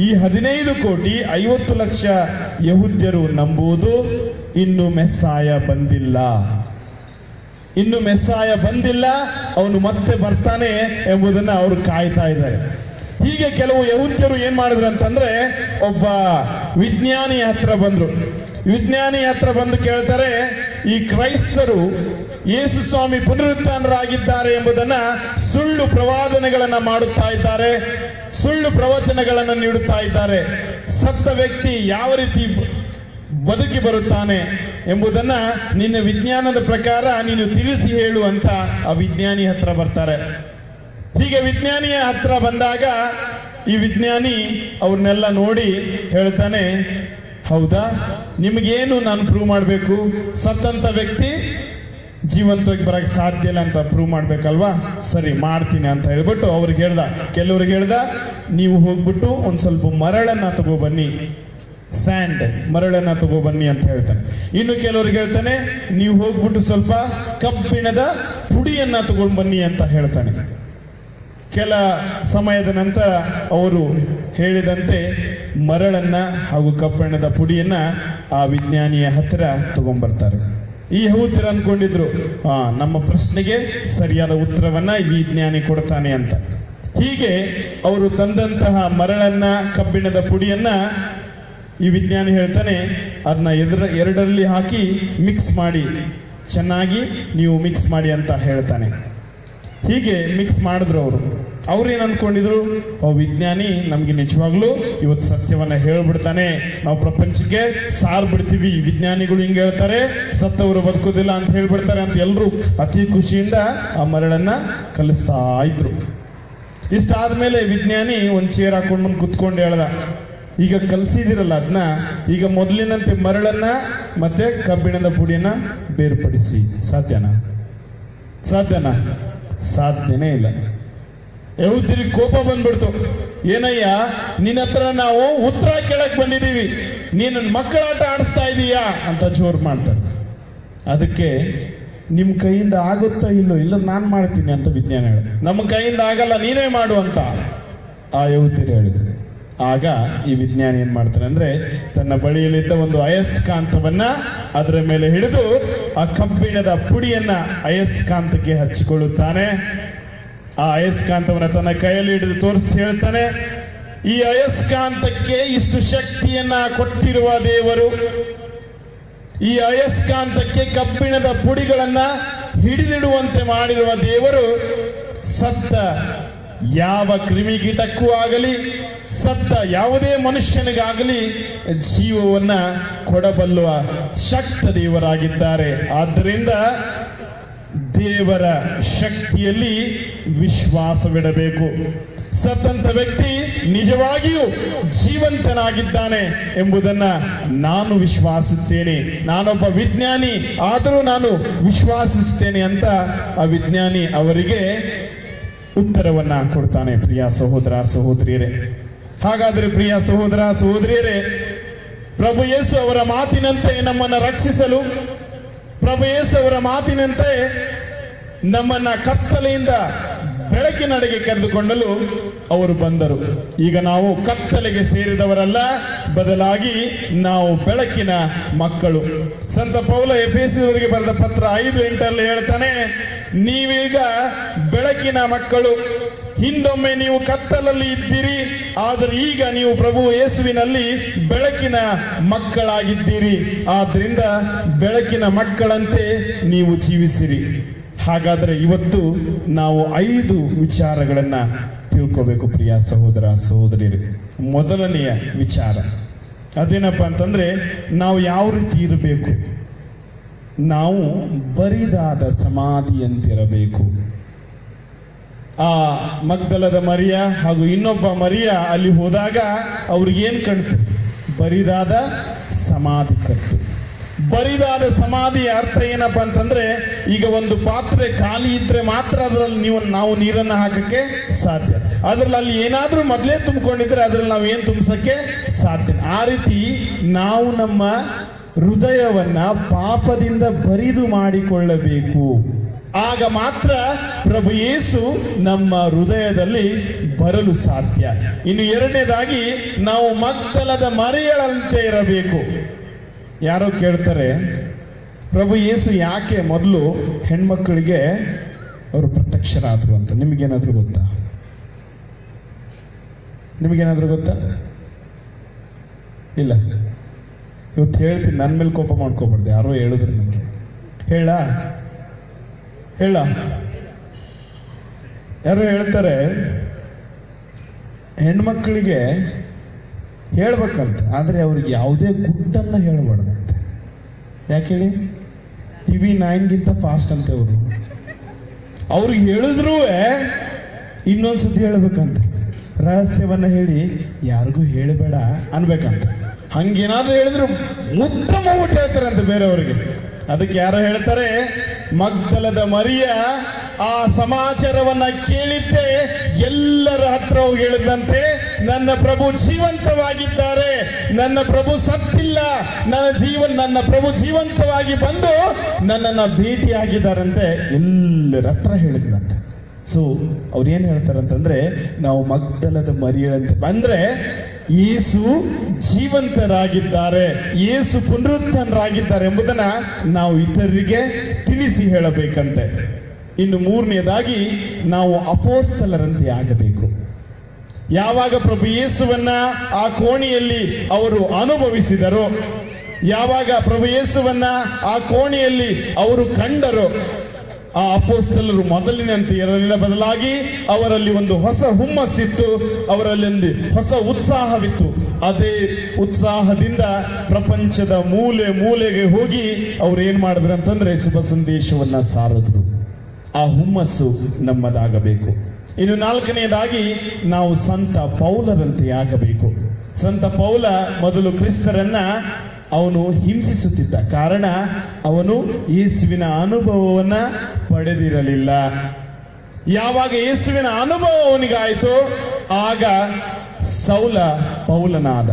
ಈ 15,50,00,000 ಯಹೂದ್ಯರು ನಂಬುವುದು ಇನ್ನು ಮೆಸ್ಸಾಯ ಬಂದಿಲ್ಲ, ಇನ್ನು ಮೆಸ್ಸಾಯ ಬಂದಿಲ್ಲ, ಅವನು ಮತ್ತೆ ಬರ್ತಾನೆ ಎಂಬುದನ್ನ ಅವರು ಕಾಯ್ತಾ ಇದ್ದಾರೆ. ಹೀಗೆ ಕೆಲವು ಯಹೂದ್ಯರು ಏನ್ ಮಾಡಿದ್ರು ಅಂತಂದ್ರೆ, ಒಬ್ಬ ವಿಜ್ಞಾನಿ ಹತ್ರ ಬಂದ್ರು. ವಿಜ್ಞಾನಿ ಹತ್ರ ಬಂದು ಕೇಳ್ತಾರೆ, ಈ ಕ್ರೈಸ್ತರು ಯೇಸು ಸ್ವಾಮಿ ಪುನರುತ್ಥಾನರಾಗಿದ್ದಾರೆ ಎಂಬುದನ್ನ ಸುಳ್ಳು ಪ್ರವಾದನೆಗಳನ್ನ ಮಾಡುತ್ತಾ ಇದ್ದಾರೆ, ಸುಳ್ಳು ಪ್ರವಚನಗಳನ್ನು ನೀಡುತ್ತಾ ಇದ್ದಾರೆ. ಸತ್ತ ವ್ಯಕ್ತಿ ಯಾವ ರೀತಿ ಬದುಕಿ ಬರುತ್ತಾನೆ ಎಂಬುದನ್ನ ನಿನ್ನ ವಿಜ್ಞಾನದ ಪ್ರಕಾರ ನೀನು ತಿಳಿಸಿ ಹೇಳು ಅಂತ ಆ ವಿಜ್ಞಾನಿ ಹತ್ರ ಬರ್ತಾರೆ. ಹೀಗೆ ವಿಜ್ಞಾನಿಯ ಹತ್ರ ಬಂದಾಗ ಈ ವಿಜ್ಞಾನಿ ಅವ್ರನ್ನೆಲ್ಲ ನೋಡಿ ಹೇಳ್ತಾನೆ, ಹೌದಾ, ನಿಮಗೇನು ನಾನು ಪ್ರೂವ್ ಮಾಡಬೇಕು? ಸತ್ತಂತ ವ್ಯಕ್ತಿ ಜೀವಂತವಾಗಿ ಬರಕ್ಕೆ ಸಾಧ್ಯ ಇಲ್ಲ ಅಂತ ಪ್ರೂವ್ ಮಾಡ್ಬೇಕಲ್ವಾ? ಸರಿ, ಮಾಡ್ತೀನಿ ಅಂತ ಹೇಳ್ಬಿಟ್ಟು ಅವ್ರಿಗೆ ಹೇಳ್ದ. ಕೆಲವ್ರಿಗೆ ಹೇಳ್ದ, ನೀವು ಹೋಗ್ಬಿಟ್ಟು ಒಂದ್ ಸ್ವಲ್ಪ ಮರಳನ್ನ ತಗೊಬನ್ನಿ, ಸ್ಯಾಂಡ್ ಮರಳನ್ನ ತಗೊಬನ್ನಿ ಅಂತ ಹೇಳ್ತಾನೆ. ಇನ್ನು ಕೆಲವ್ರಿಗೆ ಹೇಳ್ತಾನೆ, ನೀವು ಹೋಗ್ಬಿಟ್ಟು ಸ್ವಲ್ಪ ಕಬ್ಬಿಣದ ಪುಡಿಯನ್ನ ತಗೊಂಡು ಬನ್ನಿ ಅಂತ ಹೇಳ್ತಾನೆ. ಕೆಲ ಸಮಯದ ನಂತರ ಅವರು ಹೇಳಿದಂತೆ ಮರಳನ್ನ ಹಾಗೂ ಕಬ್ಬಿಣದ ಪುಡಿಯನ್ನ ಆ ವಿಜ್ಞಾನಿಯ ಹತ್ತಿರ ತಗೊಂಡ್ಬರ್ತಾರೆ. ಈ ಯಹೂದ್ಯರು ಅನ್ಕೊಂಡಿದ್ರು, ನಮ್ಮ ಪ್ರಶ್ನೆಗೆ ಸರಿಯಾದ ಉತ್ತರವನ್ನ ಈ ವಿಜ್ಞಾನಿ ಕೊಡ್ತಾನೆ ಅಂತ. ಹೀಗೆ ಅವರು ತಂದಂತಹ ಮರಳನ್ನ ಕಬ್ಬಿಣದ ಪುಡಿಯನ್ನ ಈ ವಿಜ್ಞಾನಿ ಹೇಳ್ತಾನೆ, ಅದನ್ನ ಎರಡರಲ್ಲಿ ಹಾಕಿ ಮಿಕ್ಸ್ ಮಾಡಿ, ಚೆನ್ನಾಗಿ ನೀವು ಮಿಕ್ಸ್ ಮಾಡಿ ಅಂತ ಹೇಳ್ತಾನೆ. ಹೀಗೆ ಮಿಕ್ಸ್ ಮಾಡಿದ್ರು ಅವರು. ಅವ್ರೇನು ಅನ್ಕೊಂಡಿದ್ರು, ವಿಜ್ಞಾನಿ ನಮ್ಗೆ ನಿಜವಾಗ್ಲೂ ಇವತ್ತು ಸತ್ಯವನ್ನ ಹೇಳ್ಬಿಡ್ತಾನೆ, ನಾವು ಪ್ರಪಂಚಕ್ಕೆ ಸಾರ್ಬಿಡ್ತೀವಿ, ವಿಜ್ಞಾನಿಗಳು ಹಿಂಗೆ ಹೇಳ್ತಾರೆ, ಸತ್ತವರು ಬದುಕೋದಿಲ್ಲ ಅಂತ ಹೇಳ್ಬಿಡ್ತಾರೆ ಅಂತ ಎಲ್ಲರೂ ಅತಿ ಖುಷಿಯಿಂದ ಆ ಮರಳನ್ನ ಕಲಿಸ್ತಾ ಇದ್ರು. ಇಷ್ಟಾದ್ಮೇಲೆ ವಿಜ್ಞಾನಿ ಒಂದು ಚೇರ್ ಹಾಕೊಂಡು ಬಂದು ಕುತ್ಕೊಂಡು ಹೇಳ್ದ, ಈಗ ಕಲಿಸಿದಿರಲ್ಲ ಅದನ್ನ, ಈಗ ಮೊದಲಿನಂತೆ ಮರಳನ್ನ ಮತ್ತೆ ಕಬ್ಬಿಣದ ಪುಡಿಯನ್ನ ಬೇರ್ಪಡಿಸಿ. ಸಾಧ್ಯನಾ? ಸಾಧ್ಯನಾ? ಸಾಧ್ಯನೇ ಇಲ್ಲ. ಯಹೂದ್ಯರಿಗೆ ಕೋಪ ಬಂದ್ಬಿಡ್ತು. ಏನಯ್ಯ, ನಿನ್ನ ಹತ್ರ ನಾವು ಉತ್ತರ ಕೇಳಕ್ ಬಂದಿದ್ದೀವಿ, ನೀನು ಮಕ್ಕಳಾಟ ಆಡಿಸ್ತಾ ಇದೀಯಾ ಅಂತ ಜೋರು ಮಾಡ್ತಾರೆ. ಅದಕ್ಕೆ ನಿಮ್ಮ ಕೈಯಿಂದ ಆಗುತ್ತಾ ಇಲ್ಲೋ, ಇಲ್ಲ ನಾನು ಮಾಡ್ತೀನಿ ಅಂತ ವಿಜ್ಞಾನ ಹೇಳ. ನಮ್ಮ ಕೈಯಿಂದ ಆಗಲ್ಲ, ನೀನೇ ಮಾಡು ಅಂತ ಆ ಯಹೂದ್ಯರು ಹೇಳಿದ್ರು. ಆಗ ಈ ವಿಜ್ಞಾನಿ ಏನ್ ಮಾಡ್ತಾನೆ ಅಂದ್ರೆ, ತನ್ನ ಬಳಿಯಲ್ಲಿದ್ದ ಒಂದು ಅಯಸ್ಕಾಂತವನ್ನ ಅದರ ಮೇಲೆ ಹಿಡಿದು ಆ ಕಬ್ಬಿಣದ ಪುಡಿಯನ್ನ ಅಯಸ್ಕಾಂತಕ್ಕೆ ಹಚ್ಚಿಕೊಳ್ಳುತ್ತಾನೆ. ಆ ಅಯಸ್ಕಾಂತವನ್ನ ತನ್ನ ಕೈಯಲ್ಲಿ ಹಿಡಿದು ತೋರಿಸಿ ಹೇಳ್ತಾನೆ, ಈ ಅಯಸ್ಕಾಂತಕ್ಕೆ ಇಷ್ಟು ಶಕ್ತಿಯನ್ನ ಕೊಟ್ಟಿರುವ ದೇವರು, ಈ ಅಯಸ್ಕಾಂತಕ್ಕೆ ಕಬ್ಬಿಣದ ಪುಡಿಗಳನ್ನ ಹಿಡಿದಿಡುವಂತೆ ಮಾಡಿರುವ ದೇವರು ಸತ್ತ ಯಾವ ಕ್ರಿಮಿಕೀಟಕ್ಕೂ ಆಗಲಿ, ಸತ್ತ ಯಾವುದೇ ಮನುಷ್ಯನಿಗಾಗಲಿ ಜೀವವನ್ನ ಕೊಡಬಲ್ಲುವ ಶಕ್ತ ದೇವರಾಗಿದ್ದಾರೆ. ಆದ್ದರಿಂದ ದೇವರ ಶಕ್ತಿಯಲ್ಲಿ ವಿಶ್ವಾಸವಿಡಬೇಕು. ಸತ್ತಂತ ವ್ಯಕ್ತಿ ನಿಜವಾಗಿಯೂ ಜೀವಂತನಾಗಿದ್ದಾನೆ ಎಂಬುದನ್ನ ನಾನು ವಿಶ್ವಾಸಿಸುತ್ತೇನೆ. ನಾನೊಬ್ಬ ವಿಜ್ಞಾನಿ ಆದರೂ ನಾನು ವಿಶ್ವಾಸಿಸುತ್ತೇನೆ ಅಂತ ಆ ವಿಜ್ಞಾನಿ ಅವರಿಗೆ ಉತ್ತರವನ್ನ ಕೊಡ್ತಾನೆ. ಪ್ರಿಯ ಸಹೋದರ ಸಹೋದರಿಯರೇ, ಹಾಗಾದರೆ ಪ್ರಿಯ ಸಹೋದರ ಸಹೋದರಿಯರೇ, ಪ್ರಭು ಯೇಸು ಅವರ ಮಾತಿನಂತೆ ನಮ್ಮನ್ನು ರಕ್ಷಿಸಲು, ಪ್ರಭು ಯೇಸು ಅವರ ಮಾತಿನಂತೆ ನಮ್ಮನ್ನ ಕತ್ತಲೆಯಿಂದ ಬೆಳಕಿನಡೆಗೆ ಕರೆದುಕೊಂಡಲು ಅವರು ಬಂದರು. ಈಗ ನಾವು ಕತ್ತಲೆಗೆ ಸೇರಿದವರಲ್ಲ, ಬದಲಾಗಿ ನಾವು ಬೆಳಕಿನ ಮಕ್ಕಳು. ಸಂತ ಪೌಲ ಎಫೆಸದವರಿಗೆ ಬರೆದ ಪತ್ರ 5:8 ಹೇಳ್ತಾನೆ, ನೀವೀಗ ಬೆಳಕಿನ ಮಕ್ಕಳು. ಹಿಂದೊಮ್ಮೆ ನೀವು ಕತ್ತಲಲ್ಲಿ ಇದ್ದೀರಿ, ಆದರೆ ಈಗ ನೀವು ಪ್ರಭು ಯೇಸುವಿನಲ್ಲಿ ಬೆಳಕಿನ ಮಕ್ಕಳಾಗಿದ್ದೀರಿ. ಆದ್ರಿಂದ ಬೆಳಕಿನ ಮಕ್ಕಳಂತೆ ನೀವು ಜೀವಿಸಿರಿ. ಹಾಗಾದ್ರೆ ಇವತ್ತು ನಾವು 5 ವಿಚಾರಗಳನ್ನ ತಿಳ್ಕೋಬೇಕು ಪ್ರಿಯ ಸಹೋದರ ಸಹೋದರಿಯರು. ಮೊದಲನೆಯ ವಿಚಾರ ಅದೇನಪ್ಪ ಅಂತಂದ್ರೆ, ನಾವು ಯಾವ ರೀತಿ ಇರಬೇಕು? ನಾವು ಬರಿದಾದ ಸಮಾಧಿಯಂತಿರಬೇಕು. ಆ ಮಗ್ದಲದ ಮರಿಯ ಹಾಗೂ ಇನ್ನೊಬ್ಬ ಮರಿಯ ಅಲ್ಲಿ ಹೋದಾಗ ಅವ್ರಿಗೇನ್ ಕಾಣ್ತು? ಬರಿದಾದ ಸಮಾಧಿ ಕಟ್ಟು. ಬರಿದಾದ ಸಮಾಧಿಯ ಅರ್ಥ ಏನಪ್ಪಾ ಅಂತಂದ್ರೆ, ಈಗ ಒಂದು ಪಾತ್ರೆ ಖಾಲಿ ಇದ್ರೆ ಮಾತ್ರ ಅದರಲ್ಲಿ ನಾವು ನೀರನ್ನು ಹಾಕಕ್ಕೆ ಸಾಧ್ಯ. ಅದ್ರಲ್ಲಿ ಅಲ್ಲಿ ಏನಾದ್ರೂ ಮೊದಲೇ ತುಂಬಿಕೊಂಡಿದ್ರೆ ಅದ್ರಲ್ಲಿ ನಾವು ಏನ್ ತುಂಬಿಸಕ್ಕೆ ಸಾಧ್ಯ. ಆ ರೀತಿ ನಾವು ನಮ್ಮ ಹೃದಯವನ್ನ ಪಾಪದಿಂದ ಬರಿದು ಮಾಡಿಕೊಳ್ಳಬೇಕು. ಆಗ ಮಾತ್ರ ಪ್ರಭು ಯೇಸು ನಮ್ಮ ಹೃದಯದಲ್ಲಿ ಬರಲು ಸಾಧ್ಯ. ಇನ್ನು ಎರಡನೇದಾಗಿ, ನಾವು ಮಗ್ದಲದ ಮರಿಯಳಂತೆ ಇರಬೇಕು. ಯಾರೋ ಕೇಳ್ತಾರೆ, ಪ್ರಭು ಯೇಸು ಯಾಕೆ ಮೊದಲು ಹೆಣ್ಮಕ್ಕಳಿಗೆ ಅವರು ಪ್ರತ್ಯಕ್ಷರಾದ್ರು ಅಂತ. ನಿಮಗೇನಾದ್ರೂ ಗೊತ್ತಾ? ನಿಮಗೇನಾದ್ರೂ ಗೊತ್ತಾ? ಇಲ್ಲ. ಇವತ್ತು ಹೇಳ್ತೀನಿ, ನನ್ನ ಮೇಲೆ ಕೋಪ ಮಾಡ್ಕೋಬಾರ್ದು. ಯಾರೋ ಹೇಳಿದ್ರು ನನಗೆ. ಹೇಳ ಯಾರೋ ಹೇಳ್ತಾರೆ ಹೆಣ್ಮಕ್ಕಳಿಗೆ ಹೇಳ್ಬೇಕಂತ, ಆದರೆ ಅವ್ರಿಗೆ ಯಾವುದೇ ಗುಟ್ಟನ್ನ ಹೇಳಬಾರ್ದಂತೆ. ಯಾಕೆ ಹೇಳಿ? TV 9ಗಿಂತ ಫಾಸ್ಟ್ ಅಂತ ಅವ್ರಿಗೆ ಹೇಳಿದ್ರೂ ಇನ್ನೊಂದ್ಸತಿ ಹೇಳ್ಬೇಕಂತ. ರಹಸ್ಯವನ್ನ ಹೇಳಿ ಯಾರಿಗೂ ಹೇಳಬೇಡ ಅನ್ಬೇಕಂತ. ಹಂಗೇನಾದ್ರೂ ಹೇಳಿದ್ರು ಉತ್ತಮ ಊಟ ಹೇಳ್ತಾರಂತೆ ಬೇರೆಯವರಿಗೆ. ಅದಕ್ಕೆ ಯಾರೋ ಹೇಳ್ತಾರೆ, ಮಗ್ದಲದ ಮರಿಯ ಆ ಸಮಾಚಾರವನ್ನ ಕೇಳಿದ್ದೆ ಎಲ್ಲರ ಹತ್ರ ಹೋಗಿ ಹೇಳಿದಂತೆ, ನನ್ನ ಪ್ರಭು ಜೀವಂತವಾಗಿದ್ದಾರೆ, ನನ್ನ ಪ್ರಭು ಸತ್ತಿಲ್ಲ, ನನ್ನ ಪ್ರಭು ಜೀವಂತವಾಗಿ ಬಂದು ನನ್ನನ್ನ ಭೇಟಿಯಾಗಿದ್ದಾರಂತೆ ಎಲ್ಲರ ಹತ್ರ ಹೇಳಿದ್ನಂತೆ. ಸೊ ಅವ್ರೇನ್ ಹೇಳ್ತಾರಂತಂದ್ರೆ, ನಾವು ಮಗ್ದಲದ ಮರಿಯಂತೆ ಅಂದ್ರೆ ಯೇಸು ಜೀವಂತರಾಗಿದ್ದಾರೆ, ಯೇಸು ಪುನರುತ್ಥಾನರಾಗಿದ್ದಾರೆ ಎಂಬುದನ್ನ ನಾವು ಇತರರಿಗೆ ತಿಳಿಸಿ ಹೇಳಬೇಕಂತೆ. ಇನ್ನು ಮೂರನೇದಾಗಿ, ನಾವು ಅಪೋಸ್ತಲರಂತೆ ಆಗಬೇಕು. ಯಾವಾಗ ಪ್ರಭು ಯೇಸುವನ್ನ ಆ ಕೋಣೆಯಲ್ಲಿ ಅವರು ಅನುಭವಿಸಿದರೋ, ಯಾವಾಗ ಪ್ರಭು ಯೇಸುವನ್ನ ಆ ಕೋಣೆಯಲ್ಲಿ ಅವರು ಕಂಡರೋ, ಆ ಅಪೋಸ್ತಲರು ಮೊದಲಿನಂತೆ ಇರಲಿಲ್ಲ, ಬದಲಾಗಿ ಅವರಲ್ಲಿ ಒಂದು ಹೊಸ ಹುಮ್ಮಸ್ಸಿತ್ತು, ಅವರಲ್ಲಿ ಒಂದು ಹೊಸ ಉತ್ಸಾಹವಿತ್ತು. ಅದೇ ಉತ್ಸಾಹದಿಂದ ಪ್ರಪಂಚದ ಮೂಲೆ ಮೂಲೆಗೆ ಹೋಗಿ ಅವ್ರು ಏನ್ ಮಾಡಿದ್ರು ಅಂತಂದ್ರೆ ಶುಭ ಸಂದೇಶವನ್ನ ಸಾರಿದ್ರು. ಆ ಹುಮ್ಮಸ್ಸು ನಮ್ಮದಾಗಬೇಕು. ಇನ್ನು ನಾಲ್ಕನೆಯದಾಗಿ, ನಾವು ಸಂತ ಪೌಲರಂತೆ ಆಗಬೇಕು. ಸಂತ ಪೌಲ ಮೊದಲು ಕ್ರಿಸ್ತರನ್ನ ಅವನು ಹಿಂಸಿಸುತ್ತಿದ್ದ ಕಾರಣ ಅವನು ಯೇಸುವಿನ ಅನುಭವವನ್ನ ಪಡೆದಿರಲಿಲ್ಲ. ಯಾವಾಗ ಯೇಸುವಿನ ಅನುಭವ ಅವನಿಗಾಯಿತೋ ಆಗ ಸೌಲ ಪೌಲನಾದ.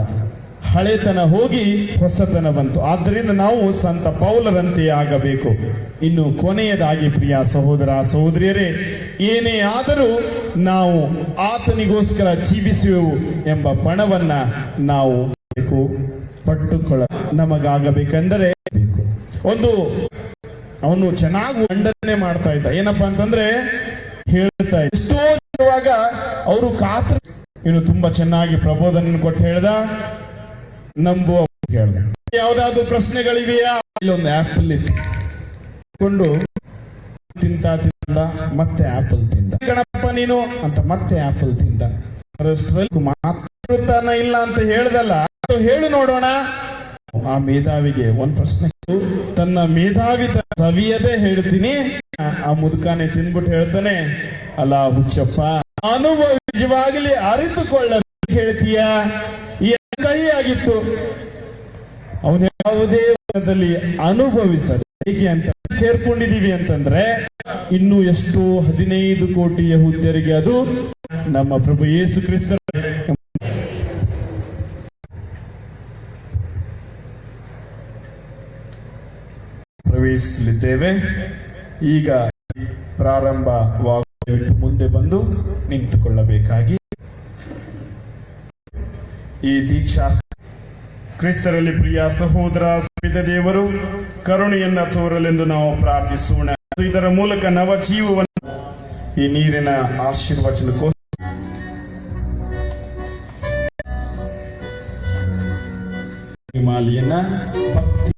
ಹಳೆತನ ಹೋಗಿ ಹೊಸತನ ಬಂತು. ಆದ್ದರಿಂದ ನಾವು ಸಂತ ಪೌಲರಂತೆ ಆಗಬೇಕು. ಇನ್ನು ಕೊನೆಯದಾಗಿ ಪ್ರಿಯ ಸಹೋದರ ಸಹೋದರಿಯರೇ, ಏನೇ ಆದರೂ ನಾವು ಆತನಿಗೋಸ್ಕರ ಜೀವಿಸುವೆವು ಎಂಬ ಪಣವನ್ನ ನಾವು ಪಟ್ಟುಕೊಳ್ಳ ನಮಗಾಗಬೇಕೆಂದರೆ ಬೇಕು. ಅವನು ಚೆನ್ನಾಗಿ ಖಂಡನೆ ಮಾಡ್ತಾ ಇದ್ದ. ಏನಪ್ಪಾ ಅಂತಂದ್ರೆ ಹೇಳ್ತಾ ಇದ್ದ, ಎಷ್ಟೋ ಇರುವಾಗ ಅವರು ಕಾತ್ರ ಇನ್ನು ತುಂಬಾ ಚೆನ್ನಾಗಿ ಪ್ರಬೋಧನ ಕೊಟ್ಟು ಹೇಳ್ದ, ನಂಬುವ ಹೇಳ್ದ. ಯಾವ್ದಾದ್ರು ಪ್ರಶ್ನೆಗಳಿವೆಯಾ? ಇಲ್ಲೊಂದು ಆಪಲ್ ಇಟ್ಕೊಂಡು ತಿಂದ ಮತ್ತೆ ಆಪಲ್ ತಿಂದ. ಗಣಪ ನೀನು ಅಂತ ಮತ್ತೆ ಆಪಲ್ ತಿಂದ. ಮಾತಾಡ್ತಾನ ಇಲ್ಲ ಅಂತ ಹೇಳ್ದಲ್ಲ, ಹೇಳು ನೋಡೋಣ. ಆ ಮೇಧಾವಿಗೆ ಒಂದ್ ಪ್ರಶ್ನೆ, ತನ್ನ ಮೇಧಾವಿ ಸವಿಯದೆ ಹೇಳ್ತೀನಿ. ಆ ಮುದುಕಾನೆ ತಿನ್ಬಿಟ್ಟು ಹೇಳ್ತಾನೆ, ಅಲ್ಲ ಹುಚ್ಚಪ್ಪ, ಅನುಭವ ನಿಜವಾಗಲಿ ಅರಿತುಕೊಳ್ಳ ಹೇಳ್ತೀಯ, ಈ ಕೈ ಆಗಿತ್ತು. ಅವನು ಯಾವುದೇ ವಿಧದಲ್ಲಿ ಅನುಭವಿಸದೆ ಹೇಗೆ ಅಂತ ಸೇರ್ಕೊಂಡಿದೀವಿ ಅಂತಂದ್ರೆ, ಇನ್ನು ಎಷ್ಟೋ 15 ಕೋಟಿ ಯಹೂದ್ಯರಿಗೆ ಅದು ನಮ್ಮ ಪ್ರಭು ಯೇಸು ಕ್ರಿಸ್ತ ಪ್ರವೇಶಿಸಲಿದ್ದೇವೆ. ಈಗ ಪ್ರಾರಂಭವಾಗುವ ಮುಂದೆ ಬಂದು ನಿಂತುಕೊಳ್ಳಬೇಕಾಗಿ ಈ ದೀಕ್ಷಾ ಕ್ರಿಸ್ತರಲ್ಲಿ ಪ್ರಿಯ ಸಹೋದರ ದೇವರು ಕರುಣೆಯನ್ನ ತೋರಲೆಂದು ನಾವು ಪ್ರಾರ್ಥಿಸೋಣ. ಇದರ ಮೂಲಕ ನವ ಜೀವವನ್ನು ಈ ನೀರಿನ ಆಶೀರ್ವಚನಕ್ಕೋಸ್ಕರ ಹಿಮಾಲಯನ ಭಕ್ತಿ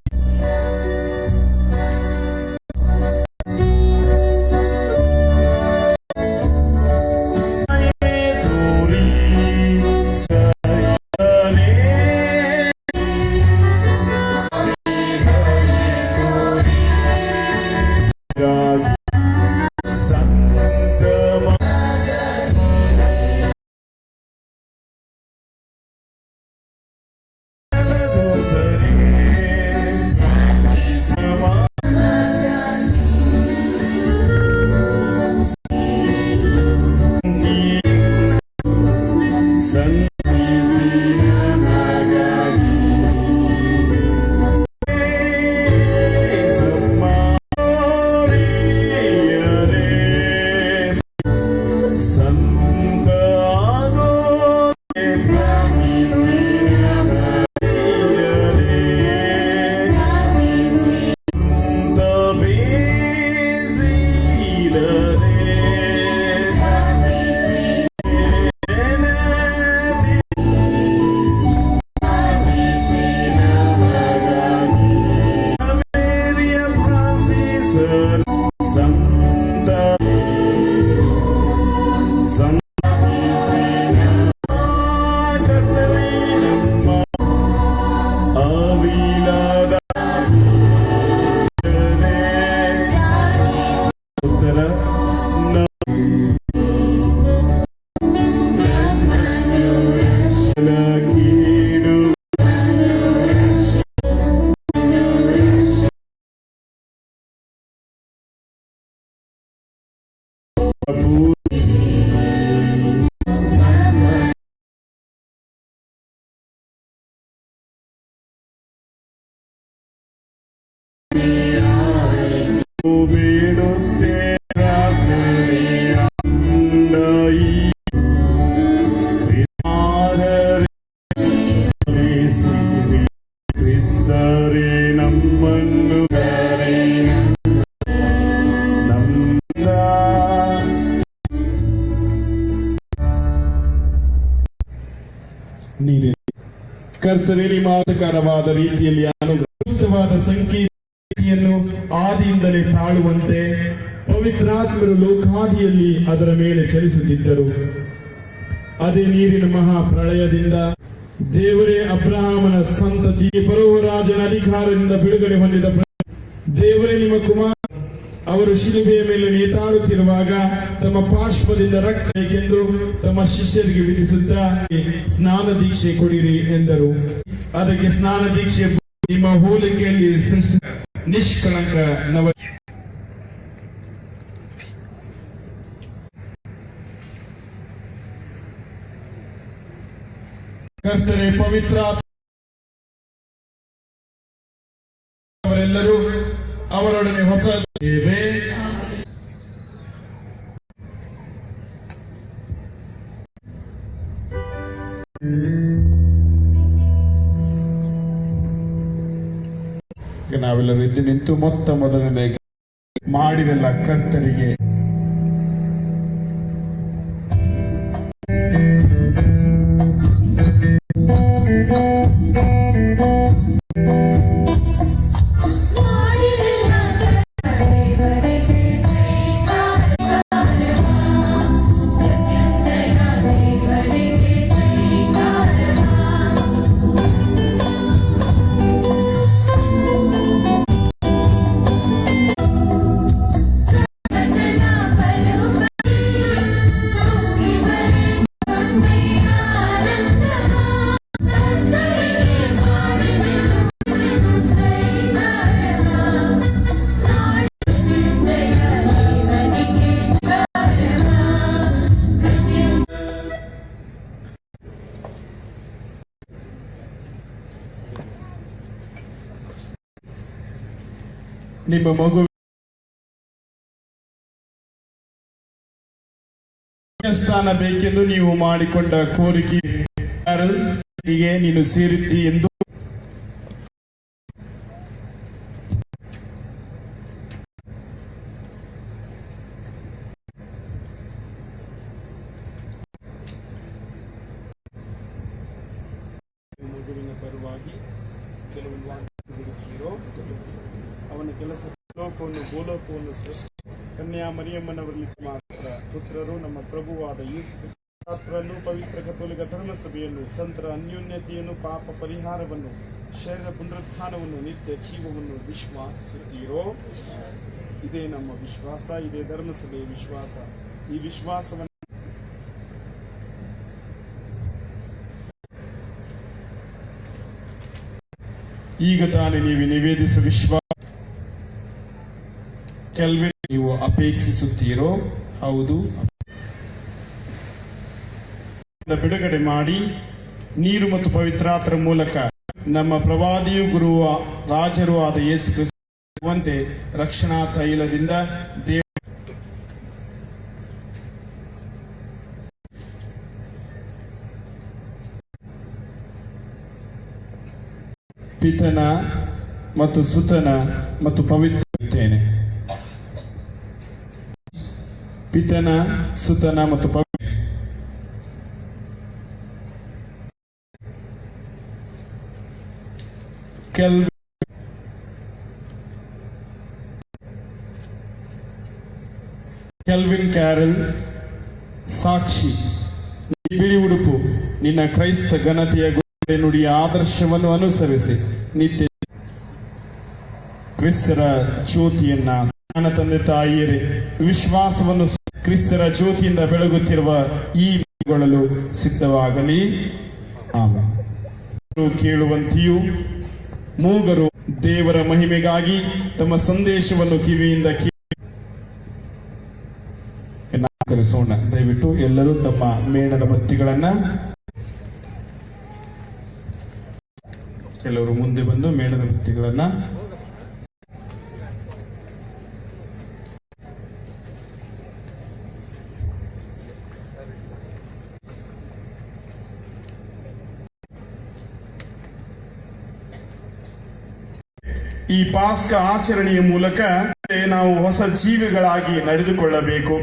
ಕರ್ತನಲ್ಲಿ ಮಾತಕರವಾದ ರೀತಿಯಲ್ಲಿ ಅನುಗ್ರಹವಾದ ಸಂಕೇತಿಯನ್ನು ಆದಿಯಿಂದಲೇ ತಾಳುವಂತೆ ಪವಿತ್ರಾತ್ಮರು ಲೋಕಾದಿಯಲ್ಲಿ ಅದರ ಮೇಲೆ ಚಲಿಸುತ್ತಿದ್ದರು. ಅದೇ ನೀರಿನ ಮಹಾಪ್ರಳಯದಿಂದ ದೇವರೇ ಅಬ್ರಹಾಮನ ಸಂತತಿ ಪರೋಹರಾಜನ ಅಧಿಕಾರದಿಂದ ಬಿಡುಗಡೆ ಹೊಂದಿದ ದೇವರೇ ನಿಮ್ಮ ಕುಮಾರ ಅವರು ಶಿಲುಬೆಯ ಮೇಲೆ ನೇತಾಡುತ್ತಿರುವಾಗ ತಮ್ಮ ಪಾರ್ಶ್ವದಿಂದ ರಕ್ತ ಬೇಕೆಂದು ತಮ್ಮ ಶಿಷ್ಯರಿಗೆ ವಿಧಿಸುತ್ತಾ ಸ್ನಾನ ದೀಕ್ಷೆ ಕೊಡಿರಿ ಎಂದರು. ಅದಕ್ಕೆ ಸ್ನಾನ ದೀಕ್ಷೆ ನಿಮ್ಮ ಹೋಲಿಕೆಯಲ್ಲಿ ಸೃಷ್ಟಿ ನಿಷ್ಕಳಂಕ ನವ ಕರ್ತರೆ ಪವಿತ್ರ ಅವರೆಲ್ಲರೂ ಅವರೊಡನೆ ಹೊಸ ಸೇವೆ ನಾವೆಲ್ಲರೂ ಎದ್ದು ನಿಂತು ಮೊದಲನೇ ಮಾಡಿರಲ್ಲ ಕರ್ತರಿಗೆ ನಿಮ್ಮ ಮಗು ಸ್ಥಾನ ಬೇಕೆಂದು ನೀವು ಮಾಡಿಕೊಂಡ ಕೋರಿಕೆಗೆ ನೀನು ಸೇರಿದ್ದಿ ಎಂದು ಮಗುವಿನ ಪರವಾಗಿ ಕೆಲವು ಬಿಡುತ್ತೀರೋ ಅವನ ಕೆಲಸ ಲೋಕವನ್ನು ಭೂಲೋಕವನ್ನು ಸೃಷ್ಟಿ ಕನ್ಯಾ ಮರಿಯಮ್ಮನವರಲ್ಲಿ ಮಾತ್ರ ಪುತ್ರರು ನಮ್ಮ ಪ್ರಭುವಾದ ಯೇಸು ಕ್ರಿಸ್ತನನ್ನು ಪವಿತ್ರ ಕಥೋಲಿಕ ಧರ್ಮಸಭೆಯನ್ನು ಸಂತರ ಅನ್ಯೋನ್ಯತೆಯನ್ನು ಪಾಪ ಪರಿಹಾರವನ್ನು ಶರೀರ ಪುನರುತ್ಥಾನವನ್ನು ನಿತ್ಯ ಜೀವವನ್ನು ವಿಶ್ವಾಸಿಸುತ್ತೀರೋ? ಇದೇ ನಮ್ಮ ವಿಶ್ವಾಸ, ಇದೇ ಧರ್ಮಸಭೆಯ ವಿಶ್ವಾಸ. ಈ ವಿಶ್ವಾಸವನ್ನು ಈಗ ತಾನೇ ನೀವು ನಿವೇದಿಸ ವಿಶ್ವಾಸ ಕೆಲ್ವಿನ್ ನೀವು ಅಪೇಕ್ಷಿಸುತ್ತೀರೋ? ಹೌದು. ಬಿಡುಗಡೆ ಮಾಡಿ ನೀರು ಮತ್ತು ಪವಿತ್ರಾತ್ಮರ ಮೂಲಕ ನಮ್ಮ ಪ್ರವಾದಿಯೂ ಗುರುವ ರಾಜರೂ ಆದ ಯೇಸು ಕ್ರಿಸ್ತಂತೆ ರಕ್ಷಣಾ ತೈಲದಿಂದ ಪಿತನ ಮತ್ತು ಸುತನ ಮತ್ತು ಪವಿತ್ರತೇನೆ. ಪಿತನ ಸುತನ ಮತ್ತು ಕೆಲ್ವಿನ್ ಕ್ಯಾರಲ್ ಸಾಕ್ಷಿ. ಬಿಳಿ ಉಡುಪು ನಿನ್ನ ಕ್ರೈಸ್ತ ಘನತೆಯ ನುಡಿಯ ಆದರ್ಶವನ್ನು ಅನುಸರಿಸಿ ನಿತ್ಯ ಕ್ರಿಸ್ತರ ಜ್ಯೋತಿಯನ್ನ ಸ್ನಾನ ತಂದೆ ತಾಯಿಯರೇ ವಿಶ್ವಾಸವನ್ನು ಕ್ರಿಸ್ತರ ಜ್ಯೋತಿಯಿಂದ ಬೆಳಗುತ್ತಿರುವ ಈ ಗಳು ಸಿದ್ಧವಾಗಲಿ. ಆಮೇಲೆ ಕೇಳುವಂತೆಯೂ ಮೂಗರು ದೇವರ ಮಹಿಮೆಗಾಗಿ ತಮ್ಮ ಸಂದೇಶವನ್ನು ಕಿವಿಯಿಂದ ಕಲಿಸೋಣ. ದಯವಿಟ್ಟು ಎಲ್ಲರೂ ತಮ್ಮ ಮೇಣದ ಬತ್ತಿಗಳನ್ನ ಕೆಲವರು ಮುಂದೆ ಬಂದು ಮೇಣದ ಬತ್ತಿಗಳನ್ನ ಈ ಪಾಸ್ಕ ಆಚರಣೆಯ ಮೂಲಕ ನಾವು ಹೊಸ ಜೀವಿಗಳಾಗಿ ನಡೆದುಕೊಳ್ಳಬೇಕು.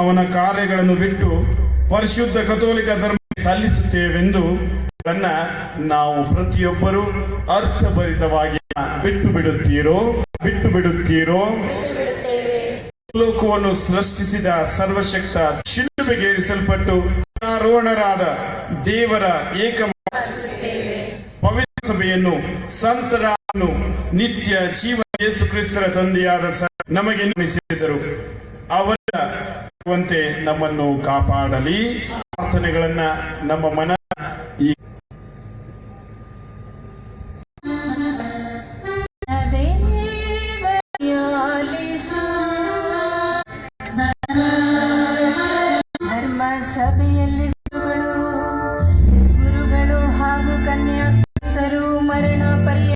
ಅವನ ಕಾರ್ಯಗಳನ್ನು ಬಿಟ್ಟು ಪರಿಶುದ್ಧ ಕಥೋಲಿಕ ಧರ್ಮ ಸಲ್ಲಿಸುತ್ತೇವೆಂದು ನಾವು ಪ್ರತಿಯೊಬ್ಬರು ಅರ್ಥಭರಿತವಾಗಿ ಬಿಟ್ಟು ಬಿಡುತ್ತೀರೋ? ಲೋಕವನ್ನು ಸೃಷ್ಟಿಸಿದ ಸರ್ವಶಕ್ತ ಶಿಲುಬೆಗೇರಿಸಲ್ಪಟ್ಟು ಆರೋಹಣರಾದ ದೇವರ ಏಕ ಪವಿತ್ರ ಸಭೆಯನ್ನು ಸಂತರನ್ನು ನಿತ್ಯ ಜೀವ ಯೇಸು ಕ್ರಿಸ್ತರ ತಂದೆಯಾದ ನಮಗೆ ನೇಮಿಸಿದರು. ಅವರಂತೆ ನಮ್ಮನ್ನು ಕಾಪಾಡಲಿ. ಪ್ರಾರ್ಥನೆಗಳನ್ನ ನಮ್ಮ ಮನ ಧರ್ಮ ಸಭೆಯಲ್ಲಿ ಗುರುಗಳು ಹಾಗೂ ಕನ್ಯಾಸ್ಥರು ಮರಣ ಪರ್ಯಂತ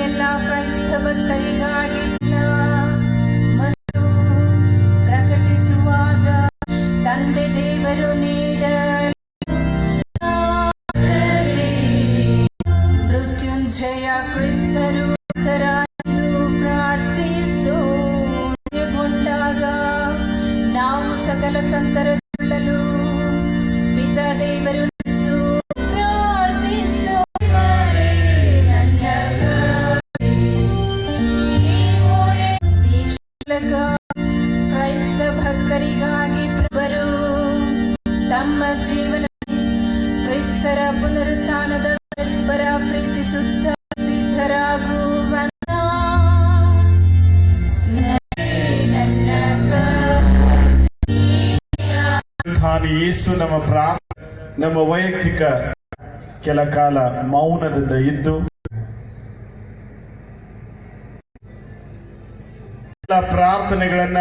ಎಲ್ಲ ಕ್ರೈಸ್ತ ಭಕ್ತರಿಗಾಗಿಲ್ಲ ಮತ್ತು ಪ್ರಕಟಿಸುವಾಗ ತಂದೆ ದೇವರು ಮೃತ್ಯುಂಜಯ ಕ್ರಿಸ್ತರು ಪ್ರಾರ್ಥಿಸೋಗೊಂಡಾಗ ನಾವು ಸಕಲ ಸಂತರ ಸುಳ್ಳಲು ಪಿತ ದೇವರು ಕ್ರೈಸ್ತ ಭಕ್ತರಿಗಾಗಿ ಪ್ರಭರು ತಮ್ಮ ಜೀವನ ಕ್ರಿಸ್ತರ ಪುನರುತ್ಥಾನದ ಪರಸ್ಪರ ಪ್ರೀತಿಸುತ್ತ ಸಿದ್ಧರಾಗುವ ಯೇಸು ನಮ್ಮ ವೈಯಕ್ತಿಕ ಕೆಲ ಕಾಲ ಮೌನದಿಂದ ಇದ್ದು ಪ್ರಾರ್ಥನೆಗಳನ್ನ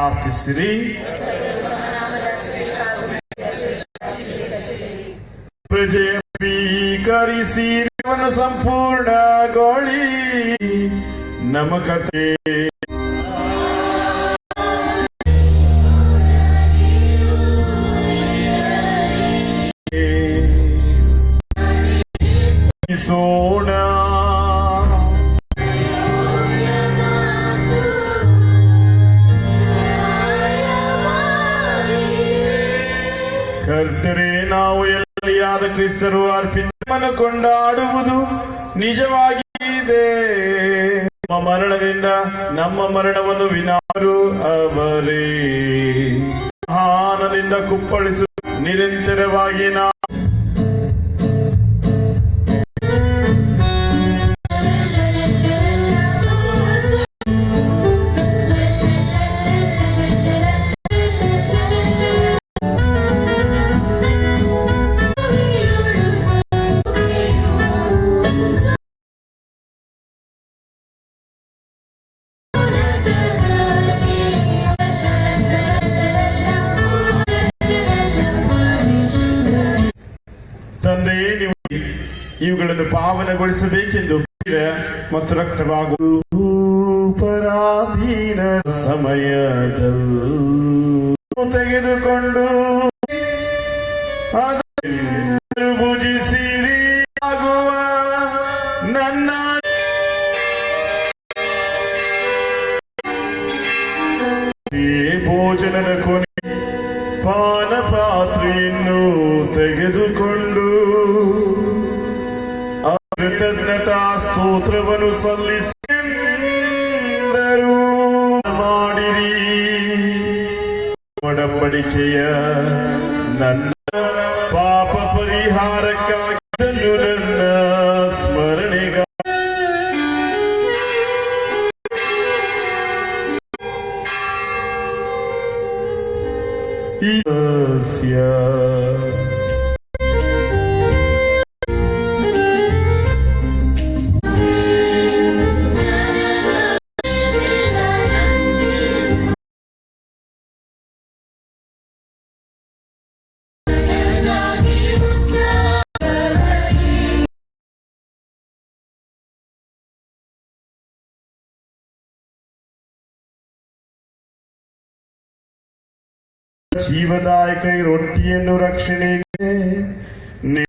ಪ್ರಾರ್ಥಿಸಿರಿ. ಪ್ರಜೆ ಸ್ವೀಕರಿಸಿರಿ, ಅವನು ಸಂಪೂರ್ಣಗೊಳ್ಳಿ ನಮ್ಮ ಕತೆ. ಸೋಣ ಕರ್ತರೆ, ನಾವು ಎಲ್ಲಿಯಾದ ಕ್ರಿಸ್ತರು ಅರ್ಪಿತವನ್ನು ಕೊಂಡಾಡುವುದು ನಿಜವಾಗಿ ಇದೆ. ನಮ್ಮ ಮರಣದಿಂದ ನಮ್ಮ ಮರಣವನ್ನು ವಿನಾರು ಅವರೇ ಹಾನದಿಂದ ಕುಪ್ಪಳಿಸು ನಿರಂತರವಾಗಿ ನಾವು ತಂದೆ, ನೀವು ಇವುಗಳನ್ನು ಪಾವನಗೊಳಿಸಬೇಕೆಂದು ಮತ್ತು ರಕ್ತವಾಗುವ ಪರಾಧೀನ ಸಮಯದಲ್ಲಿ ತೆಗೆದುಕೊಂಡು ಅದನ್ನು ಭುಜಿಸಿರಿ. ಆಗುವ ನನ್ನ ಈ ಭೋಜನದ ಕೊನೆ ಪಾನ ಪಾತ್ರೆಯನ್ನು ತೆಗೆದುಕೊಂಡು ಕೃತಜ್ಞತಾ ಸ್ತೋತ್ರವನ್ನು ಸಲ್ಲಿಸಿದರು. ಮಾಡಿರಿ. ಒಡಂಬಡಿಕೆಯ ನನ್ನ ಪಾಪ ಪರಿಹಾರಕ್ಕಾಗಿ ನನ್ನ ಸ್ಮರಣೆಗಾಗಿ ಜೀವದಾಯಕ ಈ ರೊಟ್ಟಿಯನ್ನು ರಕ್ಷಣೆಗೆ